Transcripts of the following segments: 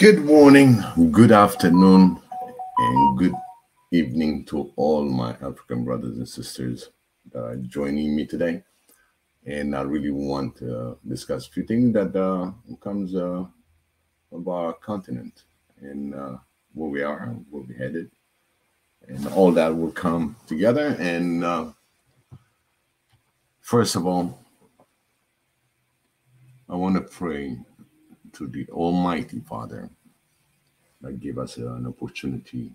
Good morning, good afternoon, and good evening to all my African brothers and sisters that are joining me today. And I really want to discuss a few things that comes of our continent and where we are, where we're headed, and all that will come together. And first of all, I want to pray to the Almighty Father that gave us an opportunity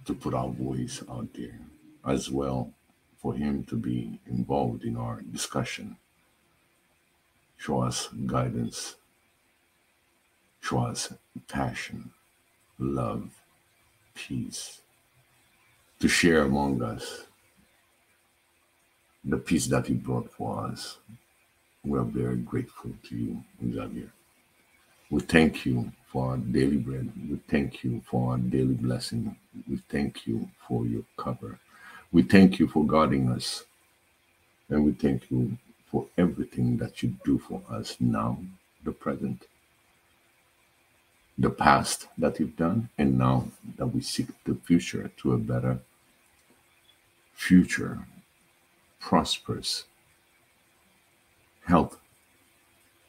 to put our voice out there, as well for him to be involved in our discussion. Show us guidance, show us passion, love, peace, to share among us the peace that he brought for us. We are very grateful to you, Xavier. We thank you for our daily bread. We thank you for our daily blessing. We thank you for your cover. We thank you for guarding us. And we thank you for everything that you do for us now, the present, the past that you've done, and now that we seek the future to a better future, prosperous, health,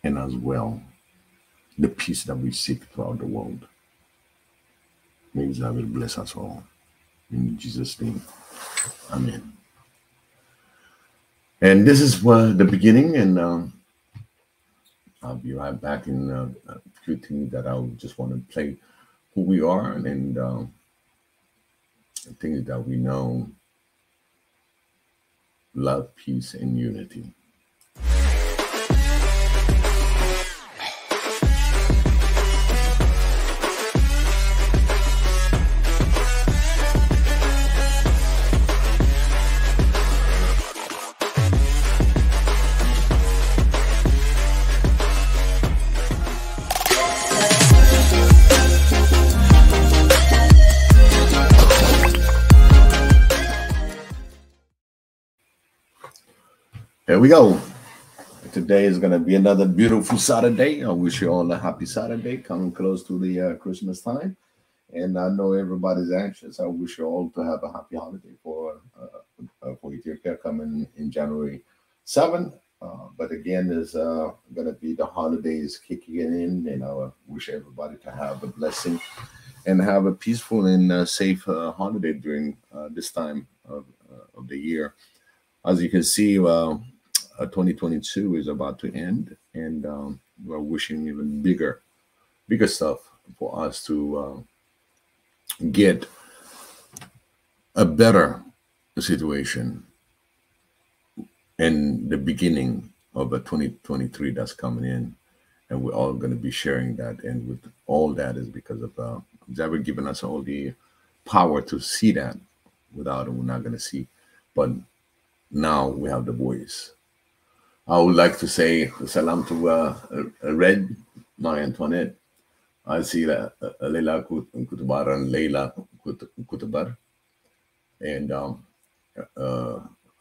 and as well the peace that we seek throughout the world. May God will bless us all. In Jesus' name, amen. And this is the beginning, and I'll be right back in a few things that I just want to play who we are and things that we know: love, peace, and unity. Here we go. Today is going to be another beautiful Saturday. I wish you all a happy Saturday, coming close to the Christmas time. And I know everybody's anxious. I wish you all to have a happy holiday for Ethiopia coming in January 7th. But again, there's going to be the holidays kicking in. And I wish everybody to have a blessing and have a peaceful and safe holiday during this time of the year. As you can see, 2022 is about to end, and we're wishing even bigger stuff for us to get a better situation in the beginning of a 2023 that's coming in, and we're all going to be sharing that. And with all that is because of Xavier giving us all the power to see that. Without it, we're not going to see. But now we have the voice. I would like to say salam to Red, Marie Antoinette. I see that Leila Kutbar and Leila Kutbar. And I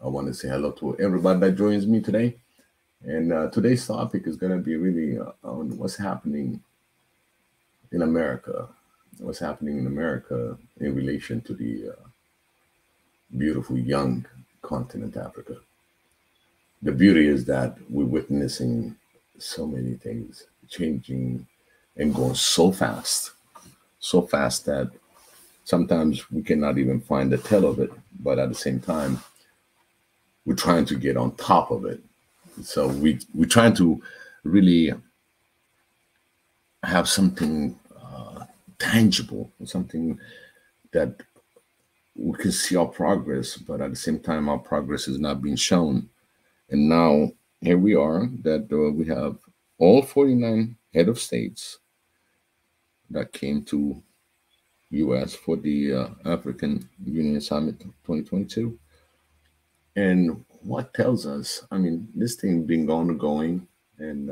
want to say hello to everybody that joins me today. And today's topic is going to be really on what's happening in America. What's happening in America in relation to the beautiful young continent, Africa. The beauty is that we're witnessing so many things changing and going so fast that sometimes we cannot even find the tail of it. But at the same time, we're trying to get on top of it. So we're trying to really have something tangible, something that we can see our progress, but at the same time, our progress is not being shown. And now here we are that we have all 49 head of states that came to U.S. for the African Union Summit 2022. And what tells us, I mean, this thing been going, and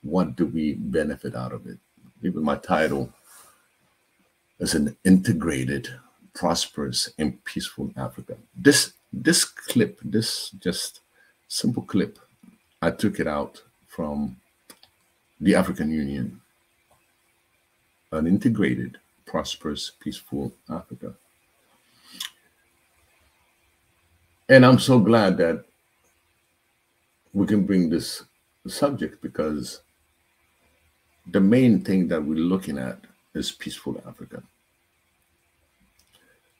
what do we benefit out of it? Even my title is an integrated, prosperous, and peaceful Africa. This clip, this just simple clip, I took it out from the African Union an integrated, prosperous, peaceful Africa. And I'm so glad that we can bring this subject, because the main thing that we're looking at is peaceful Africa.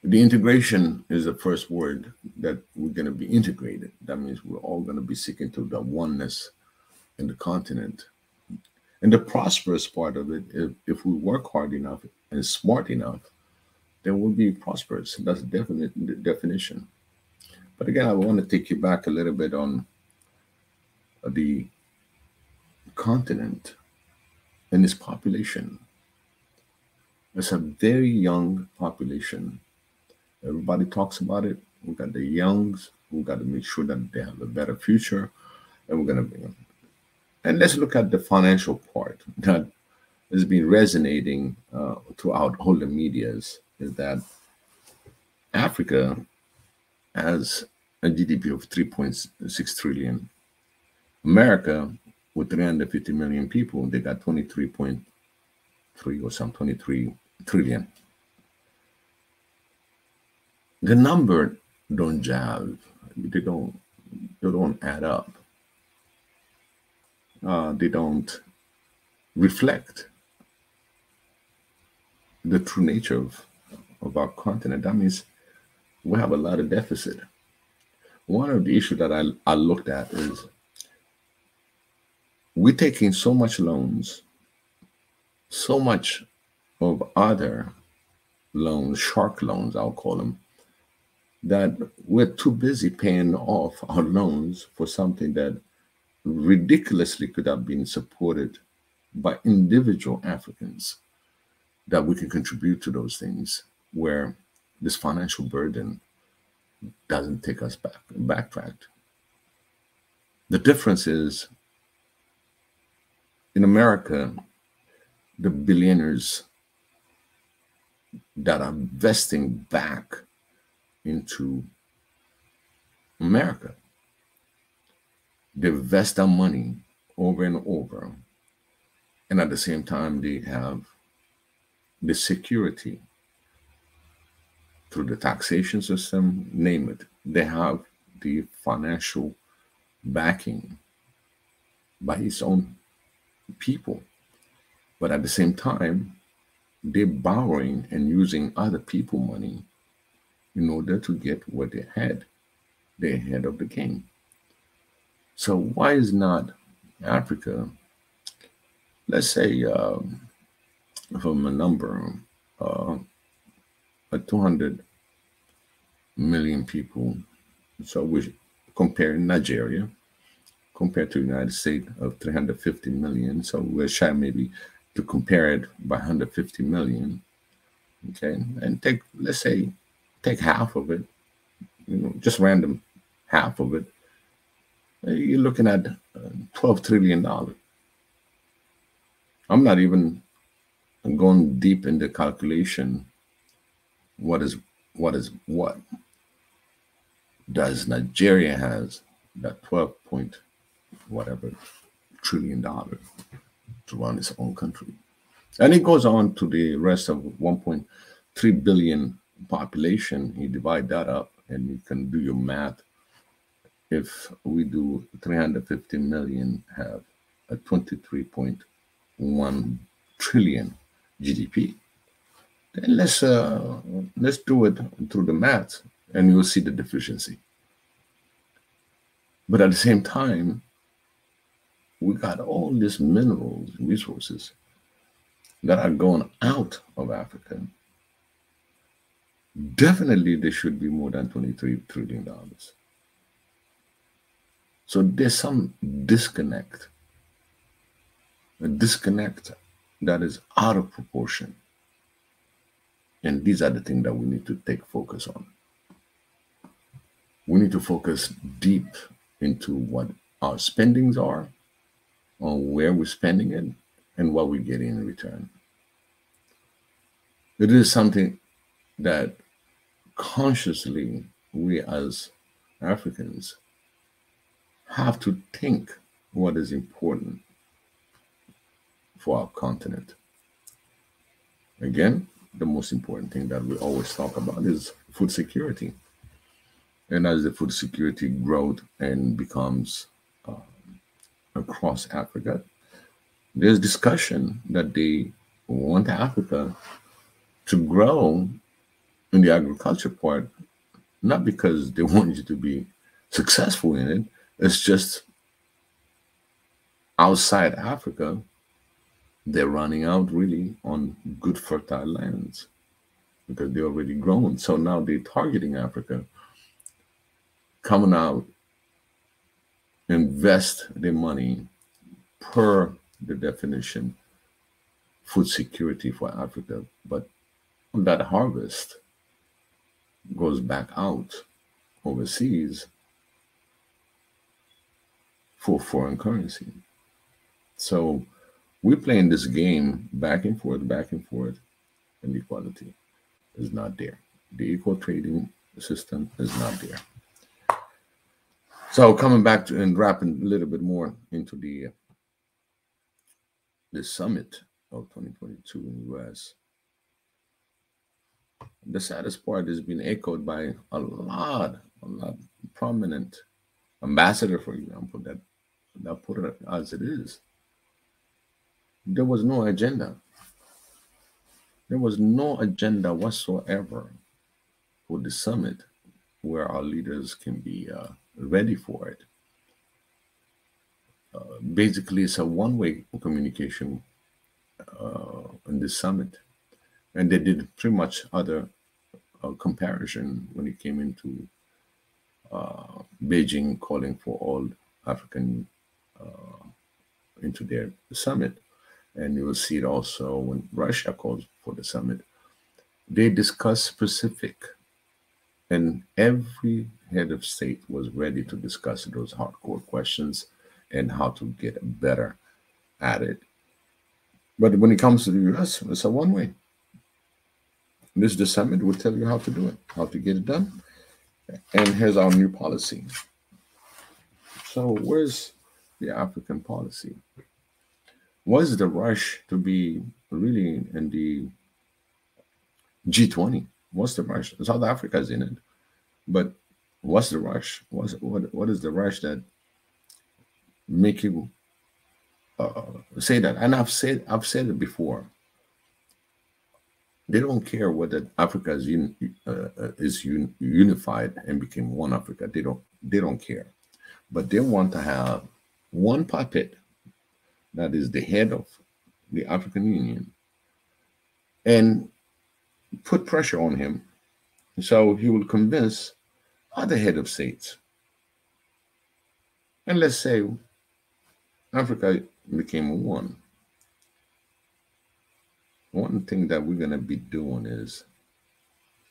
The integration is the first word, that we're going to be integrated. That means we're all going to be seeking to the oneness in the continent. And the prosperous part of it, if we work hard enough and smart enough, then we'll be prosperous. That's definite the definition. But again, I want to take you back a little bit on the continent and its population. It's a very young population. Everybody talks about it. We've got the youngs. We've got to make sure that they have a better future. And we're going to bring them. And let's look at the financial part that has been resonating throughout all the medias, is that Africa has a GDP of 3.6 trillion. America, with 350 million people, they got 23.3 or some 23 trillion. The number don't jive. They don't add up. They don't reflect the true nature of our continent. That means we have a lot of deficit. One of the issues that I looked at is we're taking so much loans, so much of other loans, shark loans, I'll call them, that we're too busy paying off our loans for something that ridiculously could have been supported by individual Africans, that we can contribute to those things, where this financial burden doesn't take us backtracked. The difference is, in America, the billionaires that are investing back into America, they invest their money over and over, and at the same time they have the security through the taxation system, name it. They have the financial backing by its own people, but at the same time they're borrowing and using other people's money in order to get what they had. They're ahead of the game. So why is not Africa, let's say from a number, 200 million people, so we compare Nigeria compared to the United States of 350 million, so we're shy maybe to compare it by 150 million, okay, and let's say take half of it, just random half of it, you're looking at $12 trillion. I'm not even going deep in the calculation. What does Nigeria has that 12 point whatever trillion dollars to run its own country? And it goes on to the rest of 1.3 billion population. You divide that up and you can do your math. If we do 350 million have a 23.1 trillion GDP, then let's do it through the math and you'll see the deficiency. But at the same time, we got all these minerals and resources that are going out of Africa. Definitely there should be more than $23 trillion. So there's some disconnect, a disconnect that is out of proportion. And these are the things that we need to take focus on. We need to focus deep into what our spendings are, on where we're spending it, and what we're getting in return. It is something that consciously we as Africans have to think what is important for our continent. Again, the most important thing that we always talk about is food security. And as the food security grows and becomes across Africa, there's discussion that they want Africa to grow in the agriculture part, not because they want you to be successful in it. It's just outside Africa, they're running out really on good fertile lands because they're already grown. So now they're targeting Africa, coming out, invest their money per the definition, food security for Africa. But that harvest goes back out overseas for foreign currency. So we're playing this game back and forth, and equality is not there. The equal trading system is not there. So coming back to and wrapping a little bit more into the summit of 2022 in the US, the saddest part has been echoed by a lot prominent ambassador, for example, that put it as it is. There was no agenda. There was no agenda whatsoever for the summit where our leaders can be ready for it. Basically, it's a one-way communication in this summit. And they did pretty much other comparison when it came into Beijing calling for all African into their summit. And you will see it also when Russia calls for the summit. They discuss specific, and every head of state was ready to discuss those hardcore questions and how to get better at it. But when it comes to the US, it's a one-way. This the summit will tell you how to do it, how to get it done. And here's our new policy. So where's the African policy? What is the rush to be really in the G20? What's the rush? South Africa is in it, but what's the rush? What is the rush that make you say that? And I've said it before. They don't care whether Africa is unified and became one Africa. They don't care, but they want to have one puppet that is the head of the African Union and put pressure on him so he will convince other head of states. And let's say Africa became one. One thing that we're going to be doing is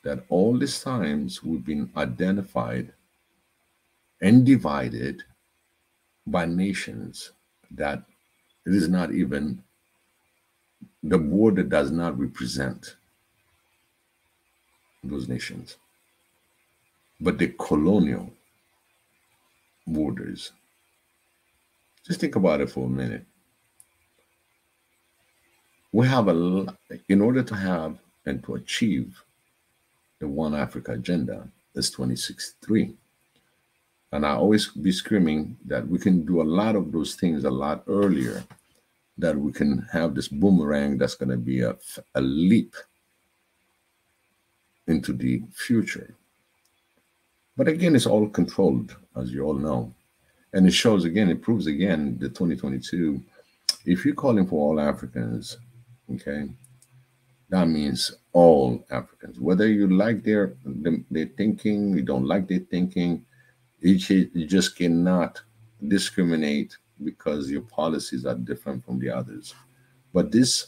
that all these times we've been identified and divided by nations that it is not even, the border does not represent those nations, but the colonial borders. Just think about it for a minute. We have in order to have and to achieve the One Africa agenda, is 2063. And I always be screaming that we can do a lot of those things a lot earlier, that we can have this boomerang that's going to be a leap into the future. But again, it's all controlled, as you all know. And it shows again, it proves again, the 2022, if you're calling for all Africans, okay, that means all Africans. Whether you like their thinking, you don't like their thinking, you just cannot discriminate because your policies are different from the others. But these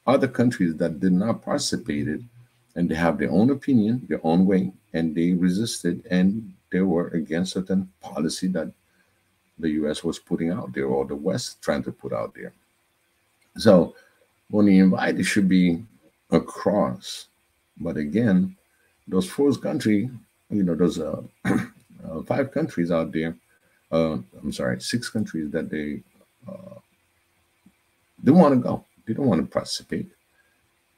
other countries that did not participate, and they have their own opinion, their own way, and they resisted, and they were against certain policy that the US was putting out there, or the West trying to put out there. So when you invite, it should be across. But again, those 4 countries, those 5 countries out there, 6 countries that they want to go. They don't want to participate.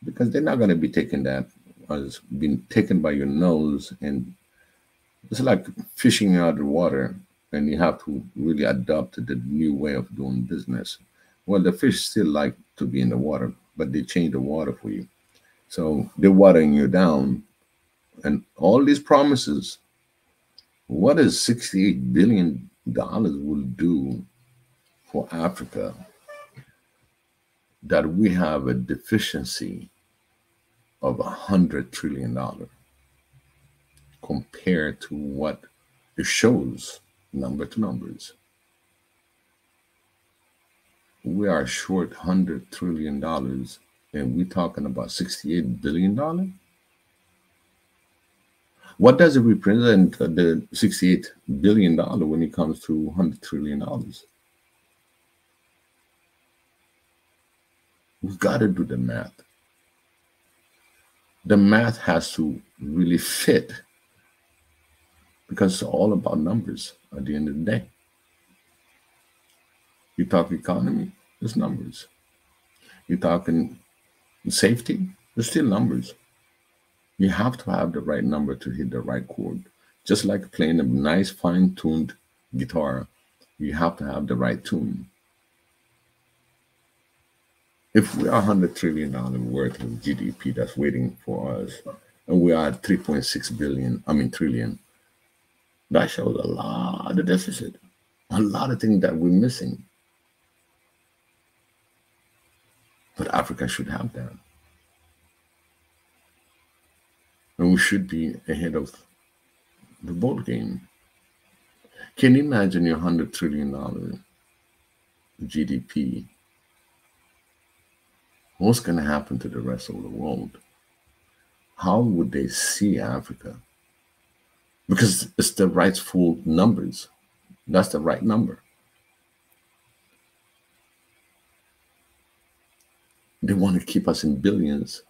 because they're not going to be taking that as being taken by your nose. And it's like fishing out of the water, and you have to really adopt the new way of doing business. Well, the fish still like to be in the water, but they change the water for you. So they're watering you down. And all these promises, what does $68 billion will do for Africa that we have a deficiency of $100 trillion compared to what it shows number to numbers? We are short $100 trillion, and we're talking about $68 billion. What does it represent, the $68 billion, when it comes to $100 trillion? We've got to do the math. The math has to really fit, because it's all about numbers at the end of the day. You talk economy, there's numbers. You're talking safety, there's still numbers. You have to have the right number to hit the right chord. Just like playing a nice, fine-tuned guitar, you have to have the right tune. If we are $100 trillion worth of GDP that's waiting for us, and we are at 3.6 trillion, that shows a lot of deficit, a lot of things that we're missing. But Africa should have that. And we should be ahead of the ball game. Can you imagine your $100 trillion GDP? What's going to happen to the rest of the world? How would they see Africa? Because it's the rightful numbers. That's the right number. They want to keep us in billions,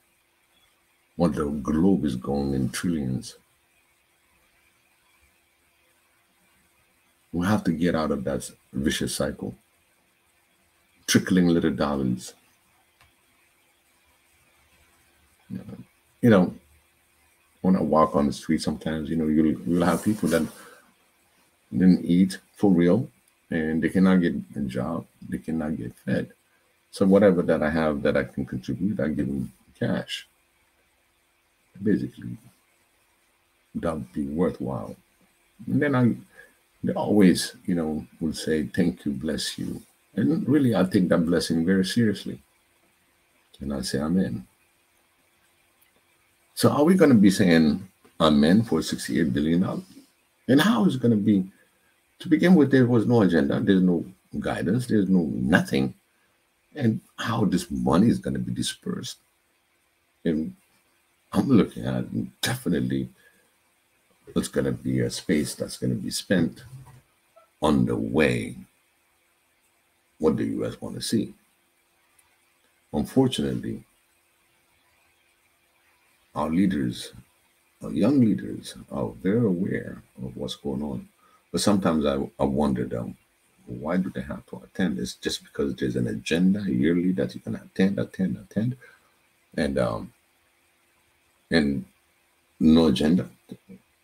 while the globe is going in trillions. We have to get out of that vicious cycle. Trickling little dollars. You know, when I walk on the street, sometimes, you'll have people that didn't eat for real, and they cannot get a job, they cannot get fed. So whatever that I have that I can contribute, I give them cash. Basically, that would be worthwhile. And then they always, will say, thank you, bless you. And really, I take that blessing very seriously. And I say, amen. So are we going to be saying amen for $68 billion? And how is it going to be? To begin with, there was no agenda. There's no guidance. There's no nothing. And how this money is going to be dispersed. And I'm looking at, definitely, it's going to be a space that's going to be spent on the way what the U.S. want to see. Unfortunately, our leaders, our young leaders, are very aware of what's going on. But sometimes I wonder, why do they have to attend? It's just because there's an agenda yearly that you can attend, and no agenda.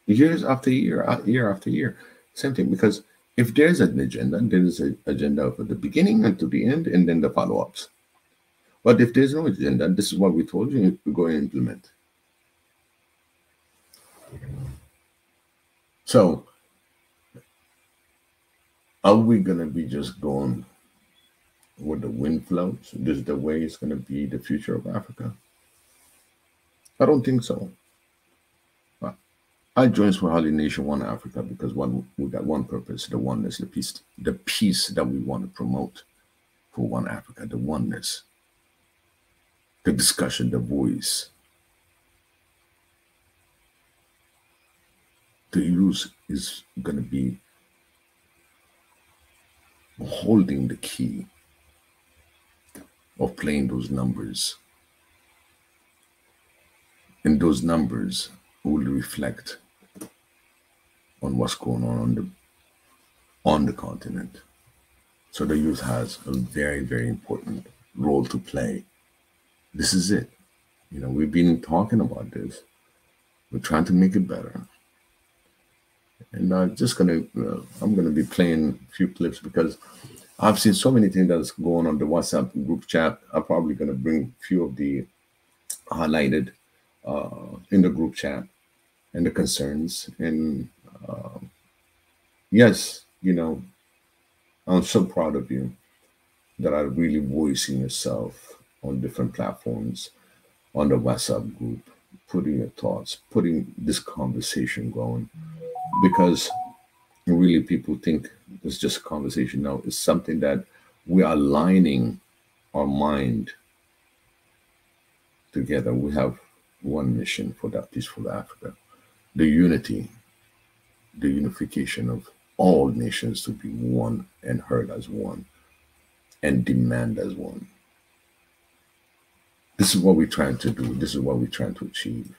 Years after year, year after year, same thing. Because if there's an agenda, there is an agenda for the beginning and to the end, and then the follow-ups. But if there's no agenda, this is what we told you, we're going to implement. So, are we going to be just going where the wind flows? This is the way it's going to be the future of Africa? I don't think so. I joined Swahili Nation One Africa because we got one purpose: the oneness, the peace that we want to promote for One Africa, the oneness, the discussion, the voice. The youth is going to be holding the key of playing those numbers. And those numbers will reflect on what's going on the continent. So the youth has a very, very important role to play. This is it. We've been talking about this. We're trying to make it better. And I'm gonna be playing a few clips because I've seen so many things that's going on the WhatsApp group chat. I'm probably gonna bring a few of the highlighted in the group chat and the concerns. And yes, I'm so proud of you that are really voicing yourself on different platforms, on the WhatsApp group, putting your thoughts, putting this conversation going, because really people think it's just a conversation. No, it's something that we are aligning our mind together. We have one mission for that peaceful Africa, the unity, the unification of all nations to be one and heard as one and demand as one. This is what we're trying to do. This is what we're trying to achieve.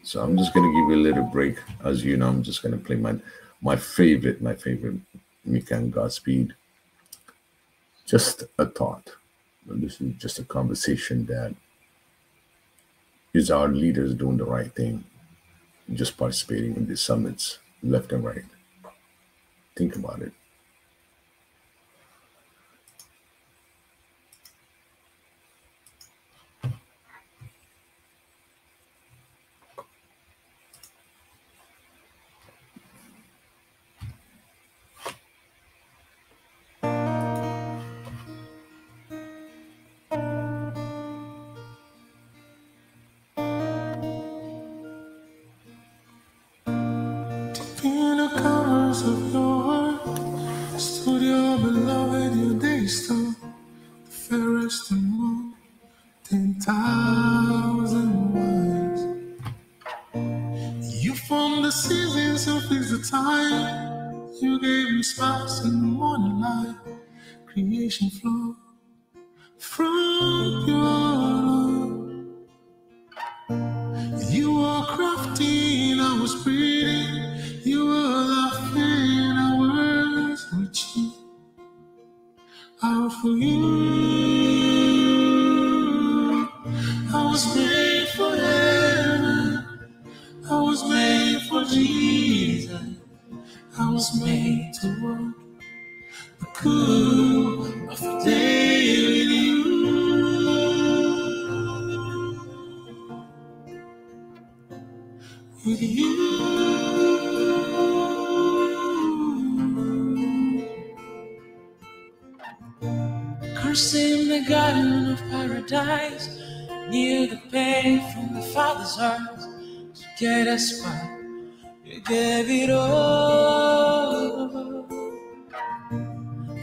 So I'm just going to give you a little break. As you know, I'm just going to play my favorite Mika and Godspeed. Just a thought. This is just a conversation that is our leaders doing the right thing, just participating in these summits left and right. Think about it. In the corners of your heart, stood your beloved, your day star, the fairest among 10,000 wives. You formed the seasons and fixed the time. You gave me sparks in the morning light. Creation flowed from your love. You were crafty and I was breathing. You were laughing, I was reaching out for you. I was made for heaven. I was made for Jesus. I was made to walk the cool of the day with you. With you. Cursed in the garden of paradise, knew the pain from the Father's arms. To get us back, you gave it all.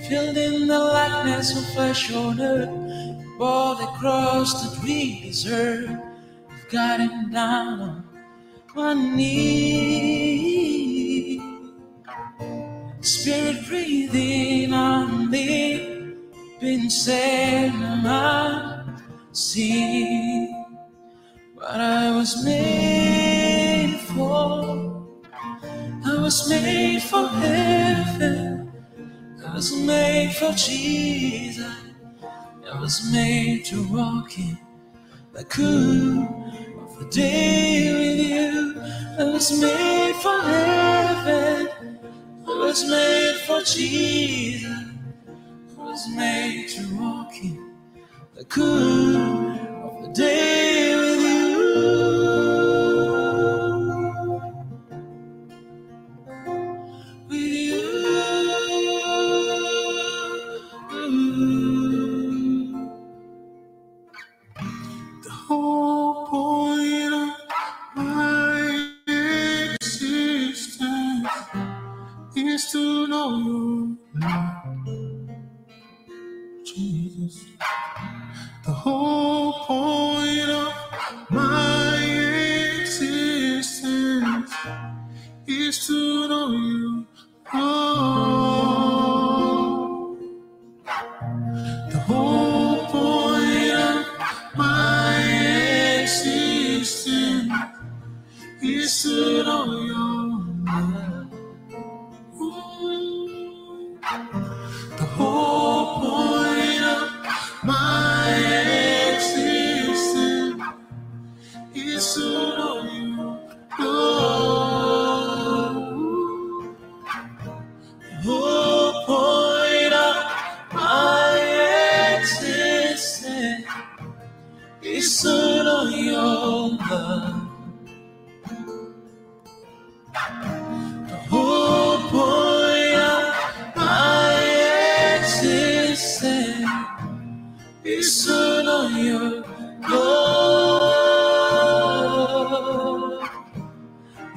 Filled in the likeness of flesh on earth, bore the cross that we deserve. I've gotten down on one knee. Spirit breathing on me. Been said I'm see what I was made for. I was made for heaven. I was made for Jesus. I was made to walk in the cool of the day with you. I was made for heaven. I was made for Jesus. I was made to walk in the cool of the day with you. With you. The whole point of my existence is to know you, Jesus. The whole point of my existence is to know you. Oh, the whole point of my existence is to know your love. The whole point of my whole point of my existence is to know your love. The whole point of my existence is to know your love.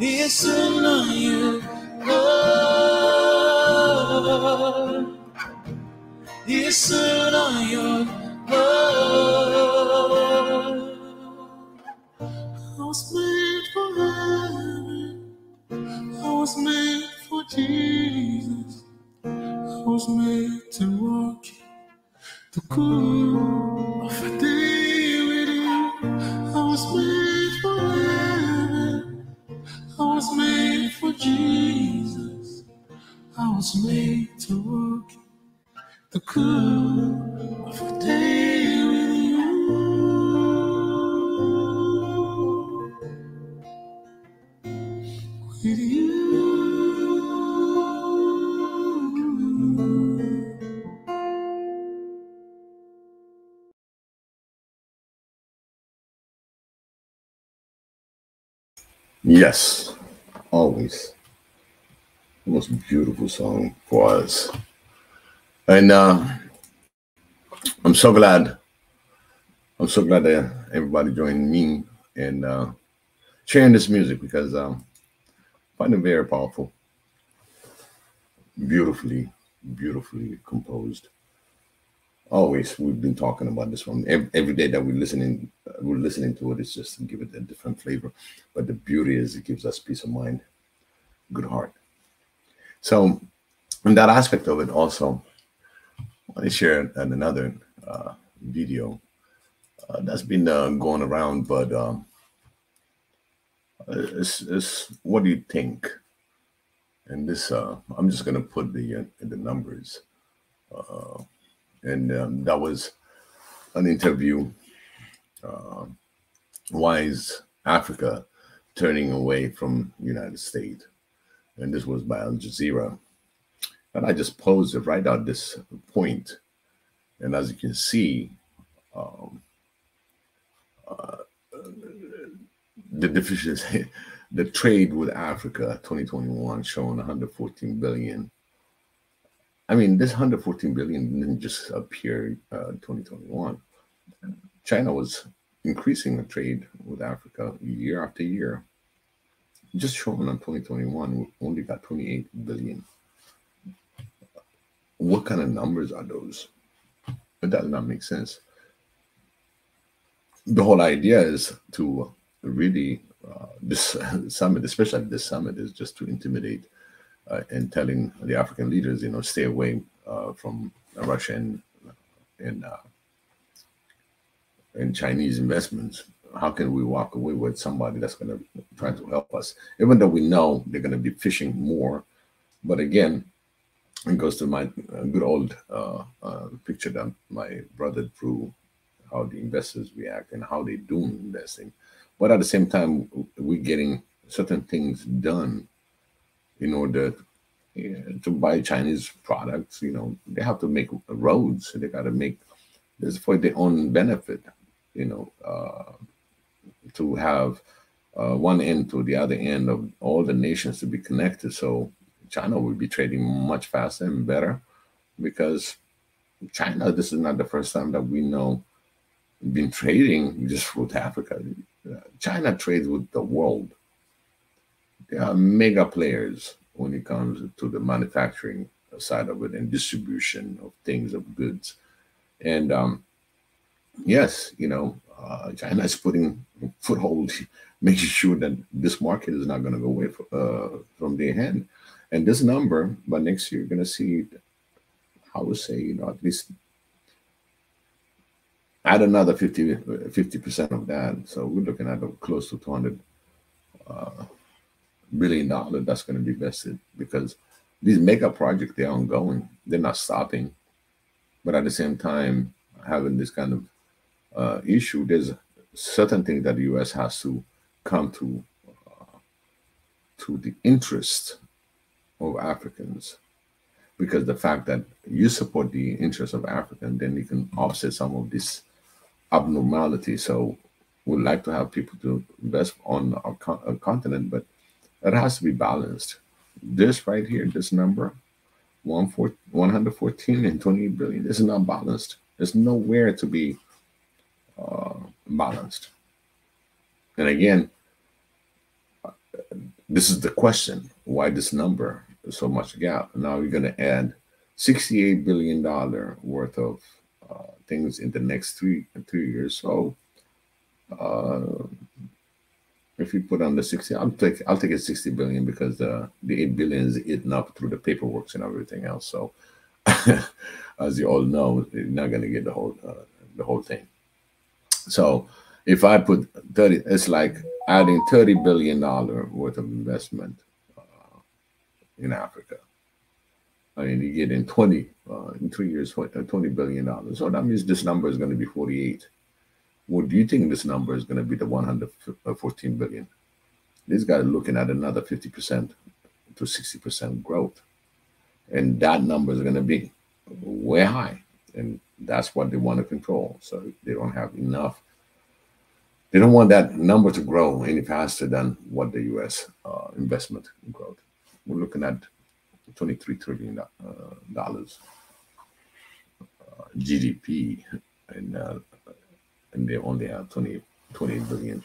Is to know your love. Is to know your love. I was made for heaven. I was made for Jesus. I was made to walk the cool of a day with you. I was made for heaven. I was made for Jesus. I was made to walk the cool of a day with you. With you. Yes, always. The most beautiful song for us. And I'm so glad. I'm so glad that everybody joined me in sharing this music because I find it very powerful, beautifully, beautifully composed. Always, we've been talking about this one every day that we're listening to it. It's just to give it a different flavor. But the beauty is it gives us peace of mind, good heart. So, in that aspect of it, also, I want to share another video that's been going around. But it's what do you think? And this, I'm just going to put the numbers. And that was an interview. Why is Africa turning away from United States? And this was by Al Jazeera. And I just posed it right at this point. And as you can see, the deficiency, the trade with Africa 2021 showing 114 billion. I mean, this 114 billion didn't just appear 2021. China was increasing the trade with Africa year after year. Just showing on 2021, we only got 28 billion. What kind of numbers are those? It does not make sense. The whole idea is to really, this summit, especially this summit, is just to intimidate and telling the African leaders, stay away from Russia and Chinese investments. How can we walk away with somebody that's going to try to help us, even though we know they're going to be fishing more? But again, it goes to my good old picture that my brother drew, how the investors react and how they do investing. But at the same time, we're getting certain things done in order to buy Chinese products. They have to make roads. They got to make this for their own benefit, to have one end to the other end of all the nations to be connected. So China will be trading much faster and better because China, this is not the first time that we know been trading just with Africa. China trades with the world. They are mega players when it comes to the manufacturing side of it and distribution of things, of goods. And yes, China is putting foothold, making sure that this market is not going to go away from their hand. And this number, by next year, you're going to see, I would say, at least add another 50% of that. So we're looking at close to $200 billion that's going to be invested, because these mega projects, they're ongoing. They're not stopping. But at the same time, having this kind of issue, there's certain things that the U.S. has to come to the interest of Africans. because the fact that you support the interests of Africa, and then you can offset some of this abnormality. So we'd like to have people to invest on our continent, but it has to be balanced. This right here, this number, 114 and 28 billion, is not balanced. There's nowhere to be balanced. And again, this is the question: why this number? So much gap. Now you're going to add $68 billion worth of things in the next three years. So if you put on the 60, I'll take it 60 billion, because the 8 billion is eaten up through the paperwork and everything else. So as you all know, you're not going to get the whole thing. So if I put 30, it's like adding $30 billion worth of investment in Africa. I mean, you get in 3 years, $20 billion. So that means this number is going to be 48. What do you think this number is going to be, the 114 billion? These guys are looking at another 50% to 60% growth. And that number is going to be way high. And that's what they want to control. So they don't have enough. They don't want that number to grow any faster than what the U.S. Investment growth. We're looking at $23 trillion GDP, and they only have 28 billion.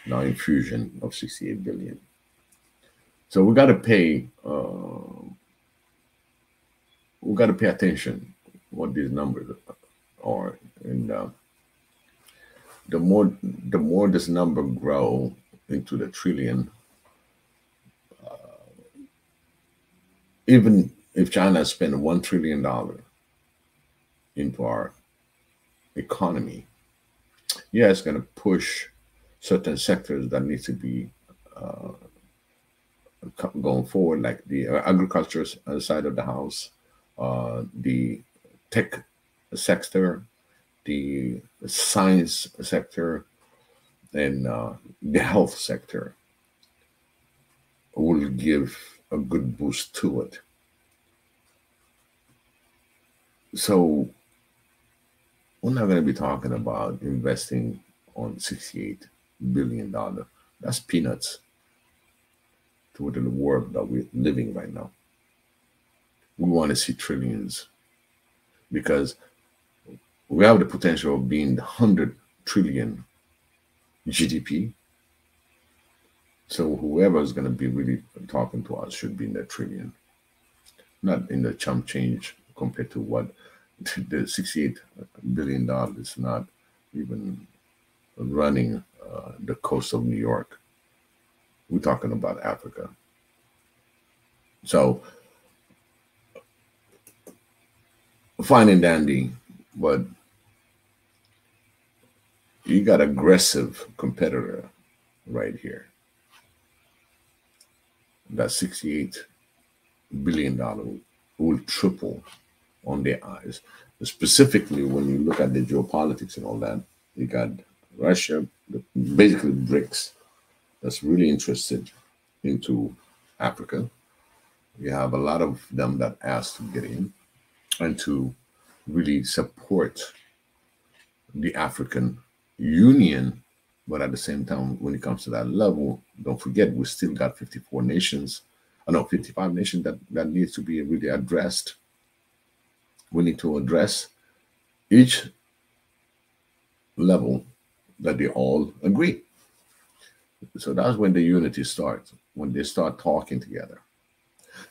Now infusion of 68 billion. So we got to pay. We got to pay attention what these numbers are, and the more this number grow into the trillion, even if China spent $1 trillion into our economy, yeah, it's going to push certain sectors that need to be going forward, like the agriculture side of the house, the tech sector, the science sector, and the health sector will give a good boost to it. So we're not going to be talking about investing on $68 billion. That's peanuts to the world that we're living right now. We want to see trillions, because we have the potential of being the 100 trillion GDP. So whoever is going to be really talking to us should be in the trillion, not in the chump change compared to what the $68 billion is not even running the coast of New York. We're talking about Africa. So fine and dandy, but you got aggressive competitor right here. That $68 billion will triple on their eyes. Specifically, when you look at the geopolitics and all that, you got Russia, basically BRICS, that's really interested into Africa. You have a lot of them that asked to get in and to really support the African Union. But at the same time, when it comes to that level, don't forget, we still got 54 nations, 55 nations that needs to be really addressed. We need to address each level that they all agree. So that's when the unity starts, when they start talking together.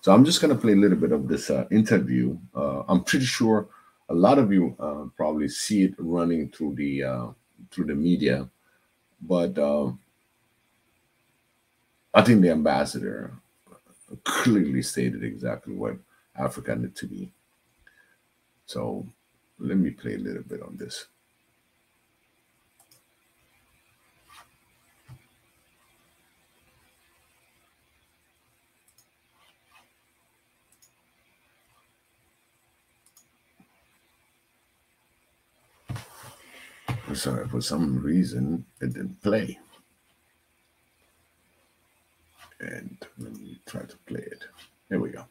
So I'm just going to play a little bit of this interview. I'm pretty sure a lot of you probably see it running through the media, but I think the ambassador clearly stated exactly what Africa needs to be. So let me play a little bit on this. Sorry, for some reason it didn't play. And let me try to play it. Here we go.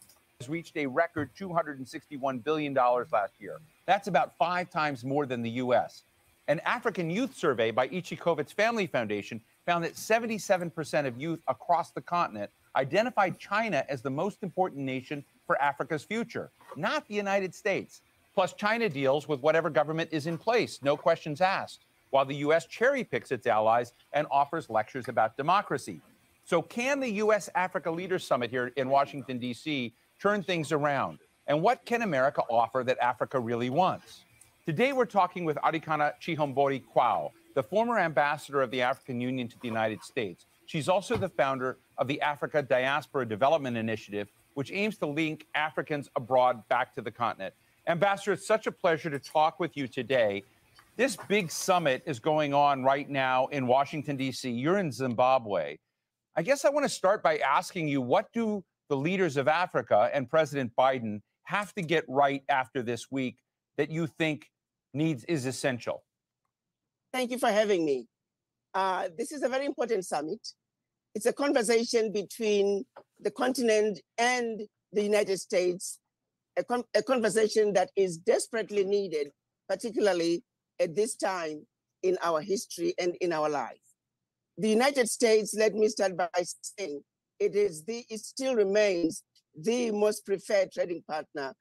reached a record $261 billion last year. That's about 5 times more than the U.S. An African youth survey by Ichikovitz Family Foundation found that 77% of youth across the continent identified China as the most important nation for Africa's future, not the United States. Plus, China deals with whatever government is in place, no questions asked, while the U.S. cherry picks its allies and offers lectures about democracy. So can the U.S.-Africa Leaders Summit here in Washington, D.C. turn things around? And what can America offer that Africa really wants? Today, we're talking with Arikana Chihombori Kwao, the former ambassador of the African Union to the United States. She's also the founder of the Africa Diaspora Development Initiative, which aims to link Africans abroad back to the continent. Ambassador, it's such a pleasure to talk with you today. This big summit is going on right now in Washington, D.C. You're in Zimbabwe. I guess I want to start by asking you, what do the leaders of Africa and President Biden have to get right after this week that you think is essential? Thank you for having me. This is a very important summit. It's a conversation between the continent and the United States, a conversation that is desperately needed, particularly at this time in our history and in our life. The United States, let me start by saying, it still remains the most preferred trading partner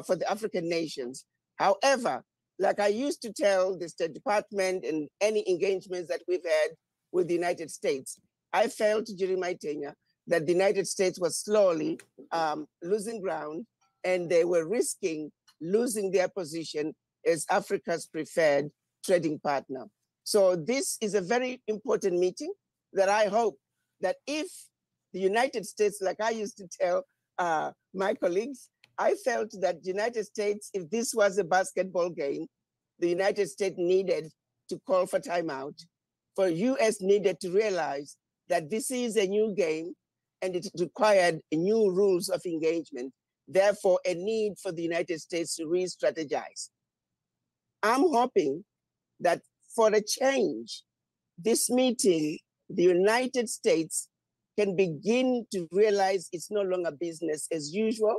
for the African nations. However, like I used to tell the State Department and any engagements that we've had with the United States, I felt during my tenure that the United States was slowly losing ground, and they were risking losing their position as Africa's preferred trading partner. So this is a very important meeting that I hope that if the United States, like I used to tell my colleagues, I felt that the United States, if this was a basketball game, the United States needed to call for timeout. For US needed to realize that this is a new game and it required new rules of engagement. Therefore, a need for the United States to re-strategize. I'm hoping that for a change, this meeting, the United States can begin to realize it's no longer business as usual.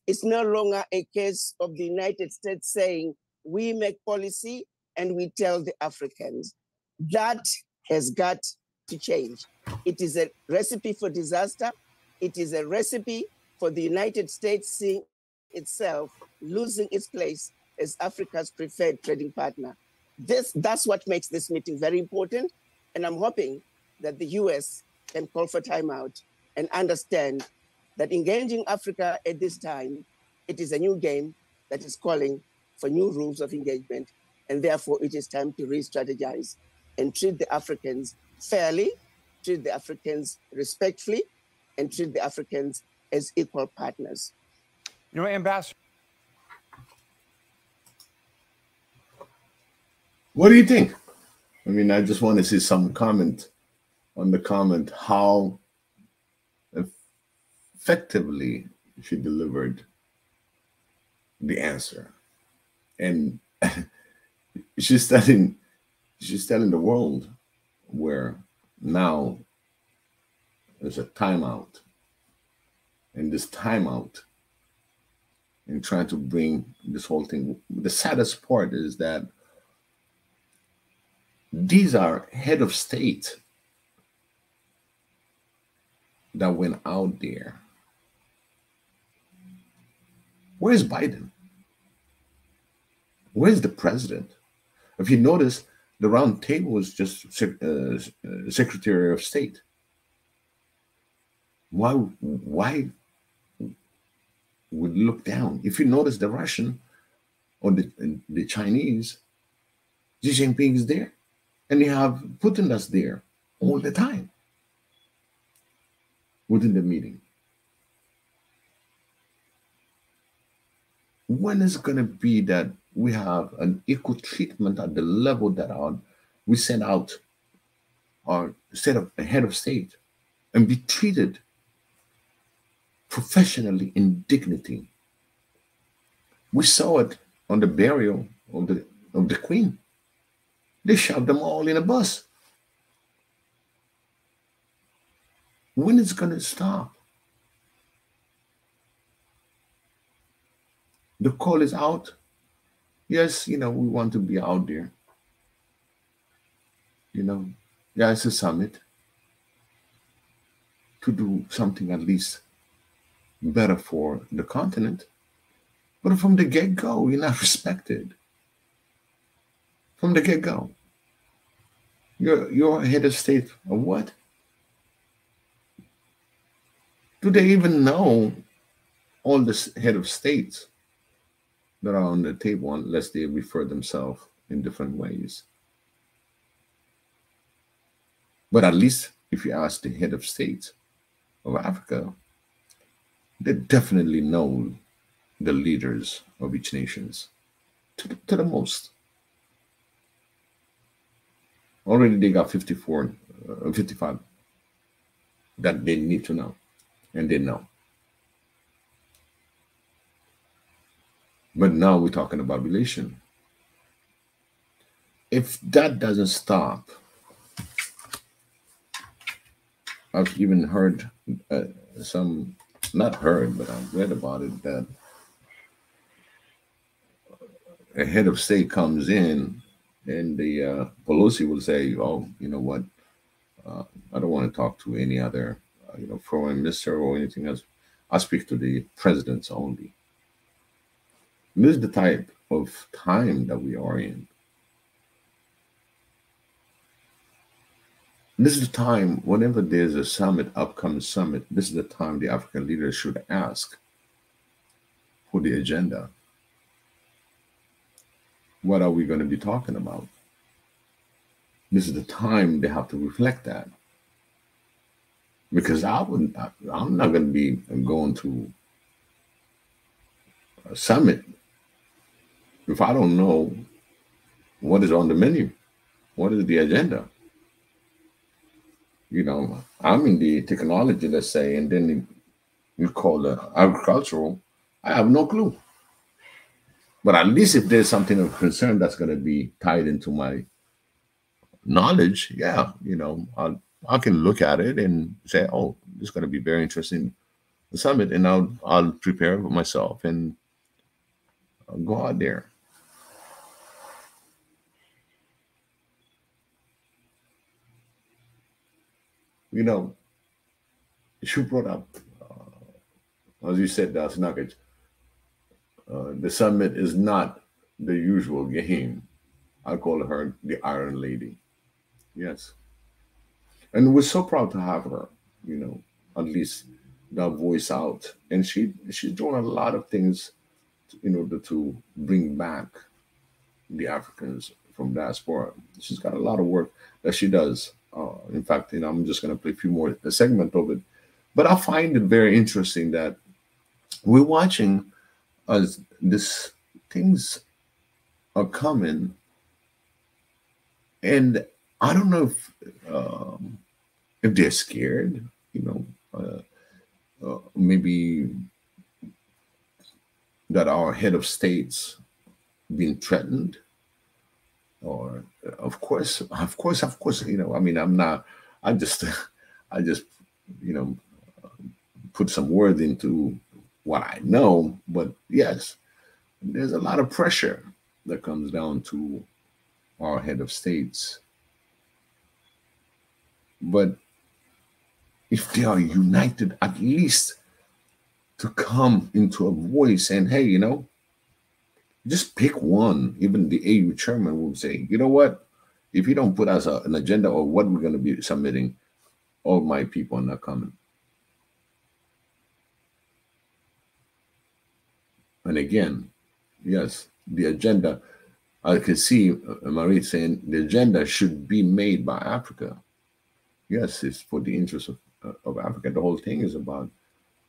It's no longer a case of the United States saying, we make policy and we tell the Africans. That has got to change. It is a recipe for disaster. It is a recipe for the United States seeing itself losing its place as Africa's preferred trading partner. That's what makes this meeting very important. And I'm hoping that the US can call for timeout and understand that engaging Africa at this time, it is a new game that is calling for new rules of engagement. And therefore, it is time to re-strategize and treat the Africans fairly, treat the Africans respectfully, and treat the Africans as equal partners. You know, Ambassador. What do you think? I mean, I just want to see some comment on the comment how effectively she delivered the answer. And she's telling the world where now there's a timeout. And this timeout in trying to bring this whole thing, the saddest part is that these are head of state that went out there. Where's Biden? Where's the president? If you notice, the round table was just Secretary of State. Why would look down? If you notice, the Russian or the Chinese, Xi Jinping is there. And you have Putin that's there all the time within the meeting. When is it going to be that we have an equal treatment at the level that we send out or set up a head of state and be treated professionally in dignity? We saw it on the burial of the Queen. They shoved them all in a bus. When is it going to stop? The call is out. Yes, we want to be out there. Yeah, it's a summit to do something at least better for the continent. But from the get-go, you're not respected. From the get-go. You're head of state of what? Do they even know all the head of states that are on the table unless they refer themselves in different ways? But at least if you ask the head of state of Africa, they definitely know the leaders of each nations to the most. Already they got 55 that they need to know, and they know. But now we're talking about relation. If that doesn't stop, I've even heard not heard, but I've read about it, that a head of state comes in and the Pelosi will say, oh, you know what? I don't want to talk to any other, foreign minister or anything else. I speak to the presidents only. This is the type of time that we are in. This is the time, whenever there's a summit, upcoming summit, this is the time the African leaders should ask for the agenda. What are we going to be talking about? This is the time they have to reflect that. Because I'm not going to be going to a summit if I don't know what is on the menu, what is the agenda. I'm in the technology, let's say, and then you call the agricultural. I have no clue. But at least if there's something of concern that's going to be tied into my knowledge, yeah, I can look at it and say, oh, this is going to be very interesting, the summit, and I'll prepare for myself and I'll go out there. You brought up, as you said, that's nuggets. The summit is not the usual game. I call her the Iron Lady. Yes. And we're so proud to have her, at least that voice out. And she's doing a lot of things in order to bring back the Africans from diaspora. She's got a lot of work that she does. In fact, I'm just going to play a few more segments of it. But I find it very interesting that we're watching as these things are coming, and I don't know if they're scared, maybe that our head of states being threatened, or of course, I just put some word into what I know, but yes, there's a lot of pressure that comes down to our head of states. But if they are united, at least to come into a voice and, hey, just pick one. Even the AU chairman will say, you know what? If you don't put us an agenda or what we're going to be submitting, all my people are not coming. And again, yes, the agenda, I can see Marie saying the agenda should be made by Africa. Yes, it's for the interest of Africa. The whole thing is about,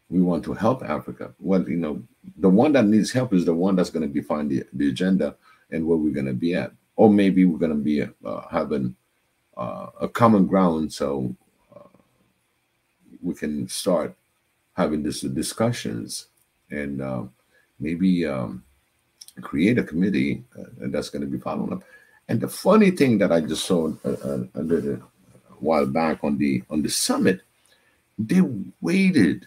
we want to help Africa. Well, the one that needs help is the one that's going to define the agenda and where we're going to be at. Or maybe we're going to be having a common ground so we can start having these discussions and maybe create a committee that's going to be following up. And the funny thing that I just saw a little while back on the summit, they waited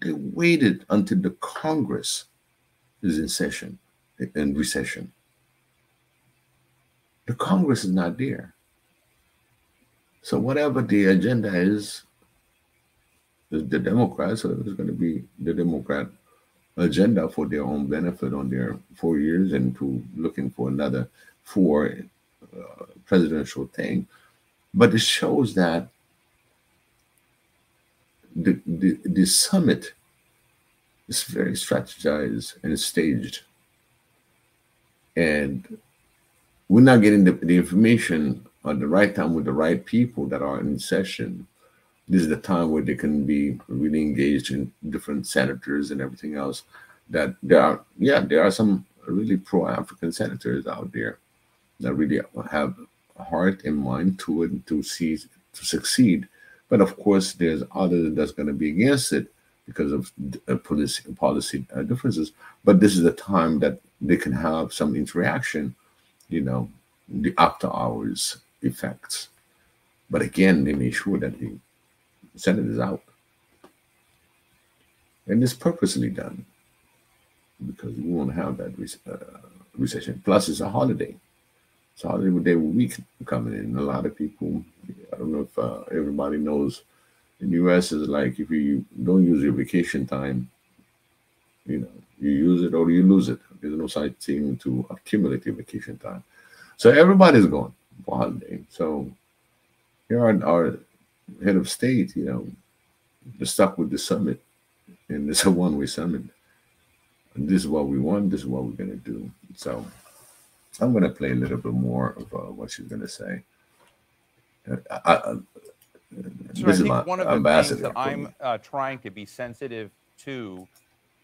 until the Congress is in session, in recession. The Congress is not there. So whatever the agenda is, the Democrats, so it's going to be the Democrat agenda for their own benefit on their 4 years and to looking for another 4 presidential thing. But it shows that the summit is very strategized and staged. And we're not getting the information at the right time with the right people that are in session. This is the time where they can be really engaged in different senators and everything else. That there are some really pro-African senators out there that really have a heart and mind to it to succeed. But of course, there's others that's going to be against it because of policy differences. But this is the time that they can have some interaction, the after hours effects. But again, they make sure that the Senate is out. And it's purposely done because we won't have that recession. Plus, it's a holiday. It's a holiday week coming in. A lot of people, I don't know if everybody knows, in the U.S. is like if you don't use your vacation time, you use it or you lose it. There's no such thing to accumulate your vacation time. So everybody's going for holiday. So here our head of state, they're stuck with the summit, and it's a one-way summit. And this is what we want. This is what we're going to do. So I'm going to play a little bit more of what she's going to say. So this I is think one of the things that I'm trying to be sensitive to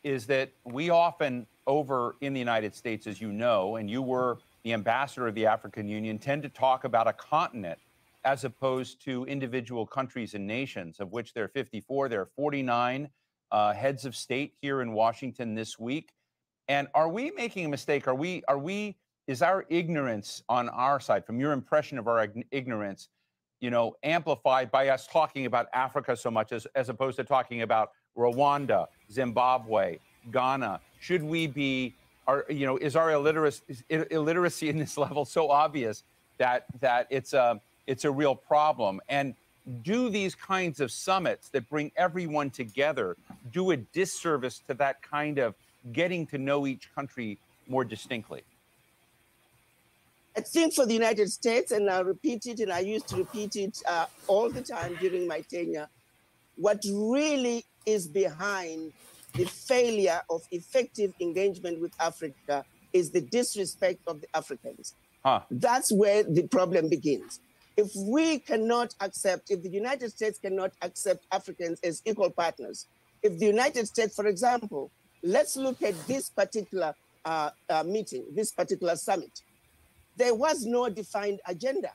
is that we often over in the United States, as you know, and you were the ambassador of the African Union, tend to talk about a continent as opposed to individual countries and nations, of which there are 54. There are 49 heads of state here in Washington this week. And are we making a mistake? Is our ignorance on our side, from your impression of our ignorance, amplified by us talking about Africa so much as opposed to talking about Rwanda, Zimbabwe, Ghana? Should we be, is our illiteracy in this level so obvious that it's a real problem? And do these kinds of summits that bring everyone together do a disservice to that kind of getting to know each country more distinctly? I think for the United States, and I'll repeat it, and I used to repeat it all the time during my tenure, what really is behind the failure of effective engagement with Africa is the disrespect of the Africans. That's where the problem begins. If we cannot accept, if the United States cannot accept Africans as equal partners, if the United States, for example, let's look at this particular meeting, this particular summit. There was no defined agenda.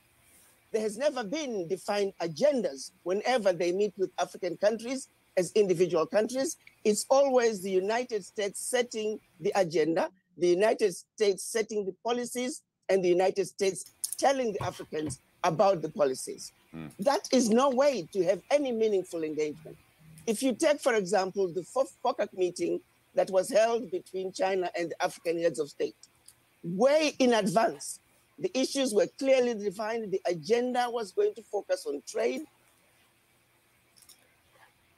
There has never been defined agendas whenever they meet with African countries as individual countries. It's always the United States setting the agenda, the United States setting the policies, and the United States telling the Africans about the policies. That is no way to have any meaningful engagement. If you take, for example, the FOCAC meeting that was held between China and the African heads of state, way in advance, the issues were clearly defined. The agenda was going to focus on trade.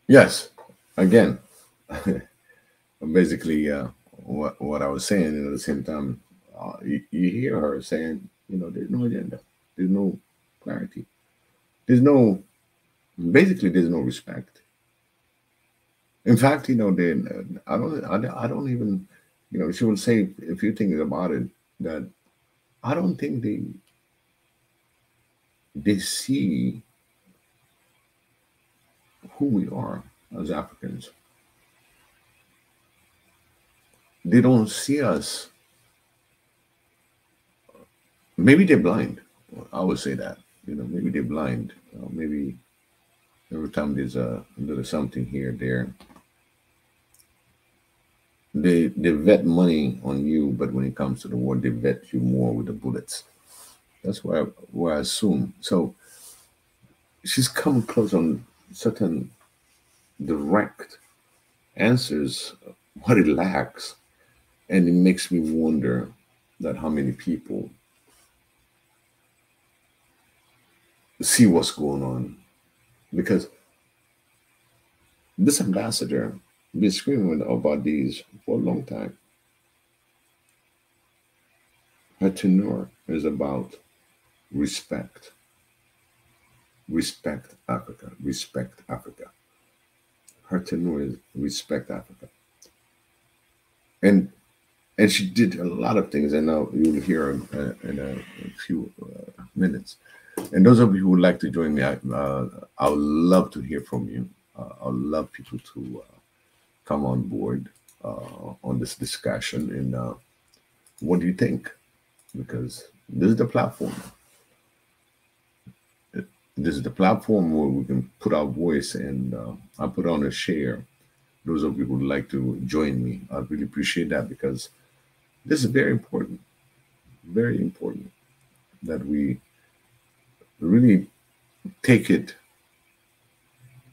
Yes, again, basically what I was saying, and at the same time, you hear her saying, there's no agenda, there's no clarity, there's no respect. In fact, I don't even, she will say a few things about it that I don't think they see who we are as Africans. They don't see us. Maybe they're blind. I would say that. Maybe they're blind. Maybe every time there's a little something here, there. They vet money on you, but when it comes to the war, they vet you more with the bullets. That's where I assume. So she's come close on certain direct answers, what it lacks. And it makes me wonder that how many people see what's going on, because this ambassador been screaming about these for a long time. Her tenor is about respect. Respect Africa. Respect Africa. Her tenor is respect Africa. And she did a lot of things, and now you'll hear in a few minutes. And those of you who would like to join me, I would love to hear from you. I would love people to come on board on this discussion. And what do you think? Because this is the platform. This is the platform where we can put our voice, and I put on a share. Those of you who would like to join me, I'd really appreciate that, because this is very important that we really take it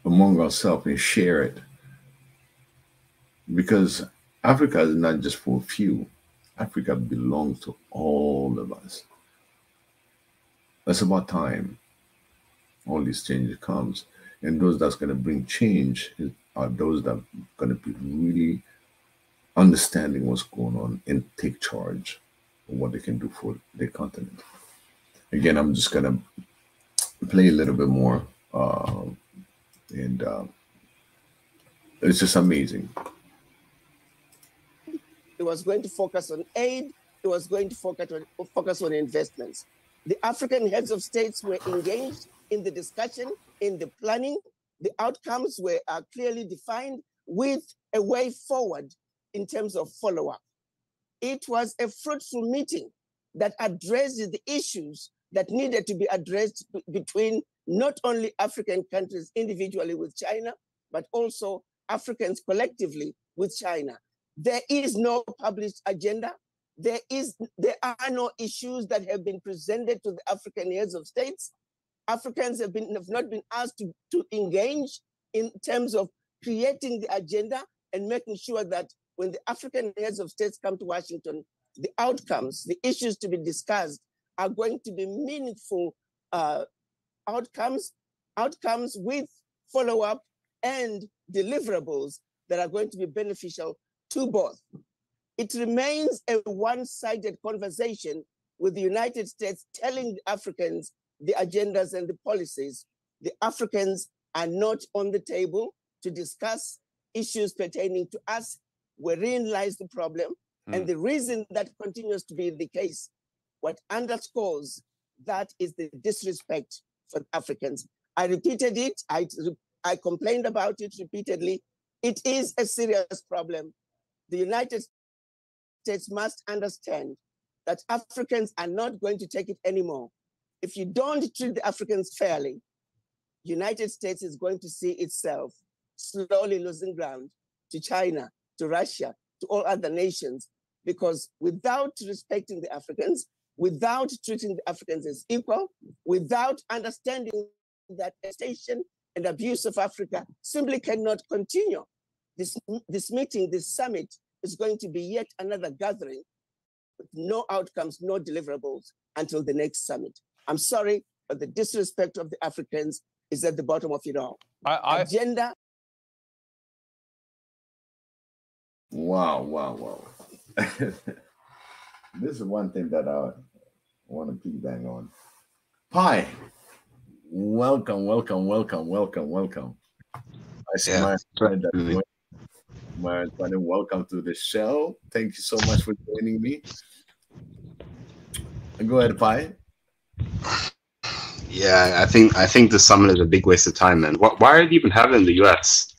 among ourselves and share it, because Africa is not just for a few. Africa belongs to all of us. That's about time all these changes comes, and those that's going to bring change are those that are going to be really understanding what's going on and take charge of what they can do for their continent. Again, I'm just going to play a little bit more, and it's just amazing. It was going to focus on aid. It was going to focus on investments. The African heads of states were engaged in the discussion, in the planning. The outcomes were clearly defined with a way forward in terms of follow-up. It was a fruitful meeting that addressed the issues that needed to be addressed between not only African countries individually with China, but also Africans collectively with China. There is no published agenda. There are no issues that have been presented to the African heads of states. Africans have not been asked to engage in terms of creating the agenda and making sure that when the African heads of states come to Washington, the outcomes, the issues to be discussed are going to be meaningful outcomes with follow-up and deliverables that are going to be beneficial to both. It remains a one-sided conversation with the United States telling the Africans the agendas and the policies. The Africans are not on the table to discuss issues pertaining to us, wherein lies the problem. And the reason that continues to be the case, what underscores that is the disrespect for Africans. I repeated it, I complained about it repeatedly. It is a serious problem. The United States must understand that Africans are not going to take it anymore. If you don't treat the Africans fairly, the United States is going to see itself slowly losing ground to China, to Russia, to all other nations, because without respecting the Africans, without treating the Africans as equal, without understanding that exploitation and abuse of Africa simply cannot continue. This meeting, this summit, is going to be yet another gathering with no outcomes, no deliverables until the next summit. I'm sorry, but the disrespect of the Africans is at the bottom of it all. Agenda. Wow. This is one thing that I want to piggyback on. Pi, welcome. I see my friend welcome to the show. Thank you so much for joining me. Go ahead, Pi. Yeah, I think the summit is a big waste of time, man. Why are they even having it in the U.S.?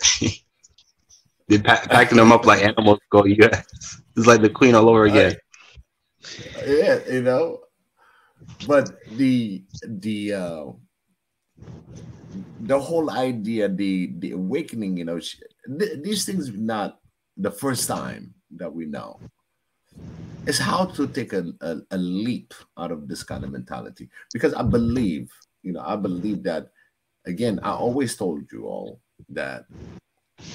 They're packing them up like animals to go U.S. It's like the Queen all over again. Yeah, you know. But the whole idea, the awakening, you know, these things are not the first time that we know. It's how to take a leap out of this kind of mentality. Because I believe that, again, I always told you all that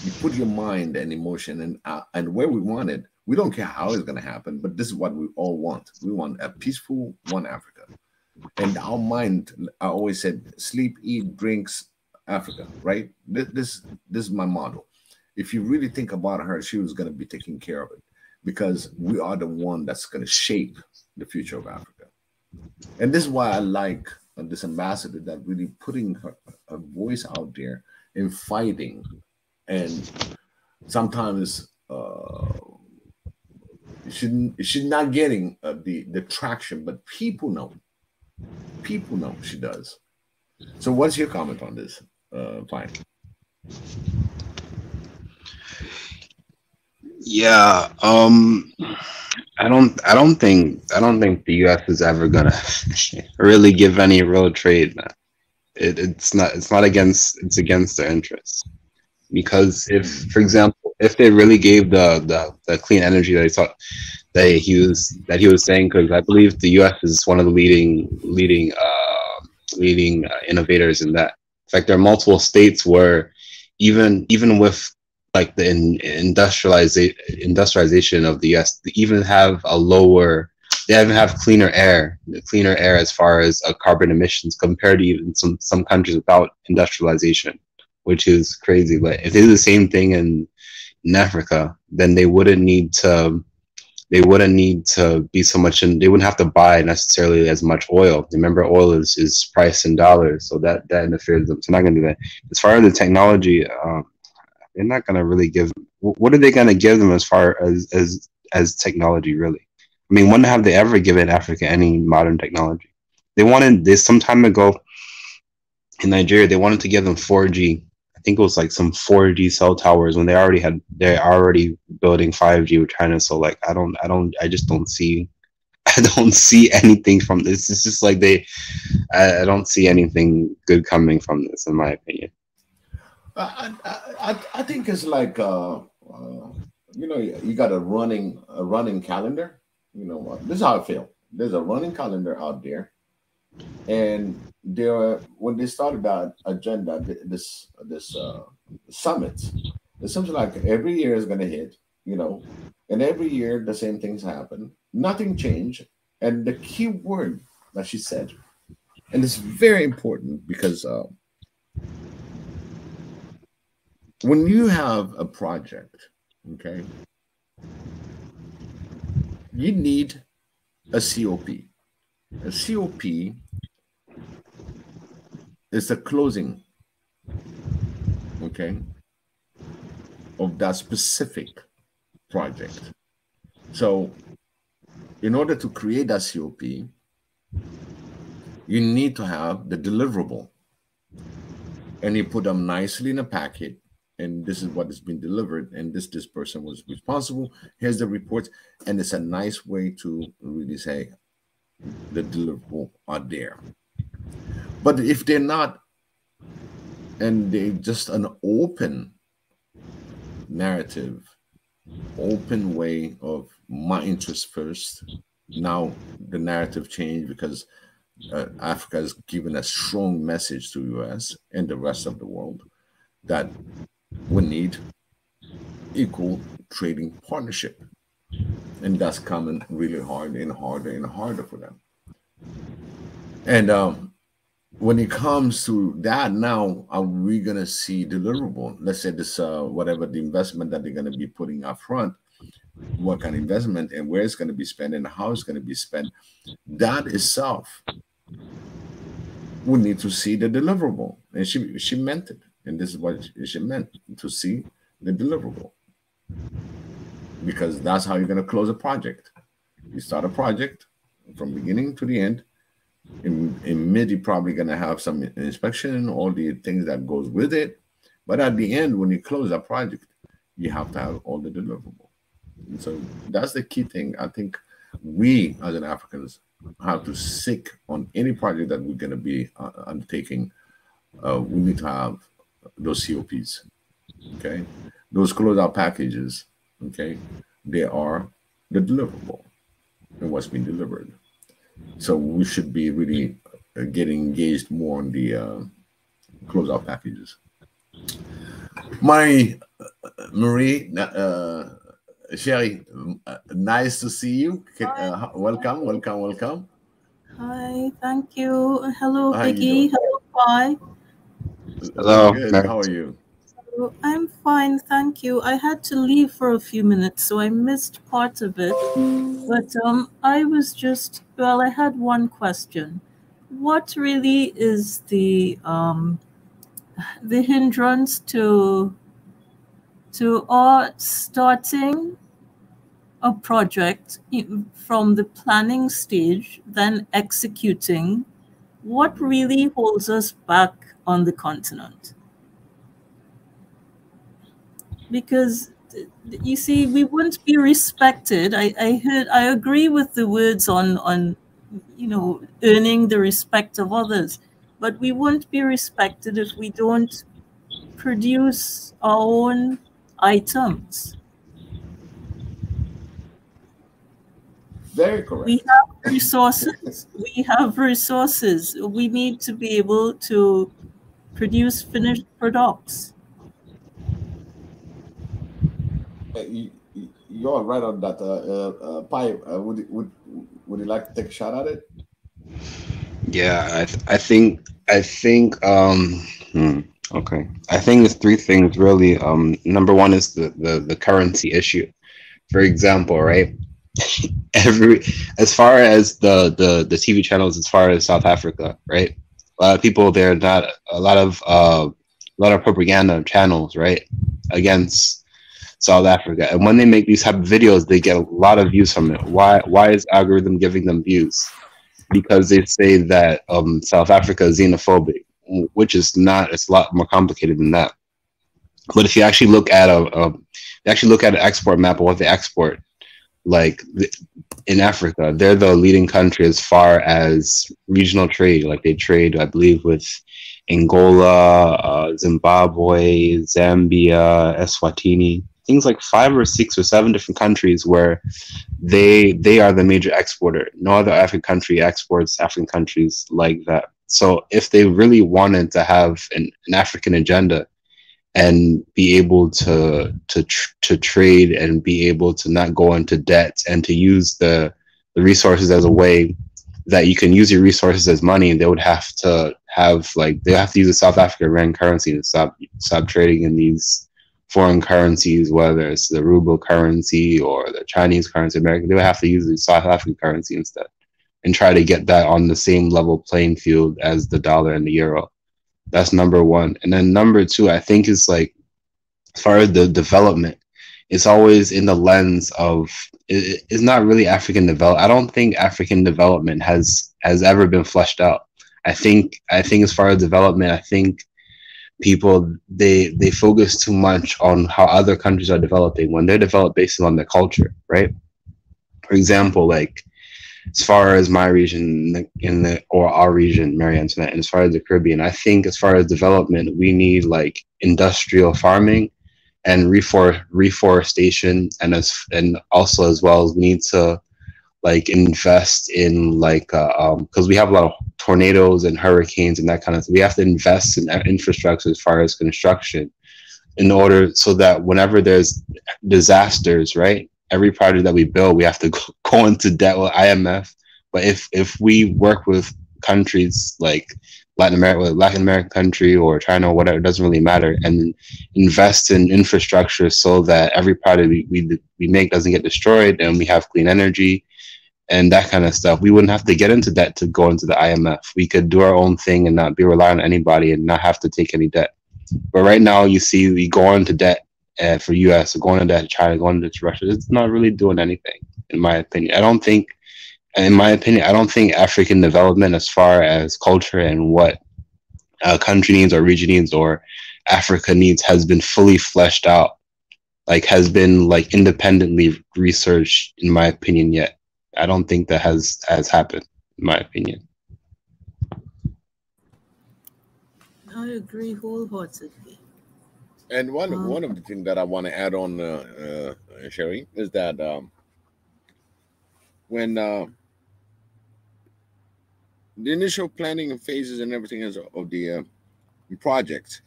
you put your mind and emotion and where we want it, We don't care how it's going to happen, but this is what we all want. We want a peaceful one Africa. And our mind, I always said, sleep, eat, drinks, Africa, right? This is my motto. If you really think about her, she was going to be taking care of it, because we are the one that's going to shape the future of Africa. And this is why I like this ambassador that really putting her voice out there and fighting. And sometimes she's not getting the traction, but people know she does. So what's your comment on this, Fine? Yeah, I don't think the U.S. is ever gonna really give any real trade. It's against their interests. Because if, for example, if they really gave the clean energy that he was saying, because I believe the U.S. is one of the leading innovators in that. In fact, there are multiple states where even with like the industrialization of the U.S., they even have cleaner air as far as carbon emissions compared to even some countries without industrialization, which is crazy. But if they do the same thing in Africa, then they wouldn't need to be so much, and they wouldn't have to buy necessarily as much oil. Remember, oil is priced in dollars, so that interferes with them. So they're not going to do that. As far as the technology, they're not going to really give. What are they going to give them as far as technology, really? I mean, when have they ever given Africa any modern technology? They wanted this some time ago in Nigeria. They wanted to give them 4G. I think it was like some 4G cell towers when they're already building 5G with China. So like, I just don't see anything from this. It's just like I don't see anything good coming from this, in my opinion. I think it's like you got a running calendar. You know, this is how I feel. There's a running calendar out there, and when they started that agenda, this summit, it's something like every year is going to hit, and every year the same things happen. Nothing changed, and the key word that she said, and it's very important because when you have a project, okay, you need a COP. A COP is the closing, okay, of that specific project. So in order to create that COP, you need to have the deliverable, and you put them nicely in a packet, and this is what has been delivered, and this person was responsible. Here's the report, and it's a nice way to really say the deliverable are there. But if they're not, and they just an open narrative, open way of my interest first, now the narrative changed because Africa has given a strong message to the US and the rest of the world that we need equal trading partnership. And that's coming really hard and harder and harder for them. And when it comes to that, now are we going to see deliverable? Let's say this, whatever the investment that they're going to be putting up front, what kind of investment and where it's going to be spent and how it's going to be spent, that itself, we need to see the deliverable. And she meant it. And this is what she meant, to see the deliverable. Because that's how you're going to close a project. You start a project from beginning to the end. In mid, you're probably going to have some inspection, all the things that goes with it. But at the end, when you close a project, you have to have all the deliverable. And so that's the key thing. I think we, as an Africans, have to seek on any project that we're going to be undertaking. We need to have those COPs, okay? Those closeout packages, okay? They are the deliverable and what's being delivered. So we should be really getting engaged more on the closeout packages. My Marie, Sherry, nice to see you. Welcome, welcome, welcome. Hi, thank you. Hello, How you Biggie. doing? Hello, Pi. Hello, Good. How are you? I'm fine, thank you. I had to leave for a few minutes, so I missed part of it. But I was just, well, I had one question. What really is the hindrance to our starting a project from the planning stage, then executing? What really holds us back on the continent? Because you see, we wouldn't be respected. I agree with the words on earning the respect of others, but we won't be respected if we don't produce our own items. Very correct. We have resources. We need to be able to produce finished products. You're right on that. Pi, would you like to take a shot at it? Yeah, I think okay. I think there's three things really. Number one is the currency issue. For example, right? As far as the TV channels, as far as South Africa, right? A lot of people there, not a lot of propaganda channels, right, against South Africa. And when they make these type of videos, they get a lot of views from it. Why is algorithm giving them views? Because they say that South Africa is xenophobic, which is not. It's a lot more complicated than that. But if you actually look at an export map of what they export, like in Africa, they're the leading country as far as regional trade. Like they trade, I believe, with Angola, Zimbabwe, Zambia, Eswatini, things like 5 or 6 or 7 different countries where they are the major exporter. No other African country exports African countries like that. So if they really wanted to have an African agenda and be able to trade and be able to not go into debt and to use the resources as a way that you can use your resources as money, they would have to use the South African rand currency to stop trading in these foreign currencies, whether it's the ruble currency or the Chinese currency, American. They would have to use the South African currency instead and try to get that on the same level playing field as the dollar and the euro. That's number one. And then number two, I think, is like, as far as the development, it's always in the lens of it's not really African development. I don't think African development has ever been fleshed out. I think as far as development, I think people they focus too much on how other countries are developing when they're developed based on their culture, right? For example, like as far as my region or our region, Mary Antoinette, and as far as the Caribbean, I think as far as development, we need like industrial farming and reforestation, and also as well as we need to like invest in like because we have a lot of tornadoes and hurricanes and that kind of thing. We have to invest in infrastructure as far as construction in order so that whenever there's disasters, right? Every project that we build, we have to go into debt with IMF. But if we work with countries like Latin American country or China or whatever, it doesn't really matter, and invest in infrastructure so that every product we make doesn't get destroyed, and we have clean energy and that kind of stuff, we wouldn't have to get into debt to go into the IMF. We could do our own thing and not be reliant on anybody and not have to take any debt. But right now, you see, we go into debt for US, going into debt to China, going into Russia. It's not really doing anything, in my opinion. I don't think African development, as far as culture and what a country needs or region needs or Africa needs, has been fully fleshed out, like has been like independently researched, in my opinion, yet. I don't think that has happened, in my opinion. I agree wholeheartedly. And one of the things that I want to add on, Sherry, is that when the initial planning phases and everything of the projects,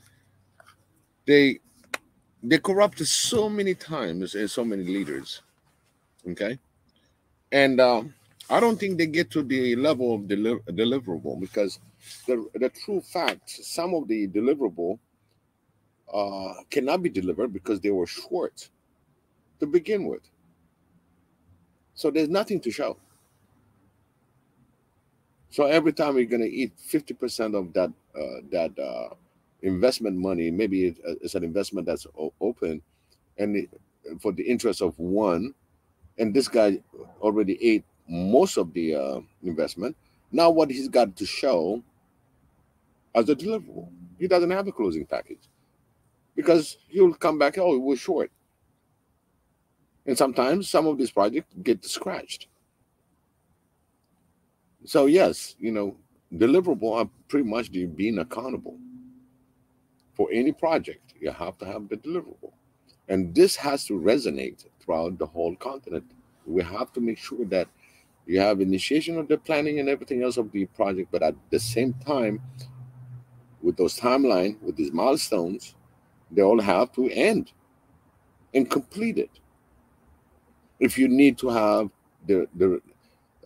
they they corrupted so many times and so many leaders. Okay, and I don't think they get to the level of deliverable, because the true fact, some of the deliverable cannot be delivered because they were short to begin with. So there's nothing to show. So every time you're going to eat 50% of that investment money, maybe it's an investment that's open, and for the interest of one, and this guy already ate most of the investment. Now what he's got to show as a deliverable, he doesn't have a closing package, because he'll come back, oh, we're short. And sometimes some of these projects get scratched. So yes, deliverable are pretty much being accountable. For any project, you have to have the deliverable. And this has to resonate throughout the whole continent. We have to make sure that you have initiation of the planning and everything else of the project, but at the same time, with those timelines, with these milestones, they all have to end and complete it. If you need to have the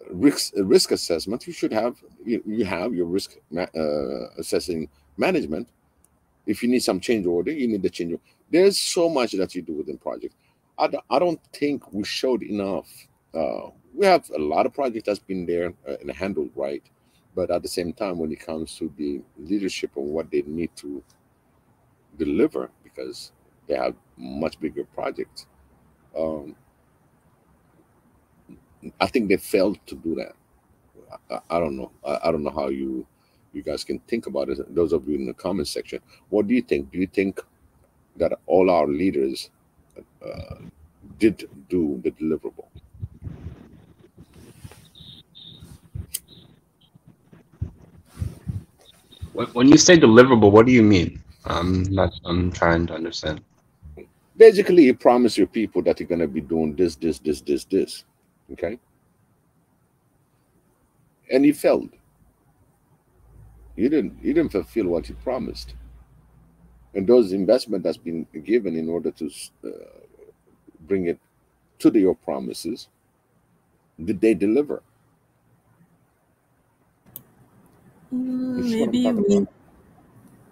risk assessment, you should have you have your risk assessing management. If you need some change order, you need the change order. There's so much that you do within project. I don't think we showed enough. We have a lot of projects that's been there and handled right, but at the same time, when it comes to the leadership and what they need to deliver, because they have much bigger projects, I think they failed to do that. I don't know. I don't know how you guys can think about it. Those of you in the comment section, what do you think? Do you think that all our leaders did do the deliverable? When you say deliverable, what do you mean? I'm trying to understand. Basically, you promise your people that you're going to be doing this. Okay, and you failed. You didn't fulfill what you promised. And those investment that's been given in order to bring it to your promises, did they deliver?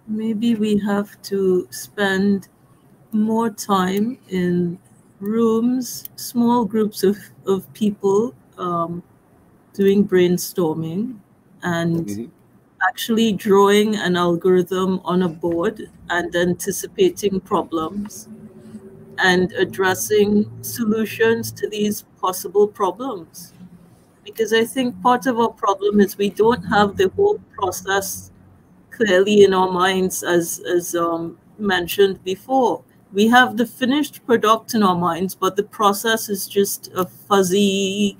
Maybe we have to spend more time in rooms, small groups of people doing brainstorming and actually drawing an algorithm on a board and anticipating problems and addressing solutions to these possible problems. Because I think part of our problem is we don't have the whole process clearly in our minds, as mentioned before. We have the finished product in our minds, but the process is just a fuzzy,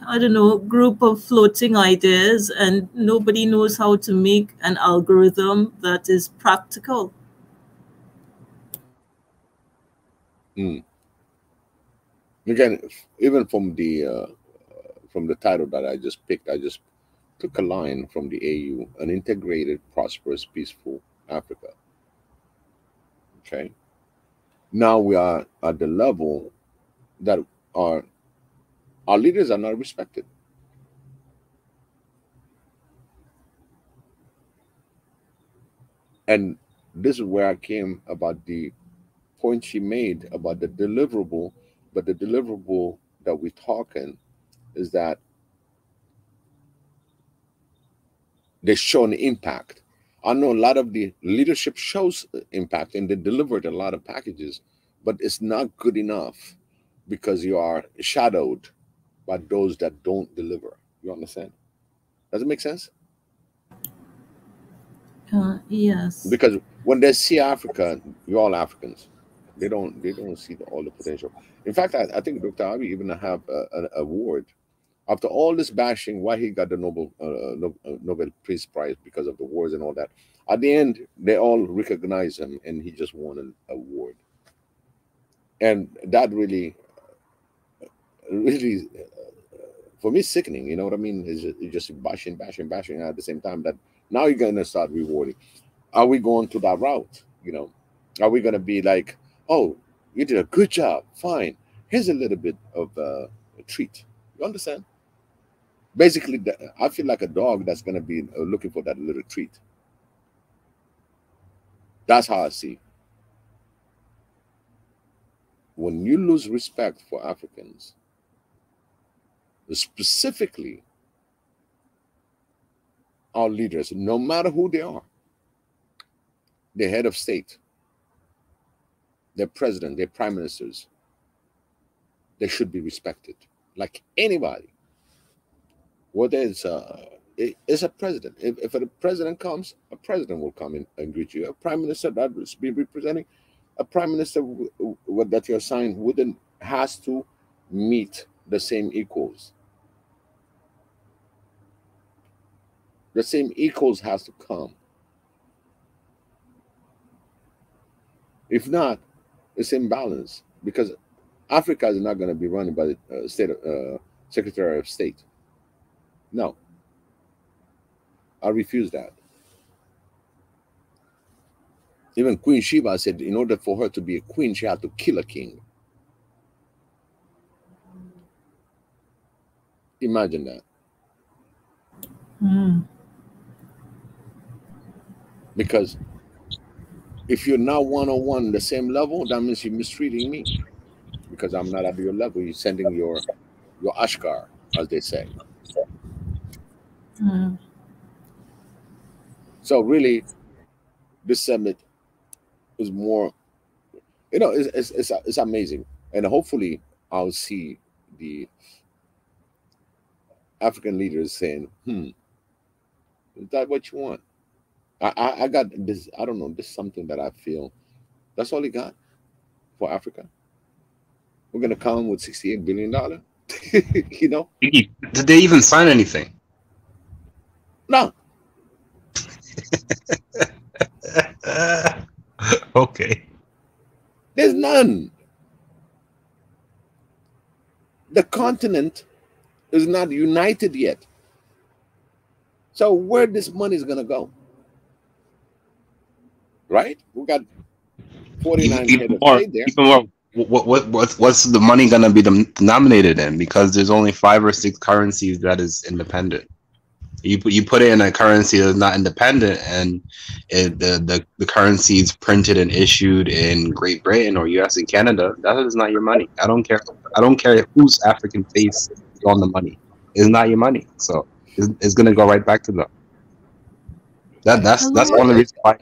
I don't know, group of floating ideas, and nobody knows how to make an algorithm that is practical. Again, even from the title that I just picked, I just took a line from the AU, an integrated, prosperous, peaceful Africa. Okay. Now we are at the level that our leaders are not respected. And this is where I came about the point she made about the deliverable, but the deliverable that we're talking is that they show an impact. I know a lot of the leadership shows impact and they delivered a lot of packages, but it's not good enough because you are shadowed by those that don't deliver. You understand? Does it make sense? Yes. Because when they see Africa, you're all Africans. They don't see all the potential. In fact, I think Dr. Abiy even have an award after all this bashing. Why he got the Nobel Peace Prize because of the wars and all that. At the end, they all recognize him, and he just won an award. And that really, for me, sickening. You know what I mean? It's just bashing at the same time that now you're going to start rewarding. Are we going to that route? Are we going to be like, oh, you did a good job, fine, here's a little bit of a treat? You understand? Basically, I feel like a dog that's going to be looking for that little treat. That's how I see. When you lose respect for Africans, specifically our leaders, no matter who they are, the head of state, their president, their prime ministers, they should be respected like anybody. Whether it's a president. If a president comes, a president will come in and greet you. A prime minister that will be representing, a prime minister that you're assigned wouldn't has to meet the same equals. The same equals has to come. If not, it's imbalance, because Africa is not going to be run by the Secretary of State. No, I refuse that. Even Queen Sheba said in order for her to be a queen, she had to kill a king. Imagine that. Because if you're not one-on-one the same level, that means you're mistreating me, because I'm not at your level. You're sending your Ashkar, as they say. So really, this summit is more, it's amazing. And hopefully I'll see the African leaders saying, is that what you want? I got this, I don't know, this is something that I feel that's all he got for Africa. We're going to come with $68 billion. Did they even sign anything? No. Okay. There's none. The continent is not united yet. So where this money is going to go? Right? We got 49 head of state there. Even more, what's the money going to be denominated in? Because there's only 5 or 6 currencies that is independent. You put it in a currency that's not independent, and the currency is printed and issued in Great Britain or US and Canada. That is not your money. I don't care. I don't care whose African face is on the money. It's not your money. So it's gonna go right back to them. That's one of the reasons why.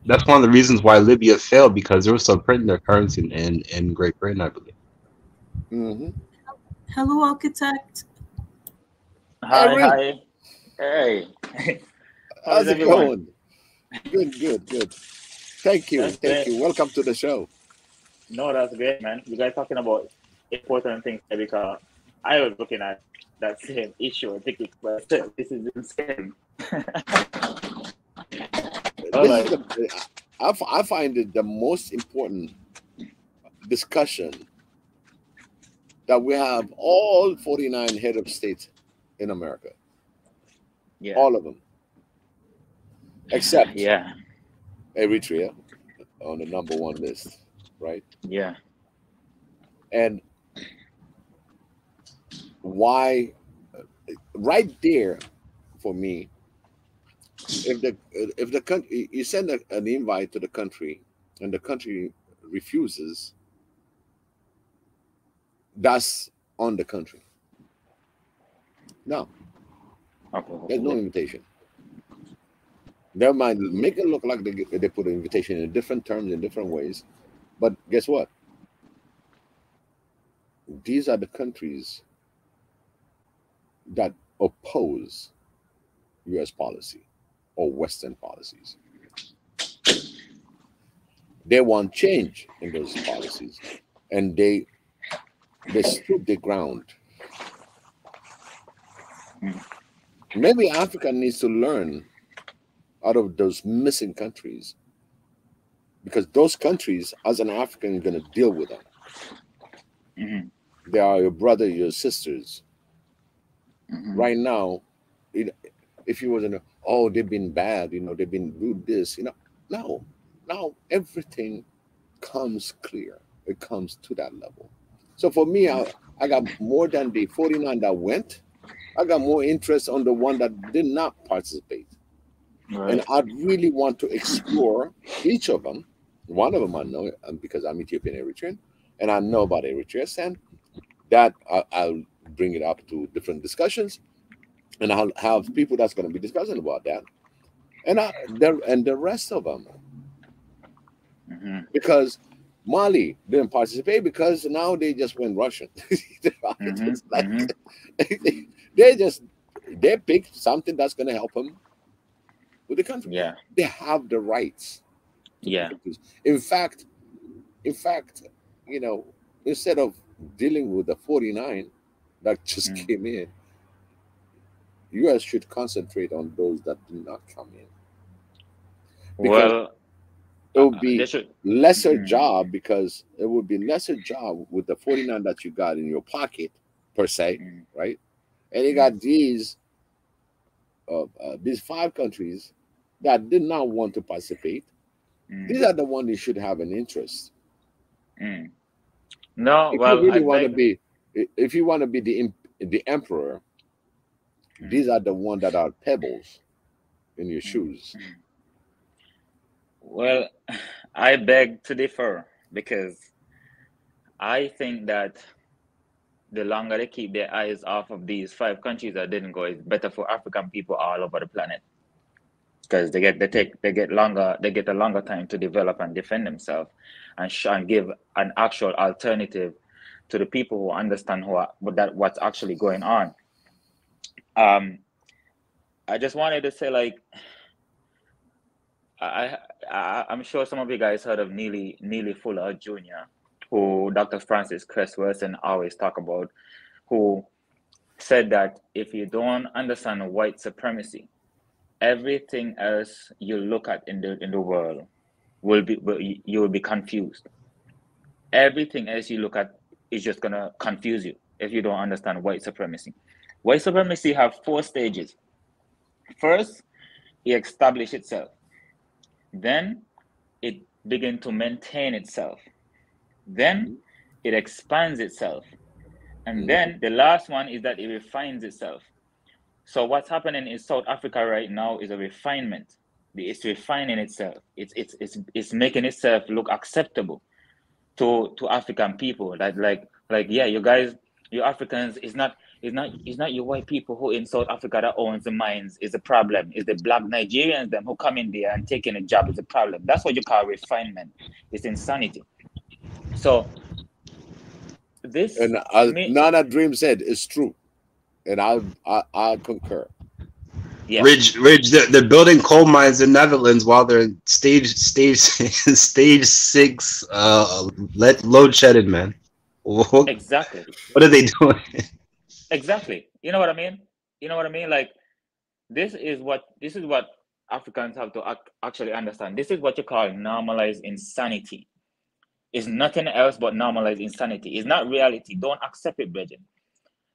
That's one of the reasons why Libya failed, because they were still printing their currency in Great Britain, I believe. Mm-hmm. Hello, architect. Hi. Hey. How's it going? Good. Thank you. Welcome to the show. No, that's great, man. You guys talking about important things, because I was looking at that same issue and thinking, well, this is insane. I find it the most important discussion that we have all 49 head of states in America. Yeah. All of them. Except Eritrea on the #1 list, right? Yeah. And why, right there for me, if the country, you send an invite to the country and the country refuses, that's on the country. No. Okay. There's no invitation. They might make it look like they put an invitation in different terms, in different ways. But guess what? These are the countries that oppose U.S. policy or Western policies. They want change in those policies, and they stood their ground. Maybe Africa needs to learn out of those missing countries, because those countries, as an African, are going to deal with them. They are your brother, your sisters. Right now, if you wasn't, they've been bad, they've been rude, this, no, now everything comes clear. It comes to that level. So for me, I got more than the 49 that went. I got more interest on the one that did not participate. Right. And I really want to explore each of them. One of them I know because I'm Ethiopian Eritrean, and I know about Eritrea, and that I'll bring it up to different discussions, and I'll have people that's going to be discussing about that, and the rest of them, because Mali didn't participate because now they just went Russian. It's like, they picked something that's going to help them with the country. Yeah. They have the rights. Yeah. In fact, you know, instead of dealing with the 49 that just came in, U.S. should concentrate on those that do not come in. Because Well, it would be they should. lesser job, because it would be lesser job with the 49 that you got in your pocket per se, right? And you got these 5 countries that did not want to participate. These are the ones that should have an interest. No, If well, you really I want to beg. be, if you want to be the emperor, these are the ones that are pebbles in your shoes. Well, I beg to differ, because I think that the longer they keep their eyes off of these 5 countries that didn't go, it's better for African people all over the planet, because they get a longer time to develop and defend themselves, and give an actual alternative to the people who understand what's actually going on. I just wanted to say, like, I'm sure some of you guys heard of Neely Fuller Jr., who Dr. Francis Cresswell always talk about, who said that if you don't understand white supremacy, everything else you look at in the world you will be confused. Everything else you look at is just gonna confuse you if you don't understand white supremacy. White supremacy have 4 stages. First, it establishes itself. Then it begins to maintain itself. Then it expands itself. And then the last one is that it refines itself. So what's happening in South Africa right now is a refinement. It's refining itself. It's making itself look acceptable to African people. Like yeah, you guys, you Africans, it's not you white people who in South Africa that owns the mines is the problem. It's the black Nigerians them who come in there and taking a job is the problem. That's what you call refinement. It's insanity. So this, And Nana Dream said it's true, and I concur. Yeah. Ridge, they're building coal mines in Netherlands while they're in stage 6 load shedding, man. Exactly. What are they doing? Exactly. You know what I mean? Like, this is what Africans have to actually understand. This is what you call normalized insanity. It's nothing else but normalized insanity. It's not reality. Don't accept it, Bridget.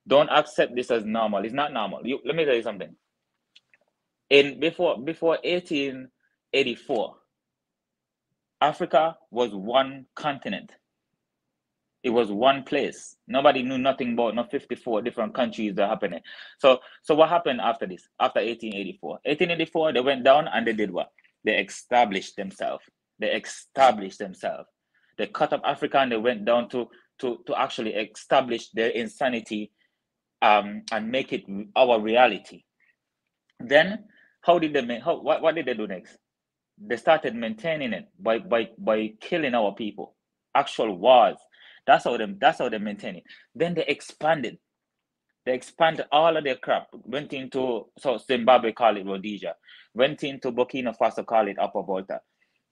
Don't accept this as normal. It's not normal. Let me tell you something. Before 1884, Africa was one continent. It was one place. Nobody knew nothing about 54 different countries that are happening. So what happened after this? After 1884? 1884, they went down and they did what? They established themselves. They cut up Africa and they went down to actually establish their insanity and make it our reality. Then what did they do next? They started maintaining it by killing our people. Actual wars. That's how they maintain it. Then they expanded. They expanded all of their crap. Went into Zimbabwe, call it Rhodesia. Went into Burkina Faso, call it Upper Volta.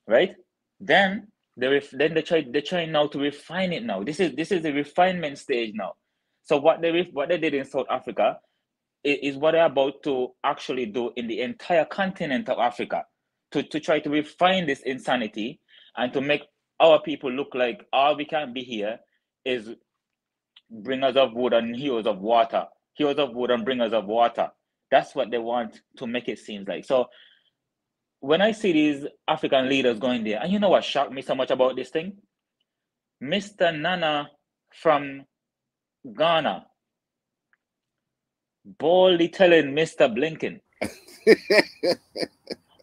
Right? Then they try now to refine it now. This is the refinement stage now. So what they did in South Africa is what they're about to actually do in the entire continent of Africa, to try to refine this insanity and to make our people look like all we can be here is bringers of wood and heroes of water. Heroes of wood and bringers of water. That's what they want to make it seem like. So when I see these African leaders going there, and you know what shocked me so much about this thing? Mr. Nana from Ghana boldly telling Mr. Blinken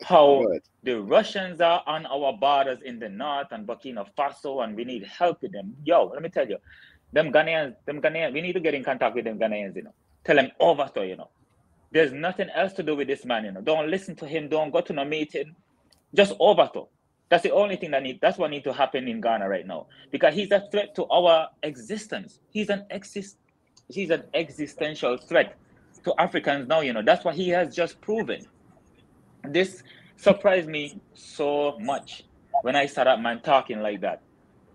how Good. the Russians are on our borders in the north and Burkina Faso, and we need help with them. Yo, let me tell you, them Ghanaians, we need to get in contact with them Ghanaians, you know. Tell them overthrow, you know. There's nothing else to do with this man, you know. Don't listen to him. Don't go to no meeting. Just overthrow. That's the only thing that's what needs to happen in Ghana right now, because he's a threat to our existence. He's an existential threat to Africans now, you know. That's what he has just proven. This surprised me so much when I saw that man talking like that.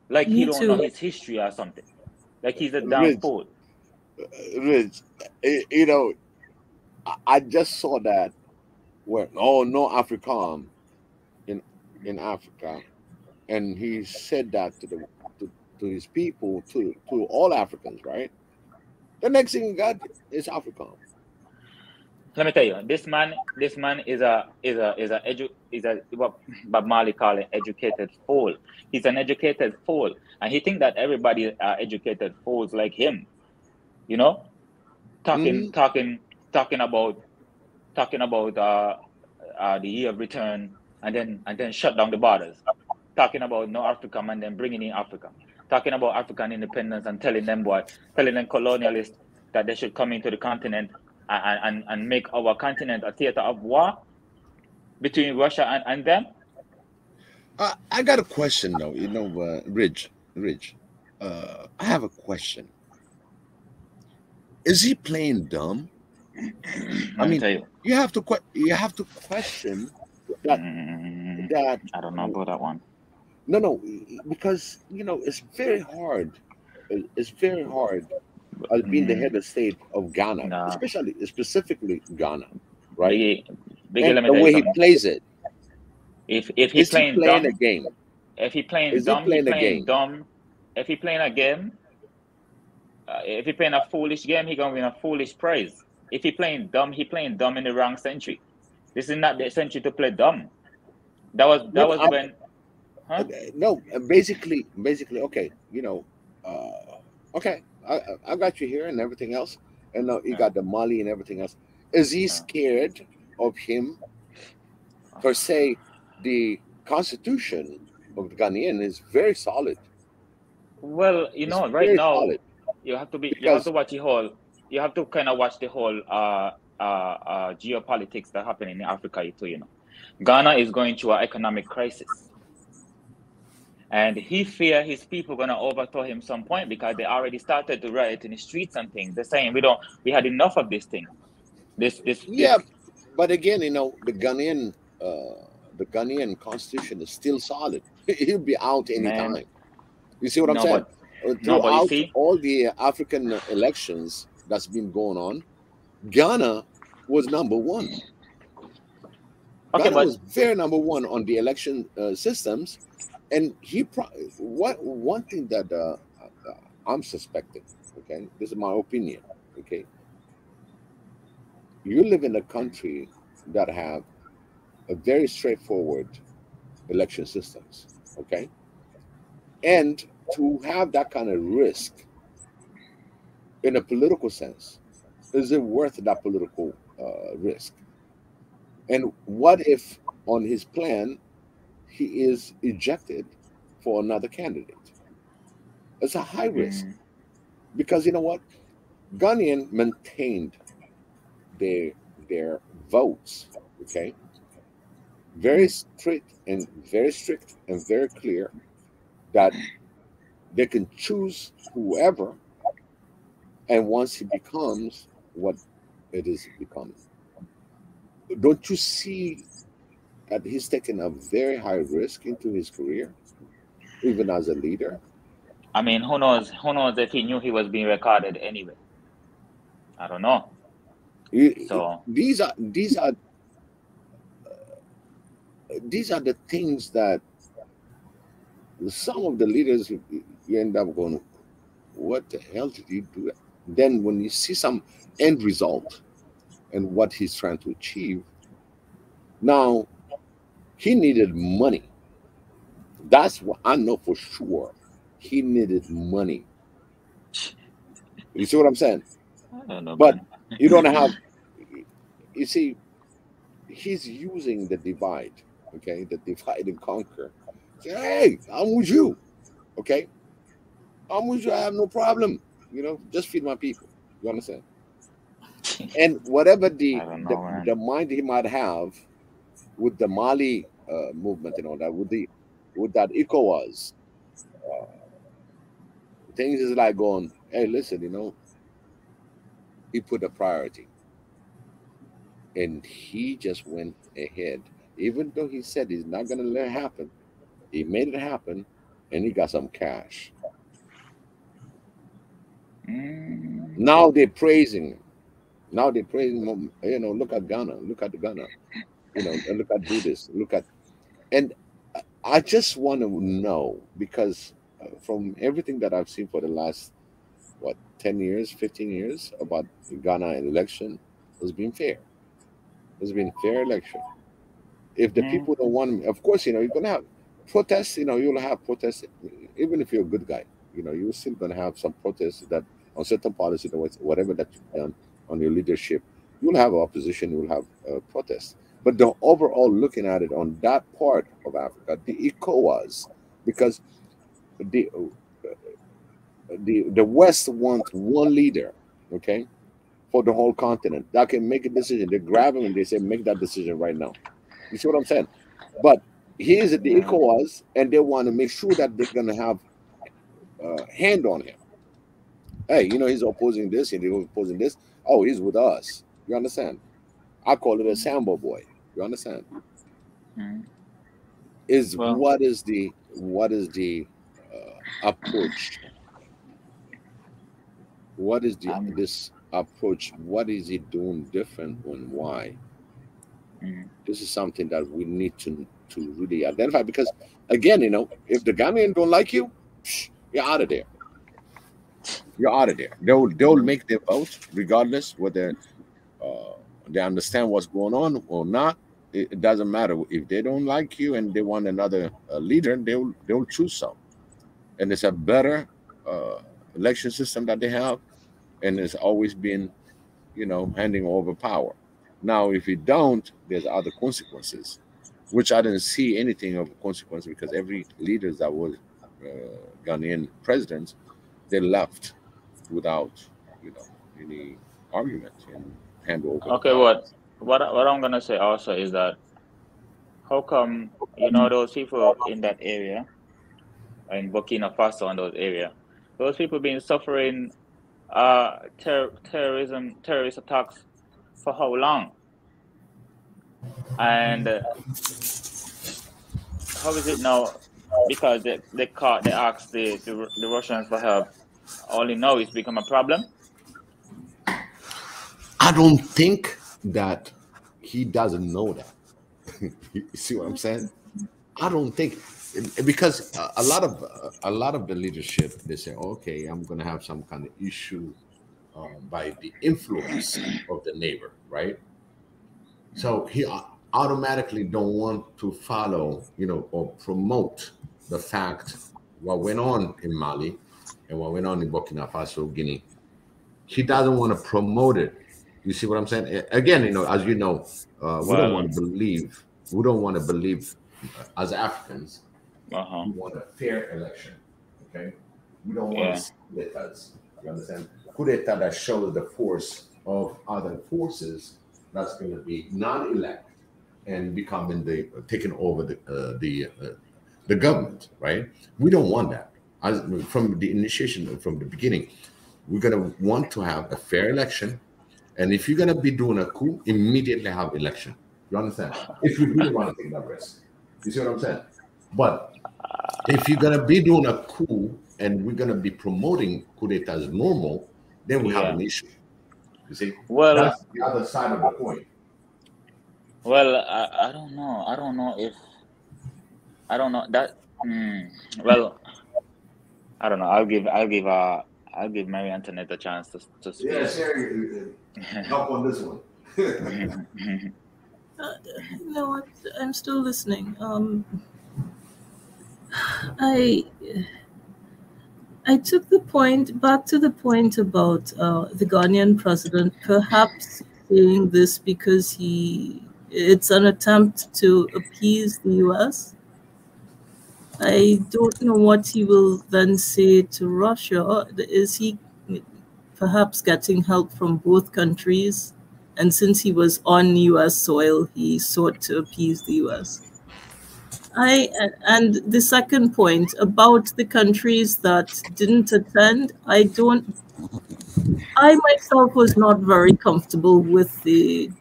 Like he Me don't know too. his history or something. Like he's a damn Rich, fool. Rich, you know, I just saw that where no African in Africa, and he said that to his people, to all Africans, right? The next thing he got is African. Let me tell you, this man is what Bob Marley call an educated fool. He's an educated fool, and he think that everybody are educated fools like him. You know, talking about the year of return, and then shut down the borders. Talking about no Africa and then bringing in Africa. Talking about African independence and telling them colonialists that they should come into the continent and make our continent a theater of war between Russia and them. I got a question though, you know, Rich. I have a question. Is he playing dumb? I mean, you have to question that. That I don't know about that one. No, because you know it's very hard. It's very hard being the head of state of Ghana, specifically Ghana, right? Biggie, and the way he plays it. If he's playing a game, if he playing dumb, he playing dumb. If he playing a game, if he playing a foolish game, he gonna win a foolish prize. If he playing dumb, he playing dumb in the wrong century. This is not the century to play dumb. That was when. Huh? No, basically, okay, you know, okay, I got you here and everything else, and now you got the Mali and everything else. Is he scared of him? Per se, the constitution of the Ghanaian is very solid. Well, you know, right now solid. You have to watch the whole. You have to kind of watch the whole geopolitics that happen in Africa too. You know, Ghana is going through an economic crisis. And he fear his people gonna overthrow him some point because they already started to riot in the streets and things. They're saying we had enough of this thing. This. But again, you know, the Ghanaian constitution is still solid. He'll be out anytime. You see what I'm saying? Throughout all the African elections that's been going on, Ghana was number one. Ghana was very number one on the election systems. And one thing that I'm suspecting, okay, this is my opinion, okay. You live in a country that have a very straightforward election systems, okay, and to have that kind of risk in a political sense, is it worth that political risk? And what if on his plan he is ejected for another candidate? It's a high risk because you know what? Ghanaian maintained their votes, okay? Very strict and very clear that they can choose whoever, and once he becomes what it is becoming. Don't you see that he's taken a very high risk into his career, even as a leader? I mean, who knows if he knew he was being recorded anyway. I don't know. So these are the things that some of the leaders, you end up going, what the hell did he do? Then when you see some end result and what he's trying to achieve, now He needed money. That's what I know for sure. He needed money. You see what I'm saying? I don't know, But man. you don't have, you see, he's using the divide, okay, the divide and conquer. Say, hey, I'm with you, okay? I'm with you. I have no problem. You know, just feed my people. You understand? And whatever I don't know, man. the mind he might have with the Mali movement and all that, with that ECOWAS, things is like going, hey, listen, you know, he put a priority, and he just went ahead, even though he said he's not going to let it happen. He made it happen, and he got some cash. Mm. Now they're praising him. Now they're praising him. You know, look at Ghana. Look at Ghana. You know, and look at do this. Look at, and I just want to know because from everything that I've seen for the last what 10 years, 15 years about the Ghana election, it's been fair. It's been fair election. If the Mm. people don't want, of course, you know, you're gonna have protests. You know, you'll have protests, even if you're a good guy. You know, you're still gonna have some protests that on certain policies, whatever that you've done on your leadership, you'll have opposition. You'll have protests. But the overall looking at it on that part of Africa, the ECOWAS, because the the West wants one leader, okay, for the whole continent that can make a decision. They grab him and they say, make that decision right now. You see what I'm saying? But here's the Yeah. ECOWAS, and they want to make sure that they're going to have hand on him. Hey, you know, he's opposing this and he's opposing this. Oh, he's with us. You understand? I call it a Sambo boy. You understand? Mm. Is Well, what is the approach? What is the I'm. this approach? What is he doing different and why? Mm. This is something that we need to really identify because again, you know, if the Ghanaian don't like you, you're out of there. You're out of there. They'll make their vote regardless whether they understand what's going on or not. It doesn't matter if they don't like you and they want another leader. They'll choose some, and it's a better uh, election system that they have, and it's always been, you know, handing over power. Now, if you don't, there's other consequences, which I didn't see anything of consequence because every leaders that was uh, Ghanaian presidents, they left without, you know, any argument and hand over the Okay. power. What I'm gonna say also is that how come those people in that area in Burkina Faso and those area, those people been suffering terrorist attacks for how long? And how is it now? Because they asked the Russians for help. Only now it's become a problem. I don't think that he doesn't know that. You see what I'm saying? I don't think because a lot of the leadership they say, okay, I'm going to have some kind of issue by the influence of the neighbor, right? So he automatically don't want to follow, you know, or promote the fact what went on in Mali and what went on in Burkina Faso, Guinea. He doesn't want to promote it. You see what I'm saying? Again, you know, as you know, we don't Well, want to believe. We don't want to believe as Africans. uh-huh. We want a fair election. Okay, we don't want to Yeah. see coup d'etats. You understand? Coup d'etat that shows the force of other forces that's going to be non-elect and becoming the taking over the government. Right? We don't want that. As from the initiation, from the beginning, we're going to want to have a fair election. And if you're going to be doing a coup, immediately have election. You understand? If you really want to take that risk. You see what I'm saying? But if you're going to be doing a coup and we're going to be promoting coup d'etat as normal, then we have Yeah. an issue. You see? Well, That's the other side of the coin. I don't know. I don't know if I don't know that. Well, I don't know. I'll give Mary Antoinette a chance to Yeah, speak. Sherry, help on this one. You know what? I'm still listening. I I took the point back to the point about the Ghanaian president perhaps saying this because it's an attempt to appease the US. I don't know what he will then say to Russia. Is he perhaps getting help from both countries? And since he was on US soil, he sought to appease the US. And the second point about the countries that didn't attend, I myself was not very comfortable with the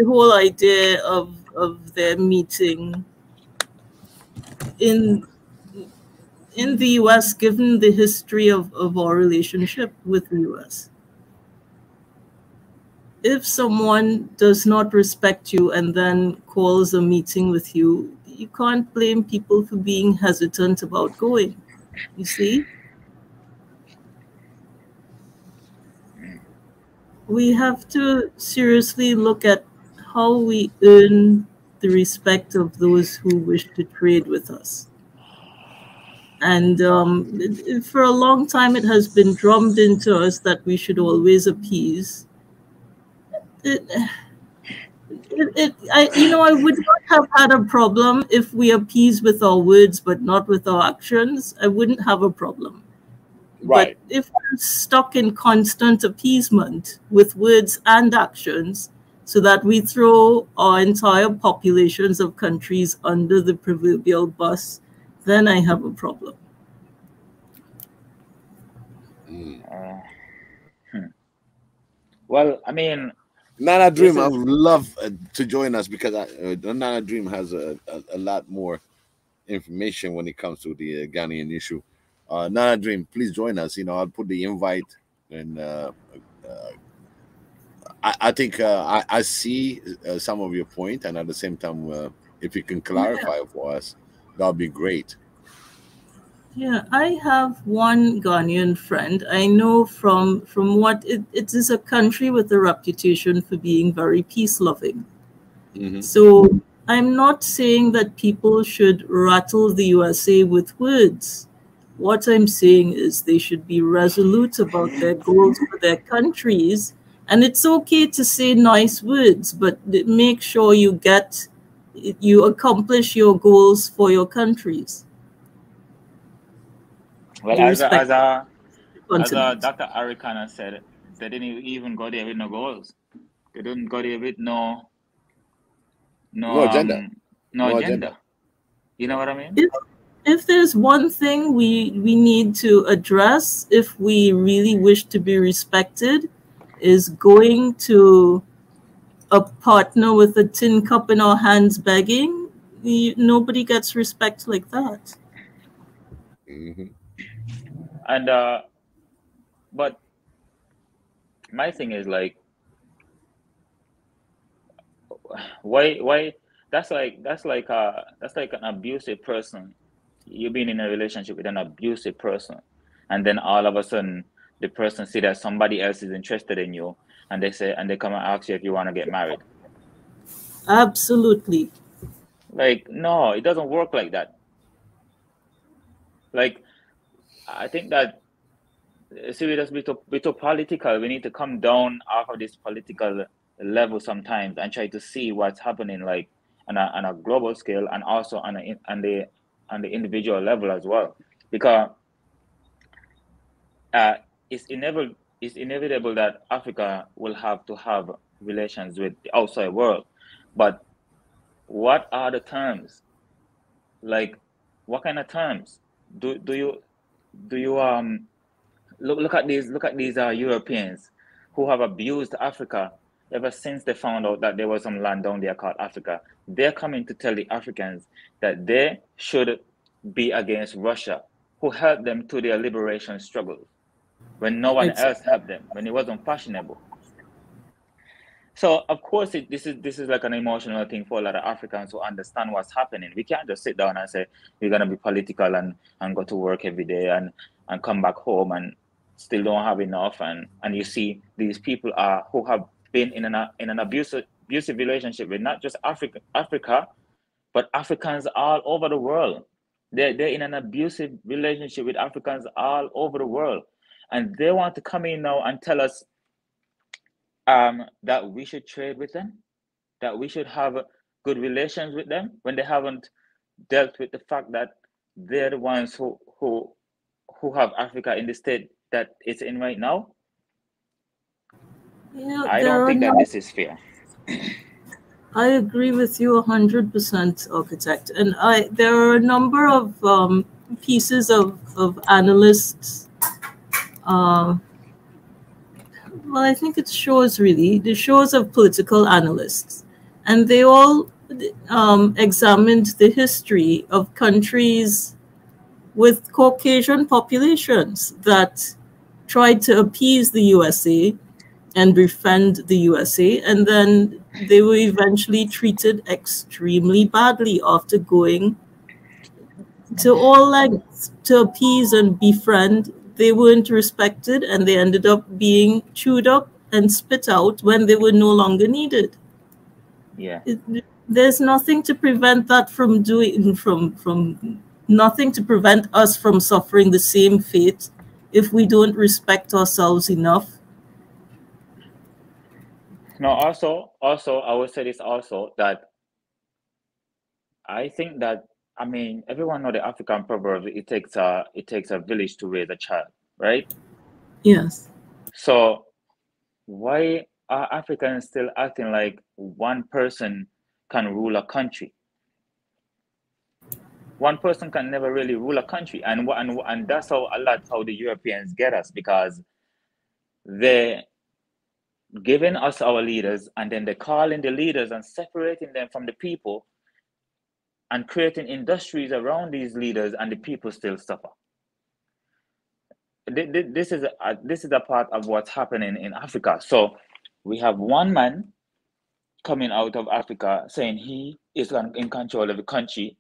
whole idea of their meeting in the US, given the history of our relationship with the US. If someone does not respect you and then calls a meeting with you, you can't blame people for being hesitant about going. You see? We have to seriously look at how we earn the respect of those who wish to trade with us. And for a long time, it has been drummed into us that we should always appease. I would not have had a problem if we appease with our words but not with our actions. I wouldn't have a problem. Right. But if we're stuck in constant appeasement with words and actions, so that we throw our entire populations of countries under the proverbial bus, then I have a problem. Well, I mean, Nana Dream, I would love to join us because Nana Dream has a lot more information when it comes to the Ghanaian issue. Nana Dream, please join us. I'll put the invite, and I think I see some of your point, and at the same time, if you can clarify for us, that'll be great. Yeah, I have one Ghanaian friend. I know from what it is a country with a reputation for being very peace loving. Mm-hmm. So I'm not saying that people should rattle the USA with words. What I'm saying is they should be resolute about their goals for their countries. And it's okay to say nice words, but make sure you accomplish your goals for your countries. Well, as Dr. Arikana said, they didn't even go there with no goals. They didn't go there with no agenda. No agenda. You know what I mean? If there's one thing we need to address if we really wish to be respected, is going to a partner with a tin cup in our hands begging. Nobody gets respect like that. Mm-hmm. And but my thing is like, why that's like an abusive person. You've been in a relationship with an abusive person, and then all of a sudden the person see that somebody else is interested in you, and they come and ask you if you want to get married. Absolutely. Like, no, it doesn't work like that. Like, I think that see, that's be too political. We need to come down off of this political level sometimes and try to see what's happening, like on a global scale, and also on the individual level as well, because it's inevitable that Africa will have to have relations with the outside world, but what are the terms? Like, what kind of terms do you look at these Europeans who have abused Africa ever since they found out that there was some land down there called Africa. They're coming to tell the Africans that they should be against Russia, who helped them to their liberation struggle when no one else helped them, when it wasn't fashionable. So of course, this is like an emotional thing for a lot of Africans who understand what's happening. We can't just sit down and say we're gonna be political and go to work every day and come back home and still don't have enough. And you see these people who have been in an abusive abusive relationship with not just Africa, but Africans all over the world. They're in an abusive relationship with Africans all over the world. And they want to come in now and tell us that we should trade with them, that we should have good relations with them, when they haven't dealt with the fact that they're the ones who have Africa in the state that it's in right now. Yeah, I don't think that this is fair. I agree with you 100%, architect. And there are a number of pieces of analysts. Well, I think it's shows, really, the shows of political analysts. And they all examined the history of countries with Caucasian populations that tried to appease the USA and befriend the USA, and then they were eventually treated extremely badly after going to all lengths to appease and befriend. They weren't respected, and they ended up being chewed up and spit out when they were no longer needed. Yeah. There's nothing to prevent that from nothing to prevent us from suffering the same fate if we don't respect ourselves enough. No, also, I would say this also, that I think that, I mean, everyone know the African proverb, it takes a village to raise a child, right? Yes. So why are Africans still acting like one person can rule a country? One person can never really rule a country, and that's how the Europeans get us, because they're giving us our leaders, and then they're calling the leaders and separating them from the people, and creating industries around these leaders, and the people still suffer. This is a part of what's happening in Africa. So we have one man coming out of Africa saying he is in control of the country,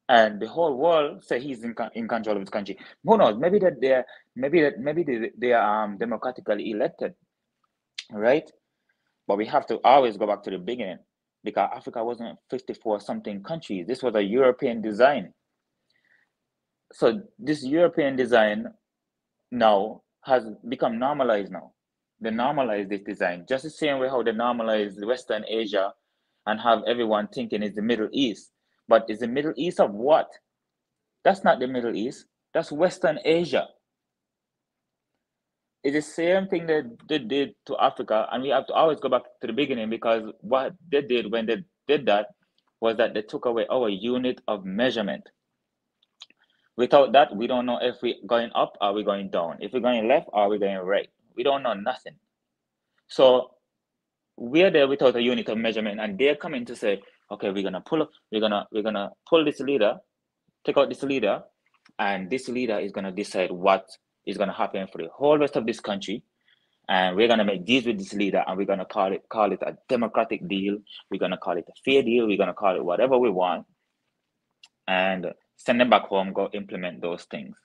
and the whole world say he's in control of the country. Who knows? Maybe they are democratically elected, right? But we have to always go back to the beginning, because Africa wasn't 54 something countries. This was a European design. So this European design now has become normalized now. They normalize this design, just the same way how they normalize Western Asia and have everyone thinking it's the Middle East. But it's the Middle East of what? That's not the Middle East. That's Western Asia. It's the same thing that they did to Africa, and we have to always go back to the beginning, because what they did when they did that was that they took away our unit of measurement. Without that, we don't know if we're going up or we're going down, if we're going left or we're going right. We don't know nothing. So we're there without a unit of measurement, and they're coming to say, okay, we're gonna pull this leader, take out this leader, and this leader is gonna decide what is gonna happen for the whole rest of this country. And we're gonna make deals with this leader, and we're gonna call it a democratic deal. We're gonna call it a fair deal. We're gonna call it whatever we want, and send them back home, go implement those things.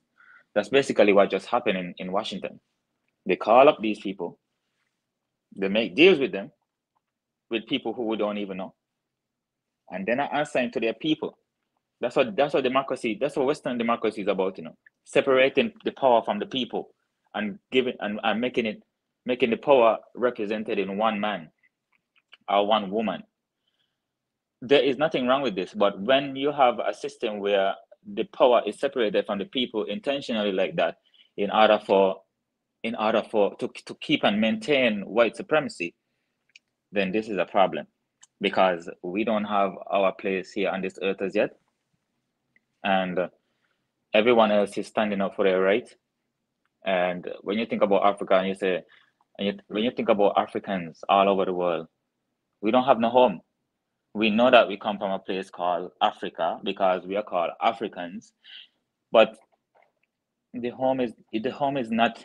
That's basically what just happened in Washington. They call up these people, they make deals with them, with people who we don't even know, and they're not answering to their people. That's what democracy, that's what Western democracy is about, separating the power from the people, and giving and making the power represented in one man or one woman. There is nothing wrong with this, but when you have a system where the power is separated from the people intentionally like that, in order to keep and maintain white supremacy, then this is a problem, because we don't have our place here on this earth as yet, and everyone else is standing up for their rights. And when you think about Africa, and when you think about Africans all over the world, we don't have no home. We know that we come from a place called Africa because we are called Africans, but the home is not,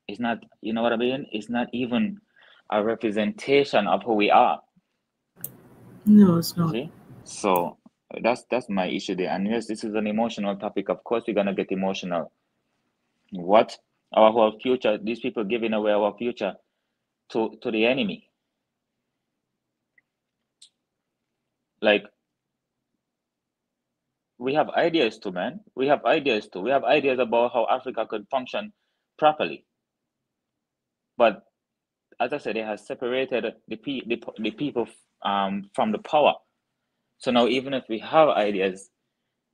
you know what I mean? It's not even a representation of who we are. No, it's not. See? So that's my issue there. And yes, this is an emotional topic. Of course, we're gonna get emotional. What? Our whole future, these people giving away our future to the enemy. Like, we have ideas too, man. We have ideas too. We have ideas about how Africa could function properly. But as I said, it has separated the people from the power. So now, even if we have ideas,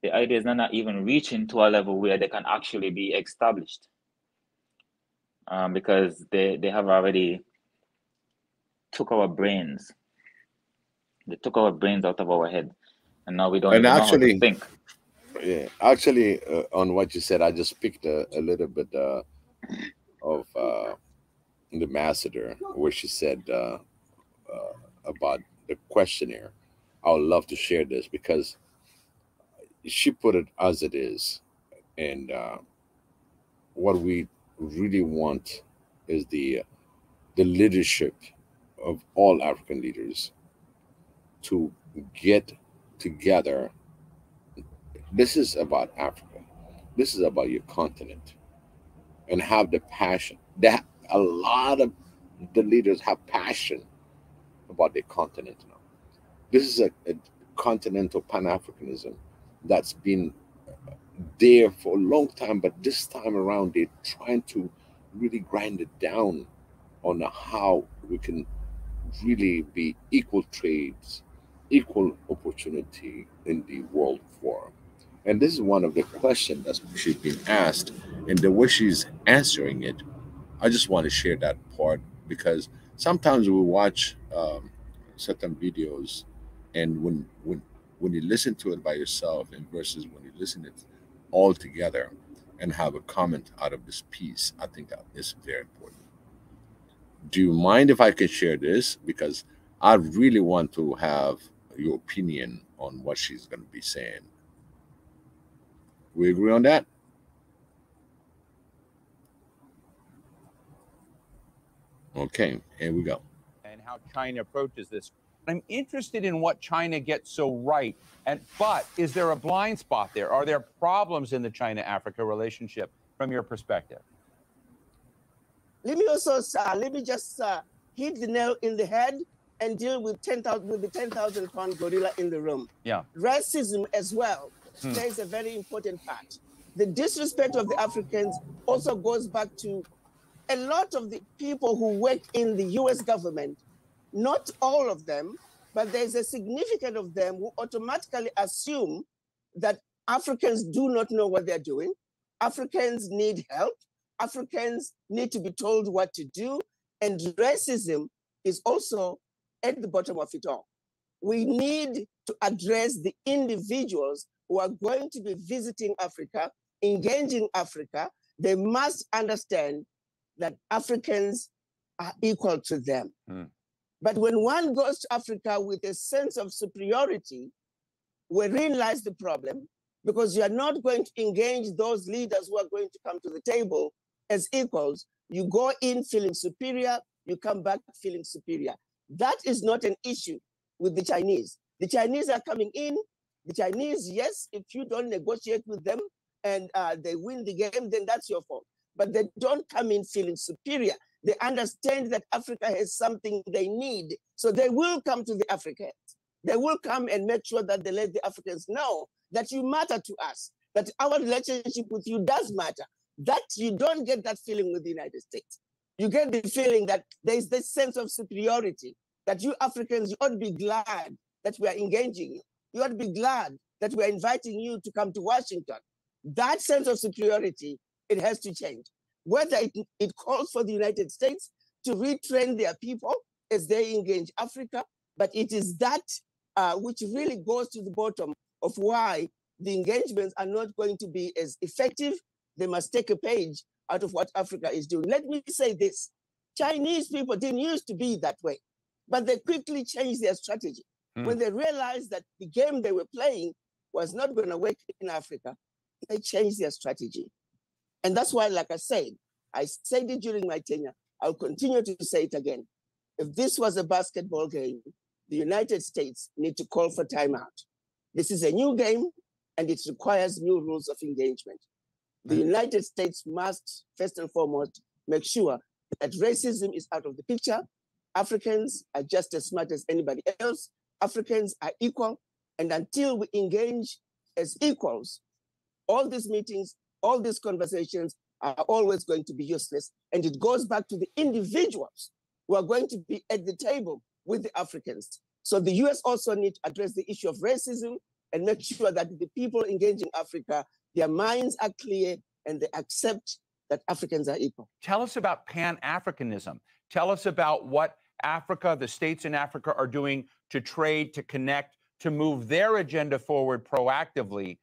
the ideas are not even reaching to a level where they can actually be established, because they have already took our brains. They took our brains out of our head, and now we don't And even know how to actually, think. yeah, actually, on what you said, I just picked a little bit of the ambassador where she said about the questionnaire. I would love to share this because she put it as it is, and what we really want is the leadership of all African leaders to get together. This is about Africa. This is about your continent, and have the passion. That a lot of the leaders have passion about their continent now. This is a continental Pan-Africanism that's been there for a long time, but this time around they're trying to really grind it down on how we can really be equal trades, equal opportunity in the world forum. And this is one of the questions that she's been asked, and the way she's answering it, I just want to share that part because sometimes we watch certain videos, and when you listen to it by yourself, and versus when you listen it all together and have a comment out of this piece, I think that is very important. Do you mind if I can share this? Because I really want to have your opinion on what she's going to be saying. We agree on that? Okay, here we go. And how China approaches this. I'm interested in what China gets so right. But is there a blind spot there? Are there problems in the China-Africa relationship from your perspective? Let me just hit the nail in the head and deal with the 10,000-pound gorilla in the room. Yeah. Racism as well plays a very important part. The disrespect of the Africans also goes back to a lot of the people who work in the US government, not all of them, but there's a significant of them who automatically assume that Africans do not know what they're doing. Africans need help. Africans need to be told what to do. And racism is also at the bottom of it all. We need to address the individuals who are going to be visiting Africa, engaging Africa. They must understand that Africans are equal to them. But when one goes to Africa with a sense of superiority, wherein lies the problem, because you are not going to engage those leaders who are going to come to the table as equals. You go in feeling superior, you come back feeling superior. That is not an issue with the Chinese. The Chinese are coming in. The Chinese, yes, if you don't negotiate with them and they win the game, then that's your fault. But they don't come in feeling superior. They understand that Africa has something they need. So they will come to the Africans. They will come and make sure that they let the Africans know that you matter to us, that our relationship with you does matter. That you don't get that feeling with the United States. You get the feeling that there's this sense of superiority, that you Africans, you ought to be glad that we are engaging you. You ought to be glad that we are inviting you to come to Washington. That sense of superiority, it has to change. Whether it calls for the United States to retrain their people as they engage Africa, but it is that which really goes to the bottom of why the engagements are not going to be as effective. They must take a page out of what Africa is doing. Let me say this. Chinese people didn't used to be that way, but they quickly changed their strategy. When they realized that the game they were playing was not going to work in Africa, they changed their strategy. And that's why, like I said it during my tenure, I'll continue to say it again. If this was a basketball game, the United States need to call for timeout. This is a new game, and it requires new rules of engagement. The United States must, first and foremost, make sure that racism is out of the picture. Africans are just as smart as anybody else. Africans are equal, and until we engage as equals, all these meetings, all these conversations are always going to be useless. And it goes back to the individuals who are going to be at the table with the Africans. So the US also need to address the issue of racism and make sure that the people engaging Africa, their minds are clear and they accept that Africans are equal. Tell us about Pan-Africanism. Tell us about what Africa, the states in Africa are doing to trade, to connect, to move their agenda forward proactively.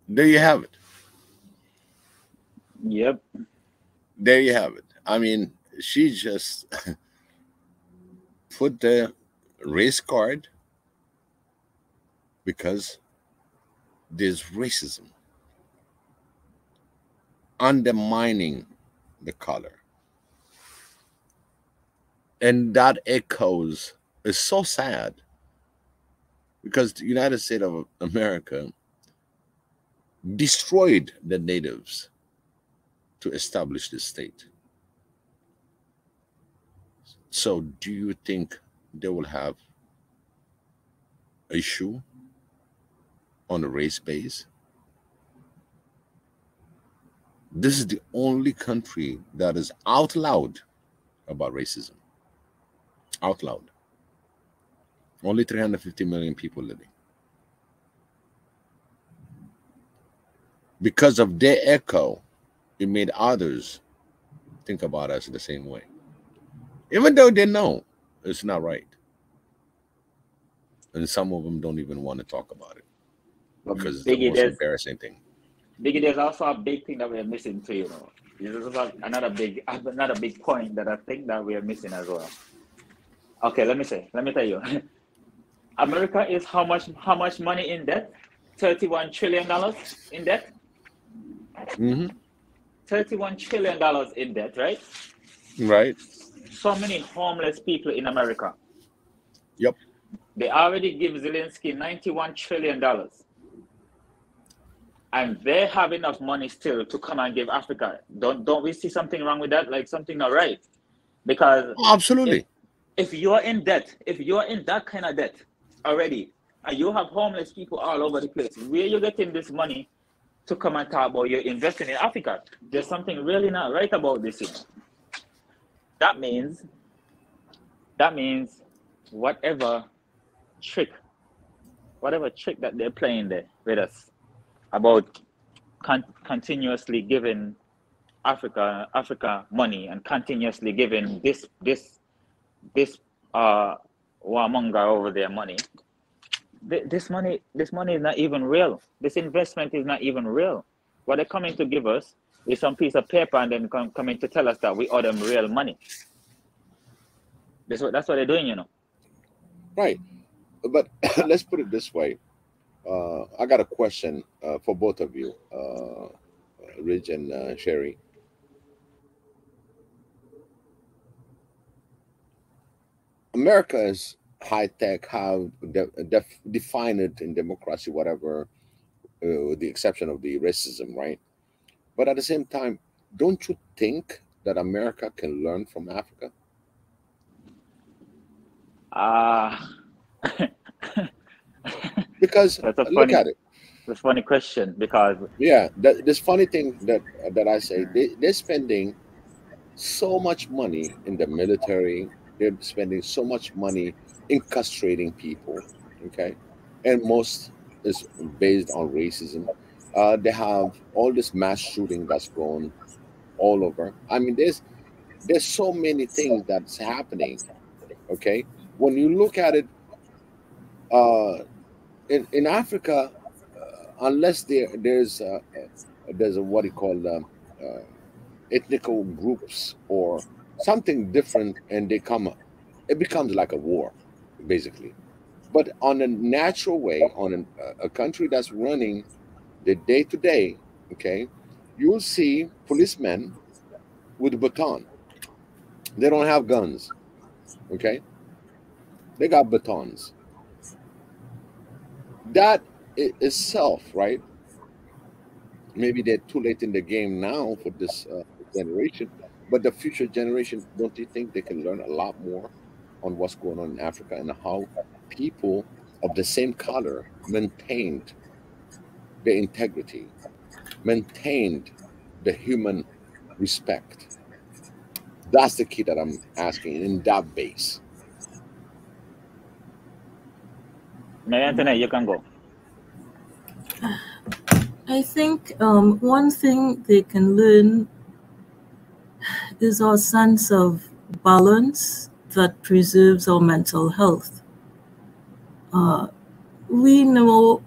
There you have it. Yep. There you have it. I mean, she just put the race card because there's racism undermining the color. And that echoes is so sad because the United States of America destroyed the natives to establish this state. So do you think they will have issue on a race base? This is the only country that is out loud about racism. Out loud. Only 350 million people living. Because of their echo, it made others think about us the same way. Even though they know it's not right. And some of them don't even want to talk about it. Because it's the most embarrassing thing. Biggie, there's also a big thing that we're missing too, you know. This is another big point that I think that we are missing as well. Okay, let me tell you. America is how much money in debt? $31 trillion in debt? Mm-hmm. $31 trillion in debt, right? Right. So many homeless people in America. Yep. They already give Zelensky $91 trillion. And they have enough money still to come and give Africa. Don't we see something wrong with that? Like something not right? Because absolutely. If you're in debt, if you're in that kind of debt already, and you have homeless people all over the place, where are you getting this money to come and talk about you're investing in Africa? There's something really not right about this thing. That means whatever trick that they're playing there with us about continuously giving Africa money and continuously giving this warmonger over their money. This money is not even real. This investment is not even real. What they're coming to give us is some piece of paper and then coming to tell us that we owe them real money. That's what they're doing, you know. Right. But let's put it this way. I got a question for both of you, Rich and Sherry. America is high tech, how define it in democracy, whatever, with the exception of the racism, right? But at the same time, don't you think that America can learn from Africa? Because look at it. That's a funny question because this funny thing that I say, they're spending so much money in the military. They're spending so much money incarcerating people, okay? And most is based on racism. They have all this mass shooting that's going all over. I mean, there's so many things that's happening, okay? When you look at it, in Africa, unless there's a what do you call ethnical groups or something different, and they come up, it becomes like a war, basically. But on a natural way, on a country that's running the day to day, okay, you'll see policemen with a baton. They don't have guns, okay? They got batons. That itself, right? Maybe they're too late in the game now for this generation, But the future generation, don't you think they can learn a lot more on what's going on in Africa and how people of the same color maintained the integrity, maintained the human respect? That's the key that I'm asking in that base. Mary Antoinette, you can go. I think one thing they can learn is our sense of balance that preserves our mental health. We know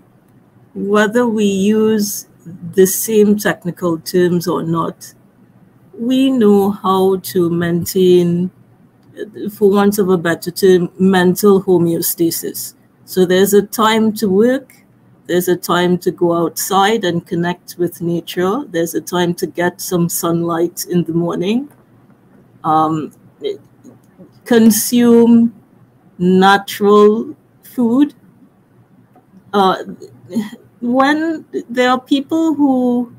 whether we use the same technical terms or not, we know how to maintain, for want of a better term, mental homeostasis. So there's a time to work, there's a time to go outside and connect with nature, there's a time to get some sunlight in the morning, consume natural food. When there are people who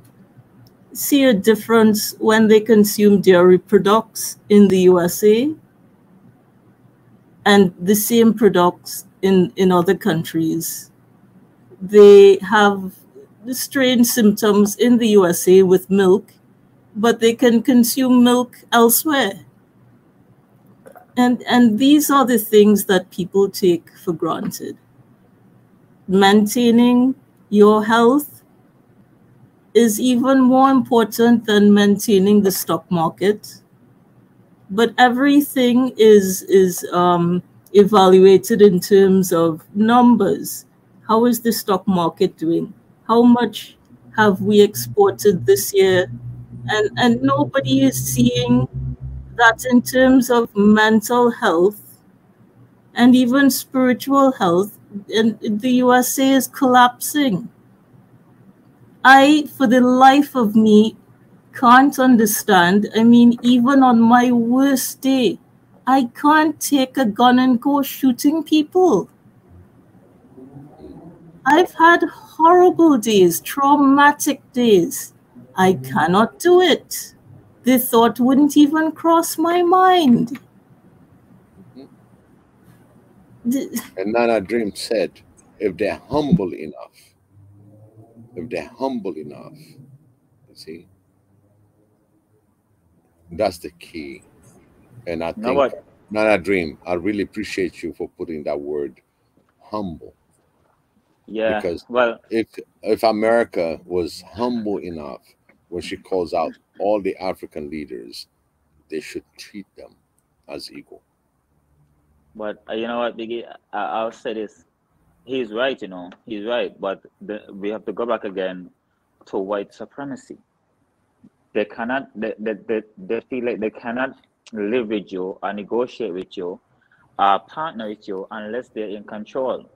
see a difference when they consume dairy products in the USA and the same products in other countries, they have strange symptoms in the USA with milk, but they can consume milk elsewhere. And these are the things that people take for granted. Maintaining your health is even more important than maintaining the stock market. But everything is evaluated in terms of numbers. How is the stock market doing? How much have we exported this year? And nobody is seeing that in terms of mental health and even spiritual health, and the USA is collapsing. I, for the life of me, can't understand. I mean, even on my worst day, I can't take a gun and go shooting people. I've had horrible days, traumatic days. I cannot do it. The thought wouldn't even cross my mind. And Nana Dream said, if they're humble enough, you see, that's the key. And I think, Nana Dream, I really appreciate you for putting that word humble. Yeah. Because well, if America was humble enough when she calls out all the African leaders, they should treat them as equal. But you know what, Biggie? I'll say this. He's right, he's right. But we have to go back again to white supremacy. They cannot, they feel like they cannot live with you or negotiate with you or partner with you unless they're in control.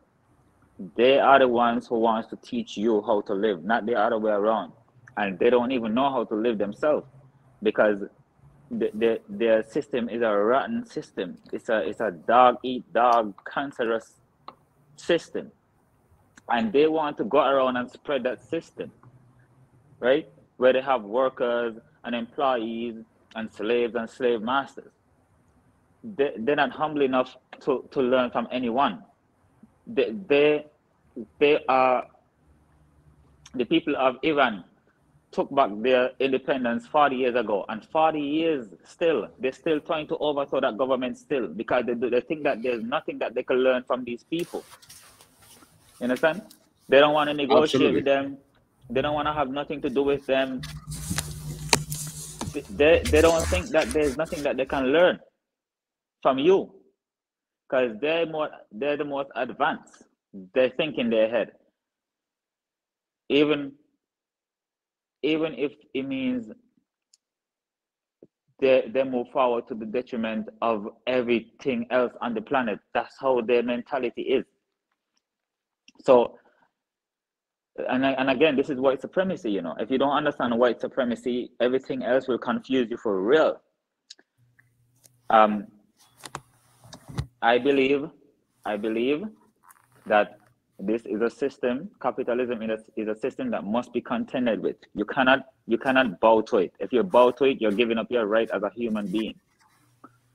They are the ones who wants to teach you how to live, not the other way around. And they don't even know how to live themselves because their system is a rotten system. It's a dog eat dog cancerous system, and they want to go around and spread that system, right? Where they have workers and employees and slaves and slave masters. They're not humble enough to learn from anyone. They are the people of Iran took back their independence 40 years ago, and 40 years still, they're still trying to overthrow that government still because they think that there's nothing that they can learn from these people. You understand? They don't want to negotiate with them. They don't want to have nothing to do with them. They don't think that there's nothing that they can learn from you because they're the most advanced. They think in their head. Even if it means they move forward to the detriment of everything else on the planet. That's how their mentality is. So, and again, this is white supremacy, If you don't understand white supremacy, everything else will confuse you for real. I believe that This is a system. Capitalism is a system that must be contended with. You cannot bow to it. If you bow to it, you're giving up your right as a human being.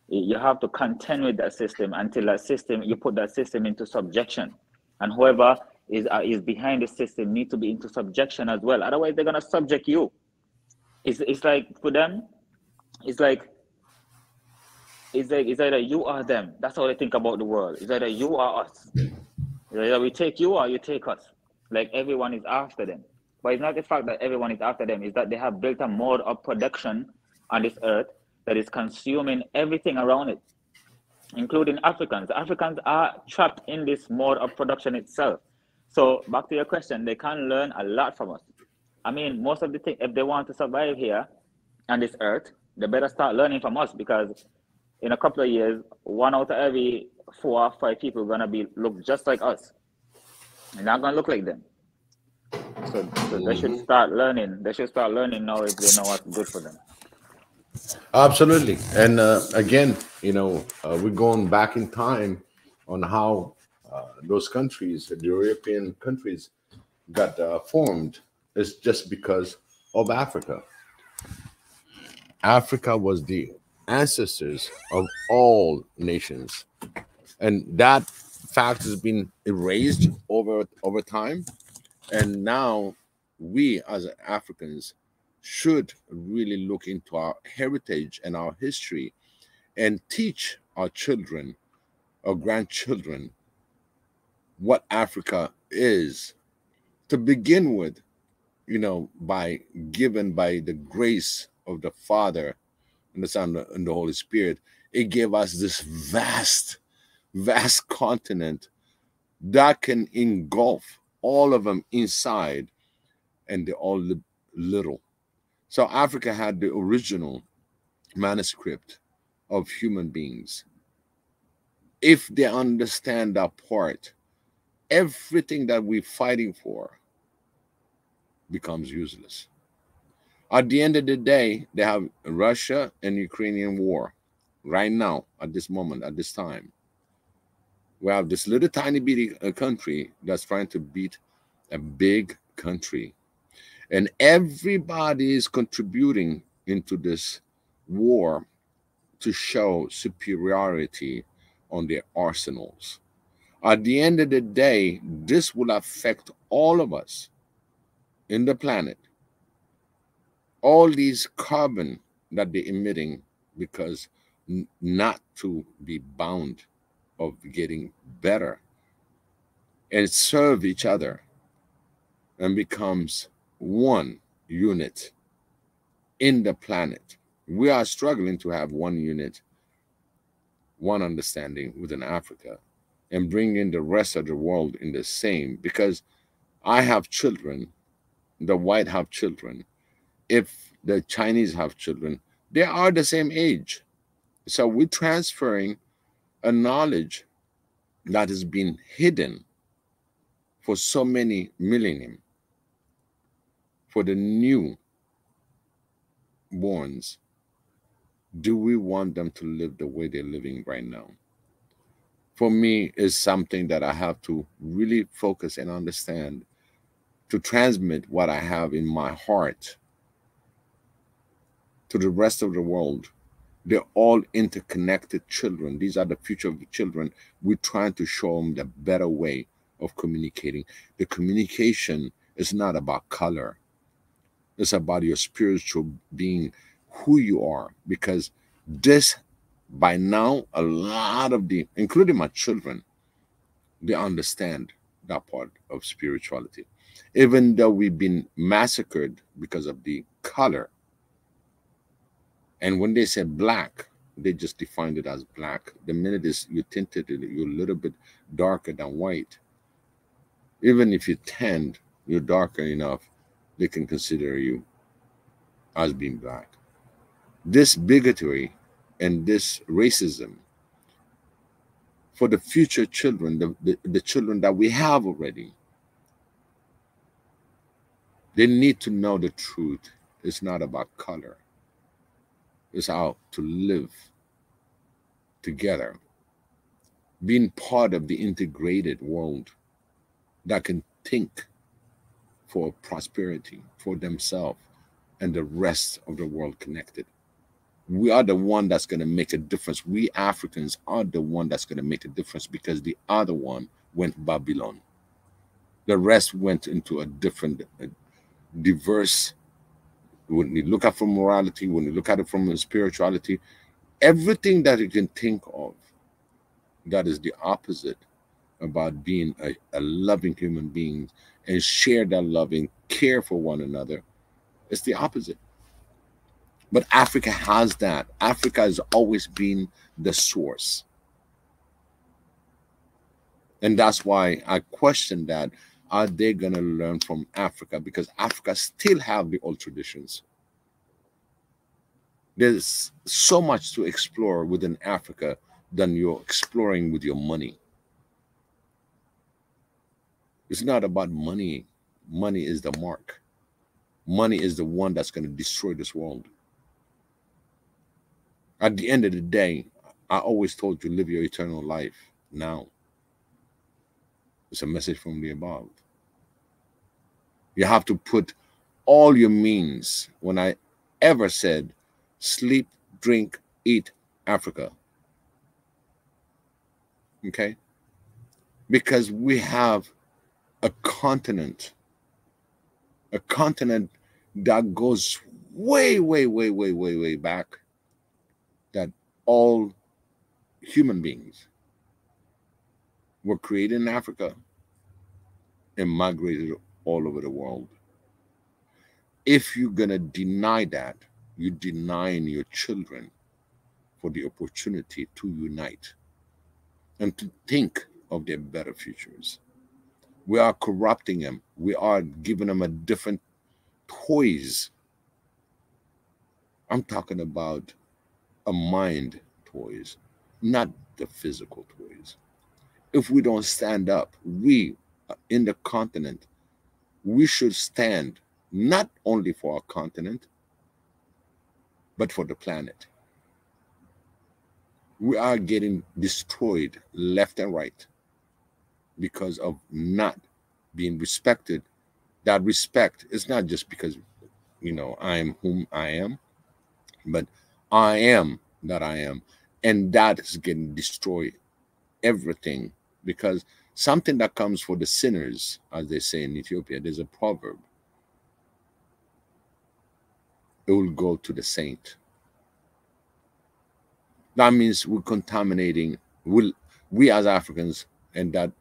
You have to contend with that system until that system, you put that system into subjection, and whoever is behind the system need to be into subjection as well. Otherwise, they're gonna subject you. It's like for them, it's either you or them. That's how they think about the world. It's either you or us. Either we take you or you take us. Like everyone is after them. But it's not the fact that everyone is after them, it's that they have built a mode of production on this earth that is consuming everything around it, including Africans. Africans are trapped in this mode of production itself. So back to your question, they can learn a lot from us. I mean, most of the things, if they want to survive here on this earth, they better start learning from us, because in a couple of years, 1 out of every 4 or 5 people are gonna look just like us. They're not gonna look like them. So they should start learning. They should start learning now if they know what's good for them. Absolutely. And again, we're going back in time on how those countries, the European countries, got formed. It's just because of Africa. Africa was the ancestors of all nations, and that fact has been erased over time. And now we as Africans should really look into our heritage and our history and teach our children, our grandchildren, what Africa is, to begin with, by the grace of the Father and the Son and the Holy Spirit. It gave us this vast continent that can engulf all of them inside, and they're all little. So Africa had the original manuscript of human beings. If they understand that part, everything that we're fighting for becomes useless. At the end of the day, they have Russia and Ukrainian war right now, at this moment, at this time. We have this little tiny bitty country that's trying to beat a big country. And everybody is contributing into this war to show superiority on their arsenals. At the end of the day, this will affect all of us in the planet. All these carbon that they're emitting, because not to be bound of getting better and serve each other and becomes one unit in the planet. We are struggling to have one unit, one understanding within Africa, and bring in the rest of the world in the same, because I have children, the white have children. If the Chinese have children, they are the same age. So we're transferring a knowledge that has been hidden for so many millennia for the new borns. Do we want them to live the way they're living right now? For me, is something that I have to really focus and understand, to transmit what I have in my heart to the rest of the world. They're all interconnected children. These are the future of the children. We're trying to show them the better way of communicating. The communication is not about color. It's about your spiritual being, who you are. Because this, by now, a lot of including my children, they understand that part of spirituality. Even though we've been massacred because of the color. And when they say black, they just defined it as black. The minute you tinted it, you're a little bit darker than white. Even if you tanned, you're darker enough, they can consider you as being black. This bigotry and this racism for the future children, the children that we have already, they need to know the truth. It's not about color. It's how to live together, being part of the integrated world. that can think for prosperity for themselves and the rest of the world connected. We are the one that's going to make a difference. We Africans are the one that's going to make a difference, because the other one went Babylon. The rest went into a different, diverse. When you look at it from morality, when you look at it from spirituality, everything that you can think of that is the opposite about being a loving human being and share that love and care for one another, it's the opposite. But Africa has that. Africa has always been the source. And that's why I question that. Are they going to learn from Africa? Because Africa still have the old traditions. There's so much to explore within Africa than you're exploring with your money. It's not about money. Money is the mark. Money is the one that's going to destroy this world. At the end of the day, I always told you, live your eternal life now. It's a message from the above. You have to put all your means. When I ever said, sleep, drink, eat, Africa. Okay? Because we have a continent that goes way, way, way, way, way, way back, that all human beings were created in Africa and migrated all over the world. If you're going to deny that, you're denying your children for the opportunity to unite and to think of their better futures. We are corrupting them. We are giving them a different toys. I'm talking about a mind toys, not the physical toys. If we don't stand up, we in the continent, we should stand not only for our continent, but for the planet. We are getting destroyed left and right because of not being respected. That respect is not just because, you know, I am whom I am, but I am that I am. And that is getting destroyed, everything, because something that comes for the sinners, as they say in Ethiopia, there's a proverb. It will go to the saint. That means we're contaminating, we as Africans, and that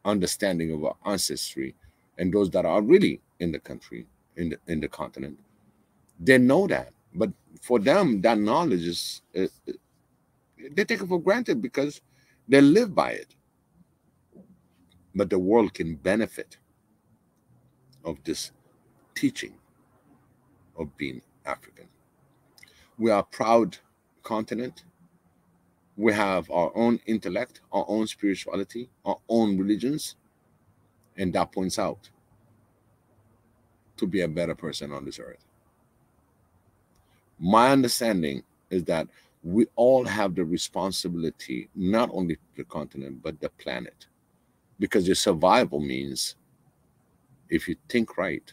understanding of our ancestry, and those that are really in the country, in the continent, they know that. But for them, that knowledge is, they take it for granted because they live by it. But the world can benefit of this teaching of being African. We are a proud continent. We have our own intellect, our own spirituality, our own religions, and that points out to be a better person on this earth. My understanding is that we all have the responsibility, not only the continent, but the planet. Because your survival means, if you think right,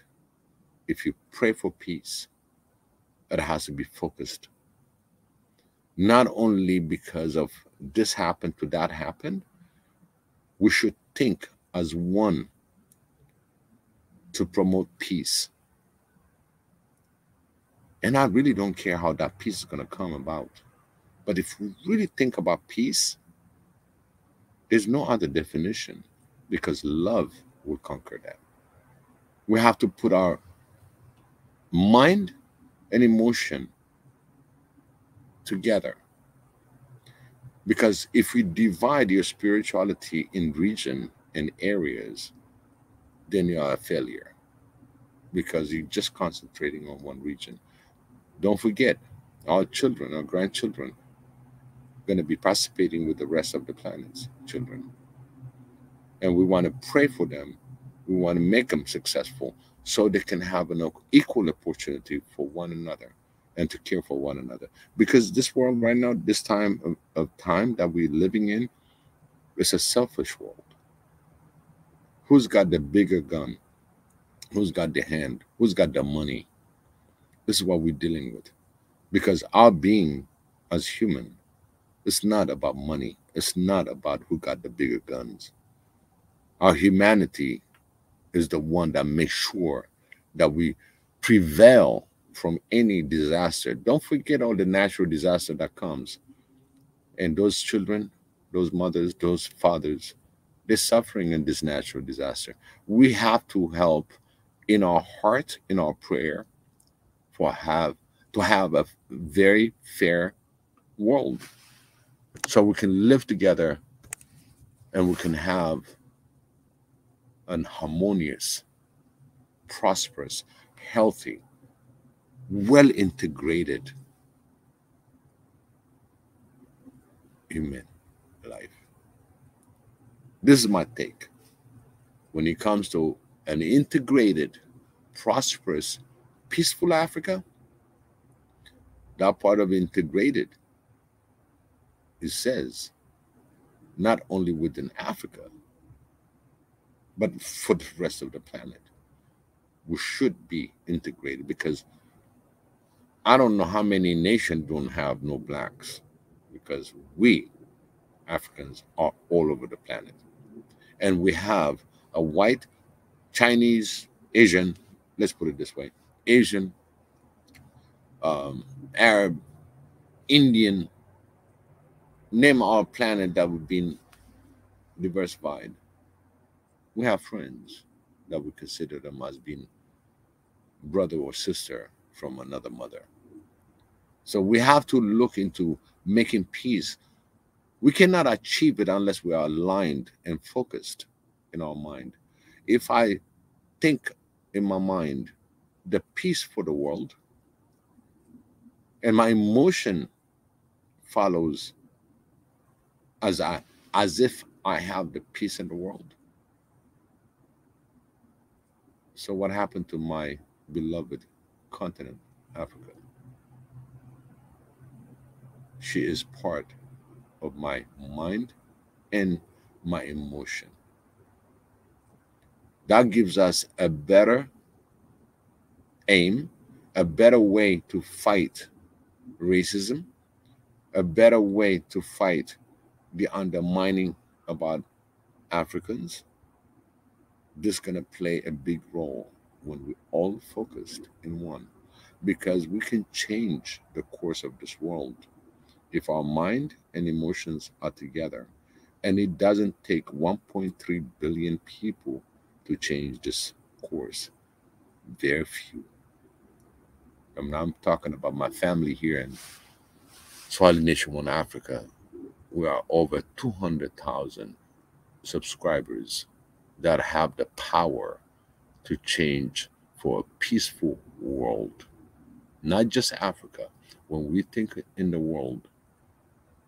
if you pray for peace, it has to be focused. Not only because of this happened to that happened, we should think as one to promote peace. And I really don't care how that peace is going to come about. But if we really think about peace, there's no other definition, because love will conquer that. We have to put our mind and emotion together. Because if we divide your spirituality in region and areas, then you are a failure, because you're just concentrating on one region. Don't forget, our children, our grandchildren, are going to be participating with the rest of the planet's children. And we want to pray for them. We want to make them successful so they can have an equal opportunity for one another and to care for one another. Because this world right now, this time of time that we're living in, is a selfish world. Who's got the bigger gun? Who's got the hand? Who's got the money? This is what we're dealing with. Because our being as human, it's not about money. It's not about who got the bigger guns. Our humanity is the one that makes sure that we prevail from any disaster. Don't forget all the natural disaster that comes. And those children, those mothers, those fathers, they're suffering in this natural disaster. We have to help in our heart, in our prayer, to have a very fair world, so we can live together and we can have an harmonious, prosperous, healthy, well integrated human life. This is my take. When it comes to an integrated, prosperous, peaceful Africa, that part of integrated, it says, not only within Africa, but for the rest of the planet. We should be integrated, because I don't know how many nations don't have no blacks, because we Africans are all over the planet. And we have a white, Chinese, Asian, let's put it this way, Asian, Arab, Indian, name our planet that we've been diversified. We have friends that we consider them as being brother or sister from another mother. So we have to look into making peace. We cannot achieve it unless we are aligned and focused in our mind. If I think in my mind the peace for the world, and my emotion follows as if I have the peace in the world. So what happened to my beloved continent, Africa? She is part of my mind and my emotion. That gives us a better aim, a better way to fight racism, a better way to fight the undermining about Africans. This is going to play a big role when we all focused in one, because we can change the course of this world if our mind and emotions are together. And it doesn't take 1.3 billion people to change this course. Very few. I'm talking about my family here in Swahili Nation One Africa. We are over 200,000 subscribers that have the power to change for a peaceful world. Not just Africa. When we think in the world,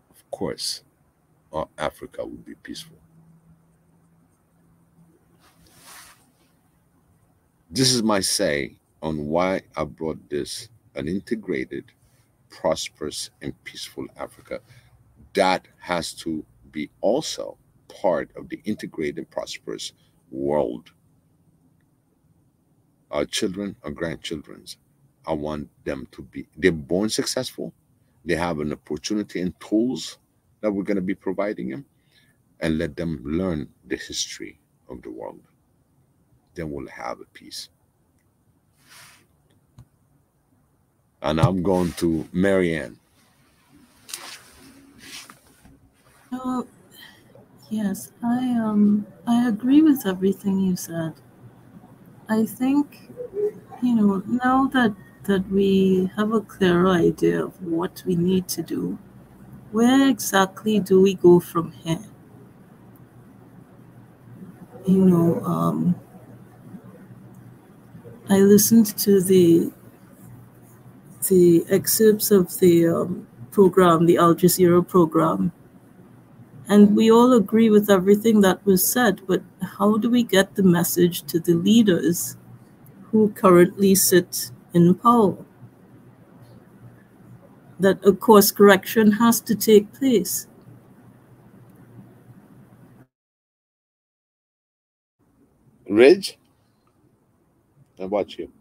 of course, Africa will be peaceful. This is my say on why I brought this, an integrated, prosperous, and peaceful Africa. That has to be also part of the integrated, prosperous world. Our children, our grandchildren, I want them to be, they're born successful. They have an opportunity and tools that we're going to be providing them, and let them learn the history of the world. Then we'll have a peace. And I'm going to Marianne. Oh, yes, I agree with everything you said. I think, now that we have a clearer idea of what we need to do, where exactly do we go from here? I listened to the excerpts of the program, the Al Jazeera program, and we all agree with everything that was said, but how do we get the message to the leaders who currently sit in power? That a course correction has to take place. Ridge, how about you?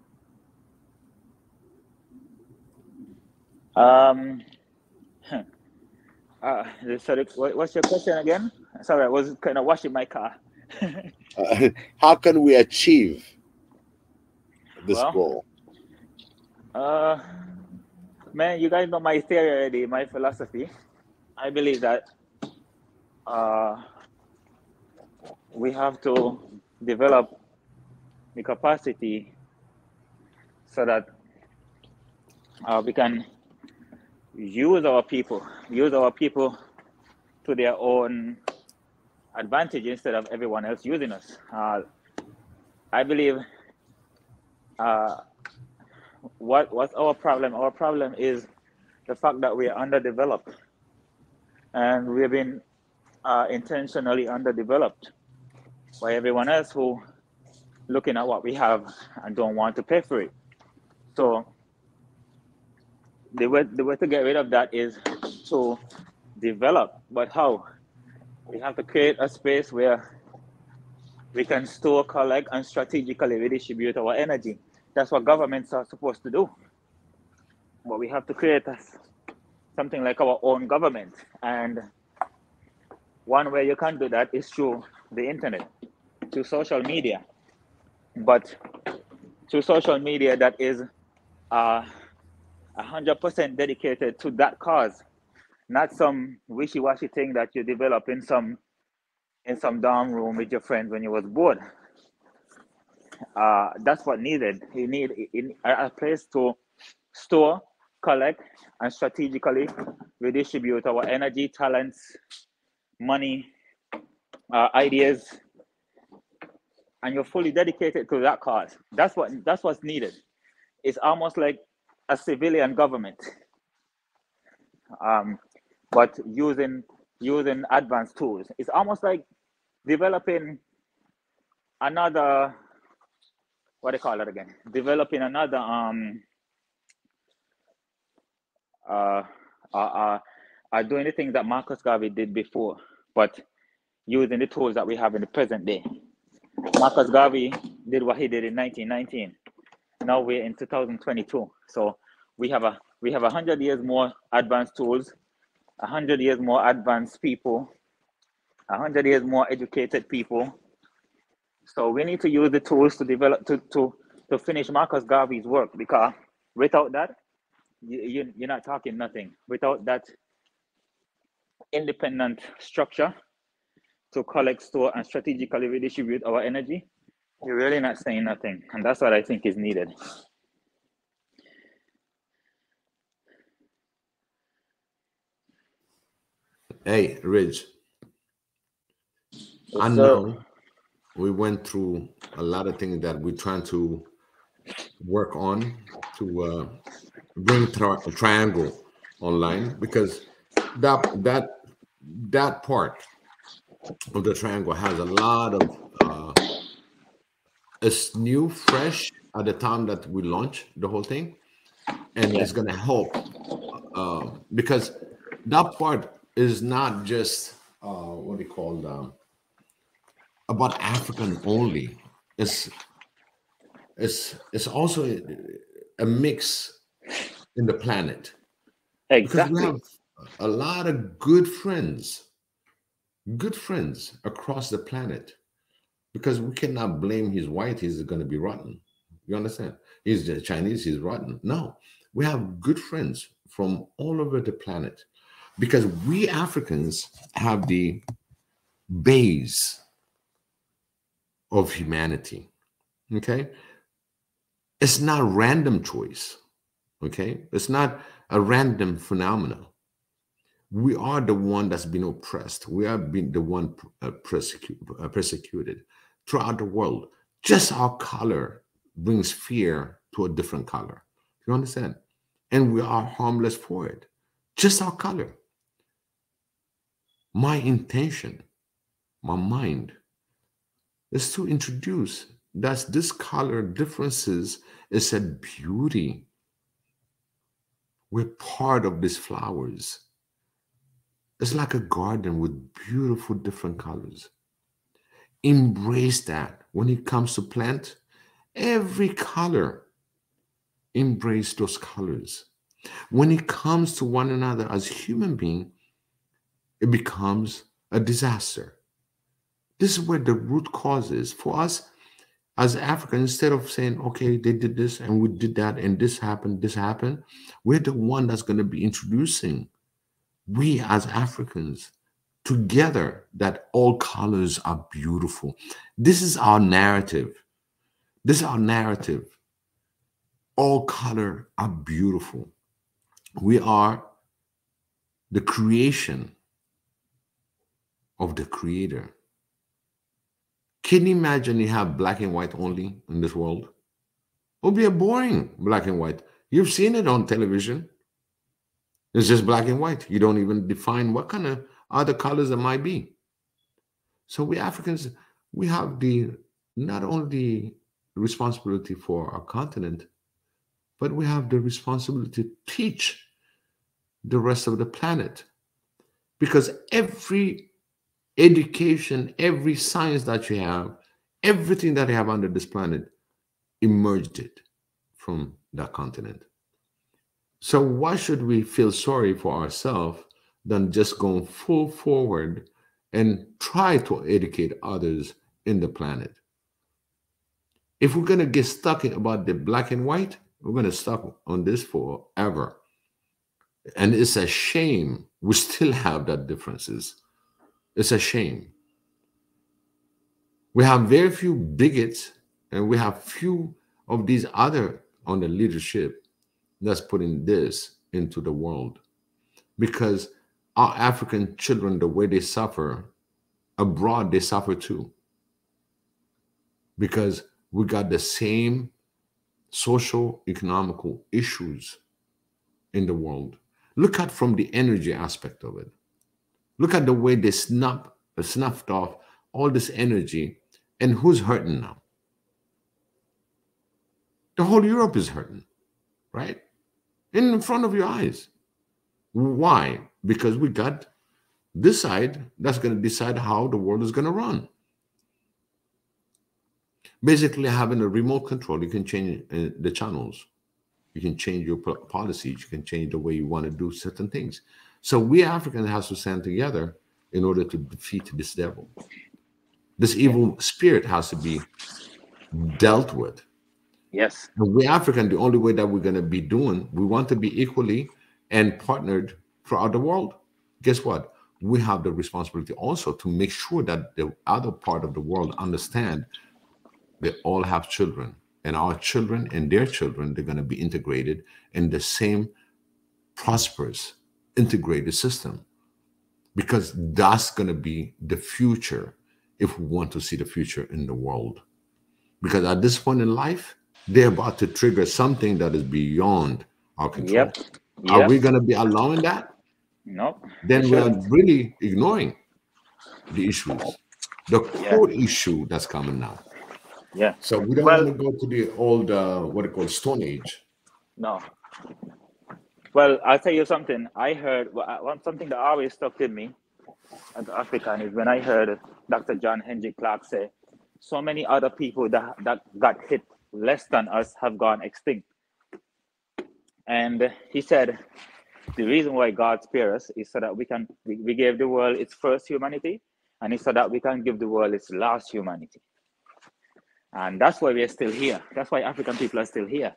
Sorry, what's your question again? Sorry, I was kind of washing my car. How can we achieve this Well, goal? Man, you guys know my theory already, my philosophy. I believe that we have to develop the capacity so that we can use our people to their own advantage instead of everyone else using us. I believe what's our problem? Our problem is the fact that we are underdeveloped, and we've been intentionally underdeveloped by everyone else who looking at what we have and don't want to pay for it. So the way to get rid of that is to develop. But how? We have to create a space where we can store, collect, and strategically redistribute our energy. That's what governments are supposed to do. But we have to create something like our own government. And one way you can do that is through the internet, through social media. But through social media that is 100% dedicated to that cause, not some wishy-washy thing that you develop in some dorm room with your friends when you was bored. That's what needed. You need a place to store, collect, and strategically redistribute our energy, talents, money, ideas, and you're fully dedicated to that cause. That's what's needed. It's almost like a civilian government, but using advanced tools. It's almost like developing another, what do you call it again? Developing another doing the things that Marcus Garvey did before, but using the tools that we have in the present day. Marcus Garvey did what he did in 1919. Now we're in 2022. So we have 100 years more advanced tools, 100 years more advanced people, 100 years more educated people. So we need to use the tools to develop to finish Marcus Garvey's work, because without that, you're not talking nothing. Without that independent structure to collect, store, and strategically redistribute our energy, you're really not saying nothing. And that's what I think is needed. Hey, Ridge. Yes, I sir. know we went through a lot of things that we're trying to work on to bring a triangle online, because that part of the triangle has a lot of it's new, fresh at the time that we launch the whole thing, and it's going to help because that part is not just what do you call about African only. It's also a mix in the planet, because we Exactly. have a lot of good friends across the planet. Because we cannot blame he's white, he's going to be rotten. You understand? He's the Chinese, he's rotten. No, we have good friends from all over the planet, because we Africans have the base of humanity. Okay, it's not random choice. Okay, it's not a random phenomenon. We are the one that's been oppressed. We have been the one persecuted throughout the world. Just our color brings fear to a different color. You understand? And we are harmless for it. Just our color. My intention, my mind, is to introduce that this color differences is a beauty. We're part of these flowers. It's like a garden with beautiful different colors. Embrace that. When it comes to plant, every color, embrace those colors. When it comes to one another as human beings, it becomes a disaster. This is where the root cause is. For us as Africans, instead of saying, okay, they did this and we did that and this happened, we're the one that's going to be introducing, we as Africans, together, that all colors are beautiful. This is our narrative. This is our narrative. All color are beautiful. We are the creation of the Creator. Can you imagine you have black and white only in this world? It would be a boring black and white. You've seen it on television. It's just black and white. You don't even define what kind of other colors there might be. So we Africans, we have not only the responsibility for our continent, but we have the responsibility to teach the rest of the planet. Because every education, every science that you have, everything that you have under this planet, emerged it from that continent. So why should we feel sorry for ourselves than just going full forward and try to educate others in the planet? If we're going to get stuck about the black and white, we're going to stuck on this forever. And it's a shame we still have that differences. It's a shame. We have very few bigots, and we have few of these other on the leadership that's putting this into the world. Because our African children, the way they suffer, abroad they suffer too. Because we got the same social, economical issues in the world. Look at from the energy aspect of it. Look at the way they snuffed off all this energy. And who's hurting now? The whole Europe is hurting, right? In front of your eyes. Why? Because we got this side that's going to decide how the world is going to run. Basically, having a remote control, you can change the channels. You can change your policies. You can change the way you want to do certain things. So we Africans have to stand together in order to defeat this devil. This evil spirit has to be dealt with. Yes. And we African, the only way that we're going to be doing, we want to be equally and partnered throughout the world. Guess what? We have the responsibility also to make sure that the other part of the world understand they all have children. And our children and their children, they're going to be integrated in the same prosperous, integrated system. Because that's going to be the future if we want to see the future in the world. Because at this point in life, they're about to trigger something that is beyond our control. Yep. Are we going to be allowing that? No. Then we are really ignoring the issues, the core issue that's coming now. Yeah. So we don't want to go to the old, what it called Stone Age. No. Well, I'll tell you something. I heard something that always stuck with me as an African is when I heard Dr. John Henry Clark say, so many other people that got hit less than us have gone extinct. And he said, the reason why God spared us is so that we gave the world its first humanity, and it's so that we can give the world its last humanity. And that's why we are still here. That's why African people are still here.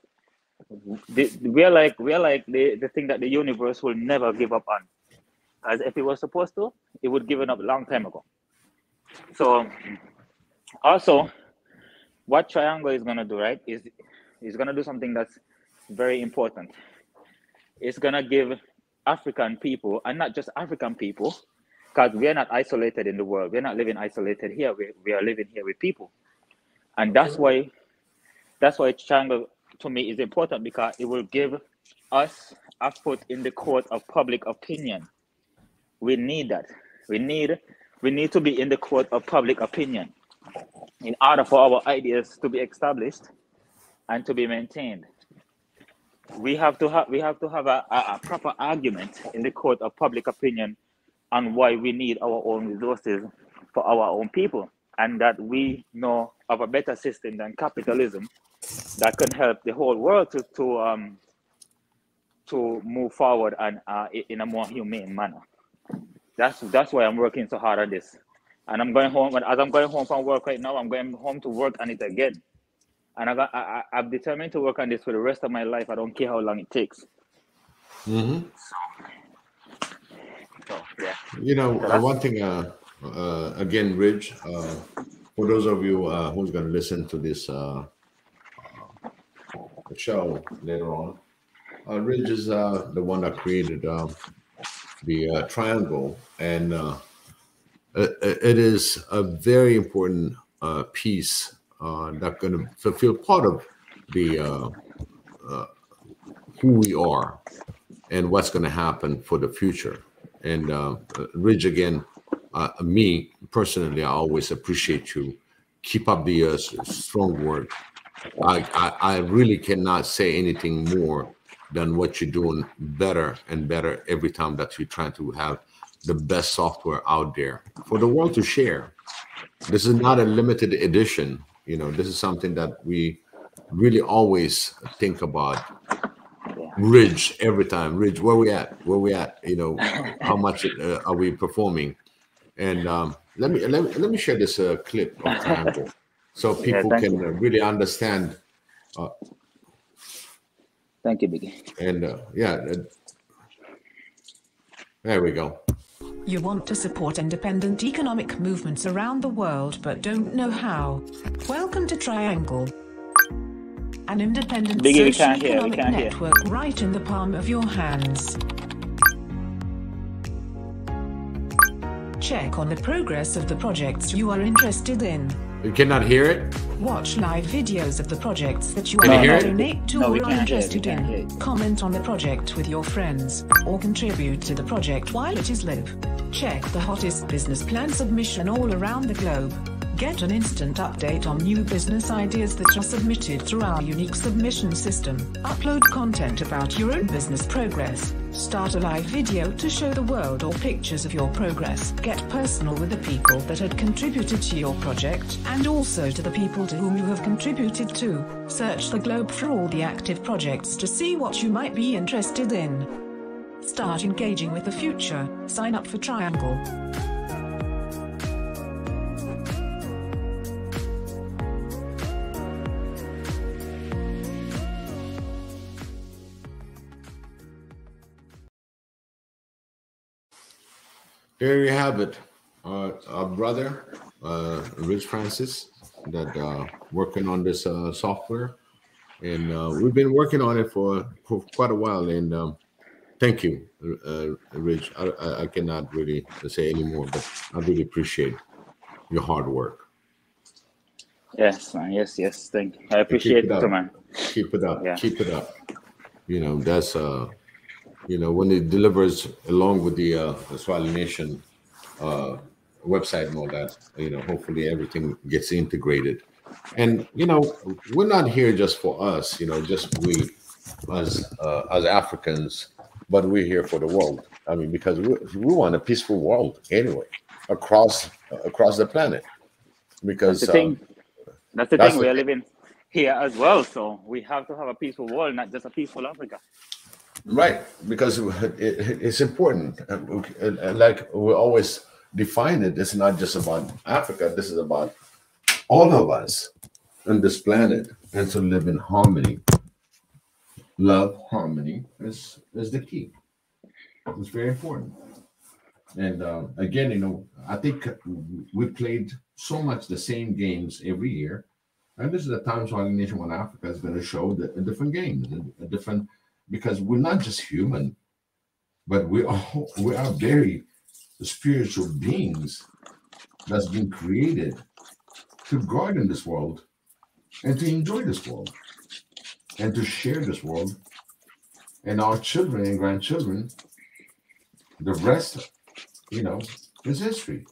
We are like the thing that the universe will never give up on. As if it was supposed to, it would give it up a long time ago. So also, what Triangle is going to do, right, is going to do something that's very important. It's going to give African people, and not just African people, because we are not isolated in the world. We're not living isolated here. We are living here with people. And that's why Triangle, to me, is important, because it will give us a foot in the court of public opinion. We need that. We need to be in the court of public opinion in order for our ideas to be established and to be maintained. We have to have a proper argument in the court of public opinion on why we need our own resources for our own people. and that we know of a better system than capitalism that can help the whole world to move forward and in a more humane manner. That's why I'm working so hard on this. And I'm going home, as I'm going home from work right now, I'm going home to work on it again. And I'm determined to work on this for the rest of my life. I don't care how long it takes. Mm-hmm. So yeah. You know, one thing, again, Ridge, for those of you who's going to listen to this show later on, Ridge is the one that created the triangle, and it is a very important piece that's going to fulfill part of the who we are and what's going to happen for the future. And Ridge, again, me personally, I always appreciate you. Keep up the strong work. I really cannot say anything more than what you're doing better and better every time that you're trying to have the best software out there for the world to share. This is not a limited edition. You know, this is something that we really always think about. Ridge every time. Ridge, where we at? Where we at? You know, how much are we performing? And let me share this clip of Triangle so people can really understand. Thank you, Biggie. And there we go. You want to support independent economic movements around the world but don't know how? Welcome to Triangle, an independent socio-economic network right in the palm of your hands. Check on the progress of the projects you are interested in. You cannot hear it? Watch live videos of the projects that you want to donate to or are interested in. Comment on the project with your friends, or contribute to the project while it is live. Check the hottest business plan submission all around the globe. Get an instant update on new business ideas that are submitted through our unique submission system. Upload content about your own business progress. Start a live video to show the world or pictures of your progress. Get personal with the people that had contributed to your project and also to the people to whom you have contributed to. Search the globe for all the active projects to see what you might be interested in. Start engaging with the future. Sign up for Triangle. There you have it. Our brother, Rich Francis, that working on this software. And we've been working on it for quite a while. And thank you, Rich. I cannot really say anymore, but I really appreciate your hard work. Yes, man. Yes. Thank you. I appreciate it too, man. Keep it up. Yeah. Keep it up. You know, that's... you know, when it delivers along with the Swahili Nation website and all that, you know, hopefully everything gets integrated. And, you know, we're not here just for us, you know, just we as Africans, but we're here for the world. I mean, because we want a peaceful world anyway, across the planet. Because that's the thing. We are living here as well. So we have to have a peaceful world, not just a peaceful Africa. Right, because it's important. Like we always define it, it's not just about Africa. This is about all of us on this planet, and to live in harmony. Love, harmony is the key. It's very important. And again, you know, I think we played so much the same games every year, and this is the time Swahili Nation One Africa is going to show a different games, a different. Because we're not just human, but we are very spiritual beings that's been created to guard in this world and to enjoy this world and to share this world. And our children and grandchildren, the rest, you know, is history.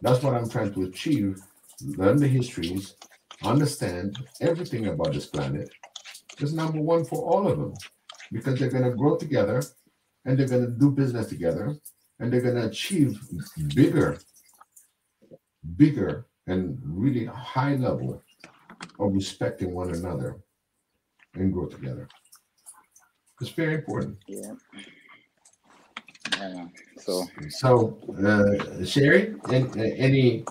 That's what I'm trying to achieve. Learn the histories, understand everything about this planet. Is number one for all of them, because they're going to grow together and they're going to do business together and they're going to achieve bigger and really a high level of respecting one another and grow together. It's very important. Yeah. So Sherry, any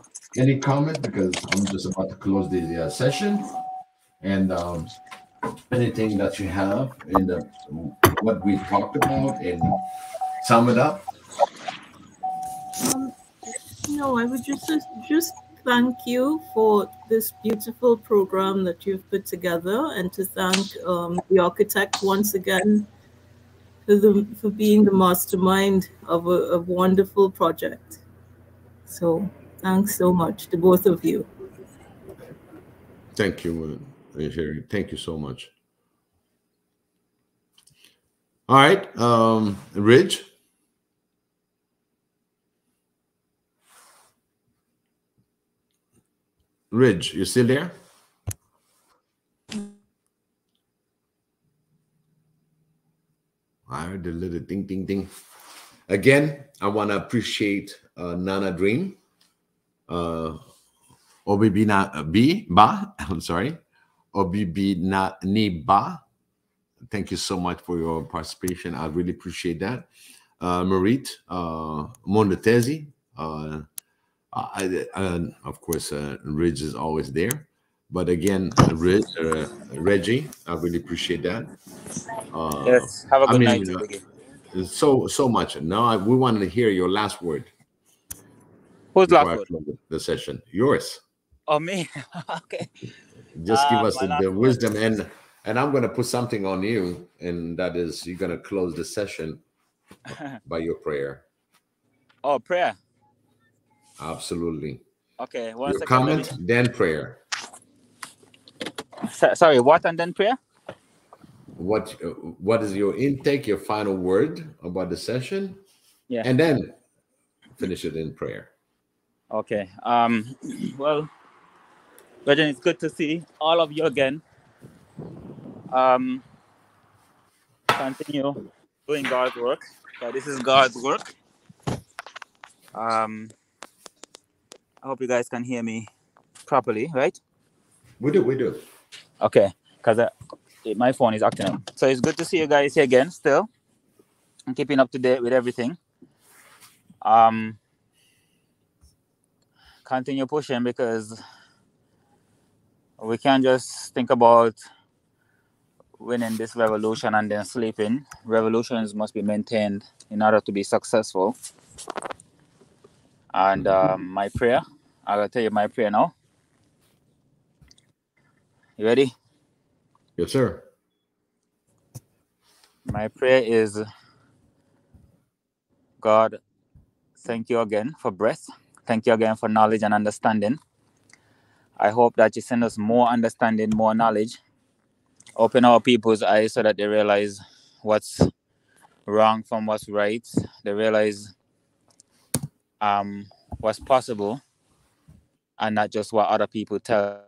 comment? Because I'm just about to close the session, and anything that you have in the what we talked about and sum it up. No, I would just thank you for this beautiful program that you've put together, and to thank the architect once again for being the mastermind of a wonderful project. So thanks so much to both of you. Thank you, Sherry. Thank you so much. All right, Ridge. Ridge, you still there? I heard the little ding, ding, ding. Again, I want to appreciate Nana Dream, Ba. I'm sorry, Ba. Thank you so much for your participation. I really appreciate that. Marit Mondatezi, of course, Ridge is always there. But again, Reggie, I really appreciate that. Yes, have a good night. So much. Now we want to hear your last word. Who's last word? The session. Yours. Oh, me? Okay. Just give us the wisdom, and I'm going to put something on you, and that is you're going to close the session by your prayer. Oh, prayer. Absolutely. Okay. Your comment, then prayer. Sorry, what and then prayer? What is your intake, your final word about the session? Yeah. And then finish it in prayer. Okay. Well, Reggie, it's good to see all of you again. Continue doing God's work. So this is God's work. I hope you guys can hear me properly, right? We do. Okay, because my phone is acting up. So it's good to see you guys here again still. I'm keeping up to date with everything. Continue pushing, because we can't just think about winning this revolution and then sleeping. Revolutions must be maintained in order to be successful. And my prayer, I will tell you my prayer now. You ready? Yes, sir. My prayer is, God, thank you again for breath. Thank you again for knowledge and understanding. I hope that you send us more understanding, more knowledge. Open our people's eyes so that they realize what's wrong from what's right. They realize what's possible and not just what other people tell.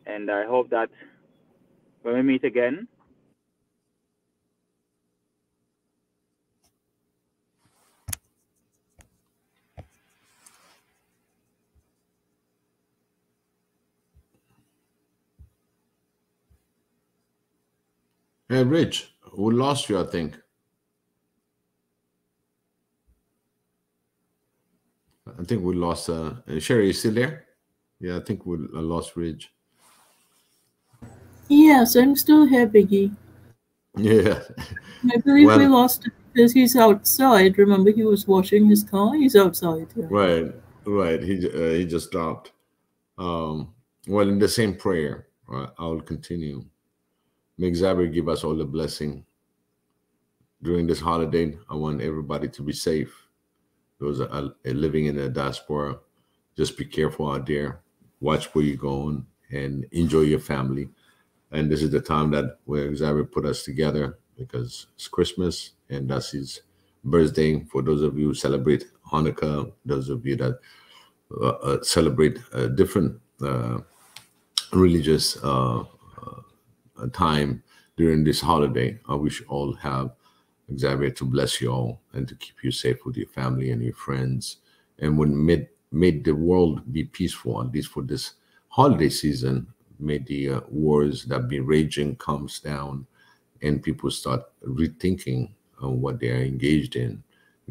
And I hope that when we meet again, Hey, Rich, we lost you, I think. I think we lost Sherry, you still there? Yeah, I think we lost Ridge. Yes, I'm still here, Biggie. Yeah. I believe we lost him because he's outside. Remember, he was washing his car. He's outside. Yeah. Right. He just stopped. Well, in the same prayer, I will continue. May Xavier give us all the blessing during this holiday. I want everybody to be safe. Those are living in the diaspora, just be careful out there. Watch where you're going and enjoy your family. And this is the time that where Xavier put us together, because it's Christmas and that's his birthday. For those of you who celebrate Hanukkah, those of you that celebrate different religious time, during this holiday. I wish all have Xavier to bless you all and to keep you safe with your family and your friends. And when made the world be peaceful, at least for this holiday season, may the wars that be raging calms down and people start rethinking on what they are engaged in.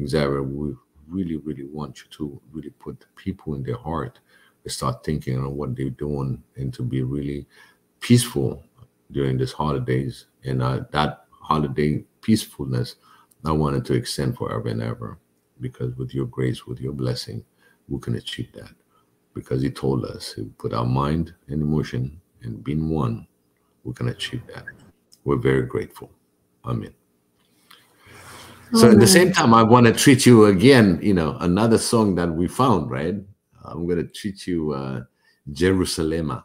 Xavier, we really, really want you to really put people in their heart to start thinking on what they're doing and to be really peaceful during these holidays. And that holiday peacefulness, I wanted to extend forever and ever, because with your grace, with your blessing, we can achieve that. Because he told us, he put our mind and emotion and being one, we can achieve that. We're very grateful. Amen. So at the same time, I want to treat you again, another song that we found, right? I'm going to treat you Jerusalem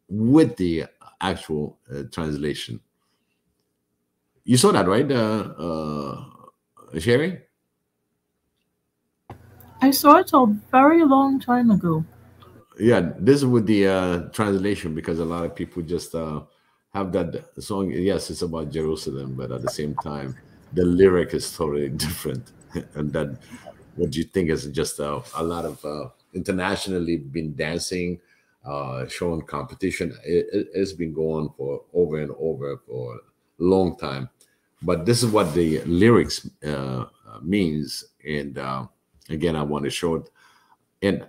with the actual translation. You saw that, right, Sherry? I saw it a very long time ago. Yeah, this is with the translation, because a lot of people just have that song. Yes, it's about Jerusalem, but at the same time, the lyric is totally different. And that what you think is just a lot of internationally been dancing, showing competition. It's been going for over and over for a long time. But this is what the lyrics means. And again, I want to show it. And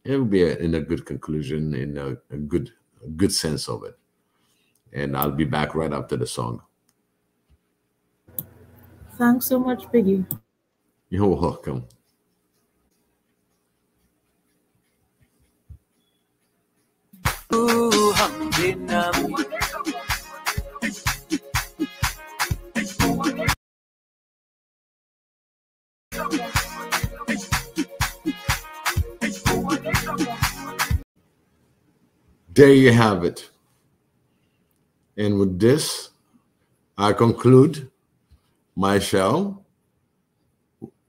it will be in a good conclusion, in a good sense of it. And I'll be back right after the song. Thanks so much, Biggie. You're welcome. There you have it. And with this, I conclude my show.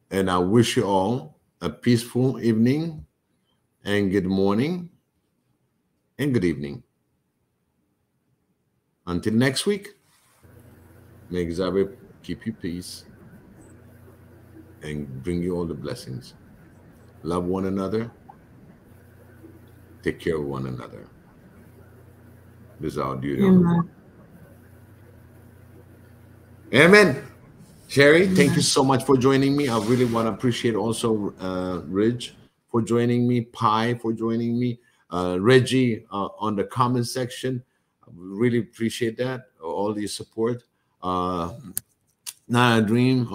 And I wish you all a peaceful evening and good morning and good evening. Until next week, may Xavier keep you peace and bring you all the blessings. Love one another. Take care of one another. This is our duty. Amen. Amen. Sherry, thank you so much for joining me. I really want to appreciate also Ridge for joining me, Pi for joining me, Reggie on the comment section. I really appreciate that, all your support. Naya Dream,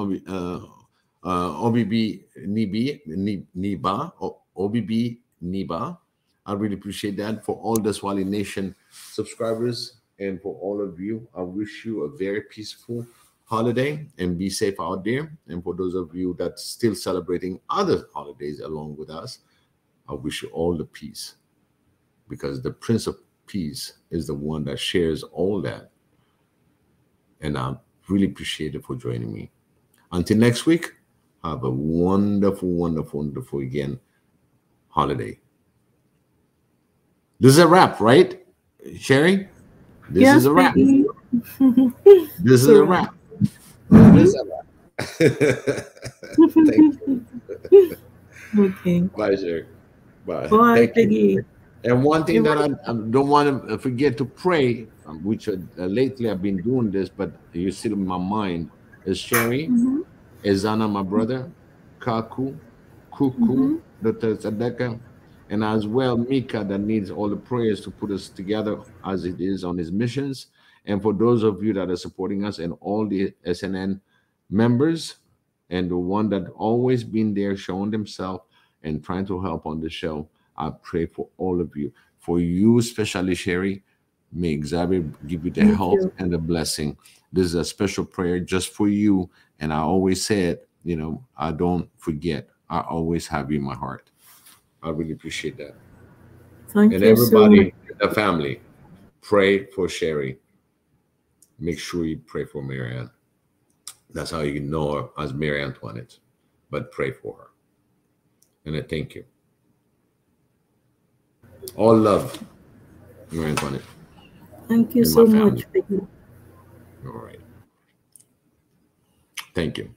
OBB Niba, OBB Niba. I really appreciate that. For all the Swahili Nation subscribers and for all of you, I wish you a very peaceful holiday and be safe out there. And for those of you that's still celebrating other holidays along with us, I wish you all the peace, because the Prince of Peace is the one that shares all that. And I really appreciate it for joining me. Until next week, have a wonderful, wonderful, wonderful again holiday. This is a wrap, right, Sherry? This is a wrap. This is a wrap. This is a wrap. Thank you. Okay. Bye, Sherry. Bye. Bye, Thank you. Peggy. And one thing that I don't want to forget to pray, which lately I've been doing this, but you still in my mind, is Sherry, Ezana, my brother, Kaku, Kuku, Dr. Sadeka, and as well Mika, that needs all the prayers to put us together as it is on his missions. And for those of you that are supporting us and all the SNN members and the one that always been there showing themselves and trying to help on the show, I pray for all of you. For you, especially Sherry, may Xavier give you the health and the blessing. This is a special prayer just for you. And I always say it, I don't forget. I always have you in my heart. I really appreciate that. Thank and you everybody so in the family, pray for Sherry. Make sure you pray for Marianne. That's how you know her as Mary Antoinette. But pray for her. And I thank you. All love, Mary Antoinette. Thank you so much, Peggy. All right. Thank you.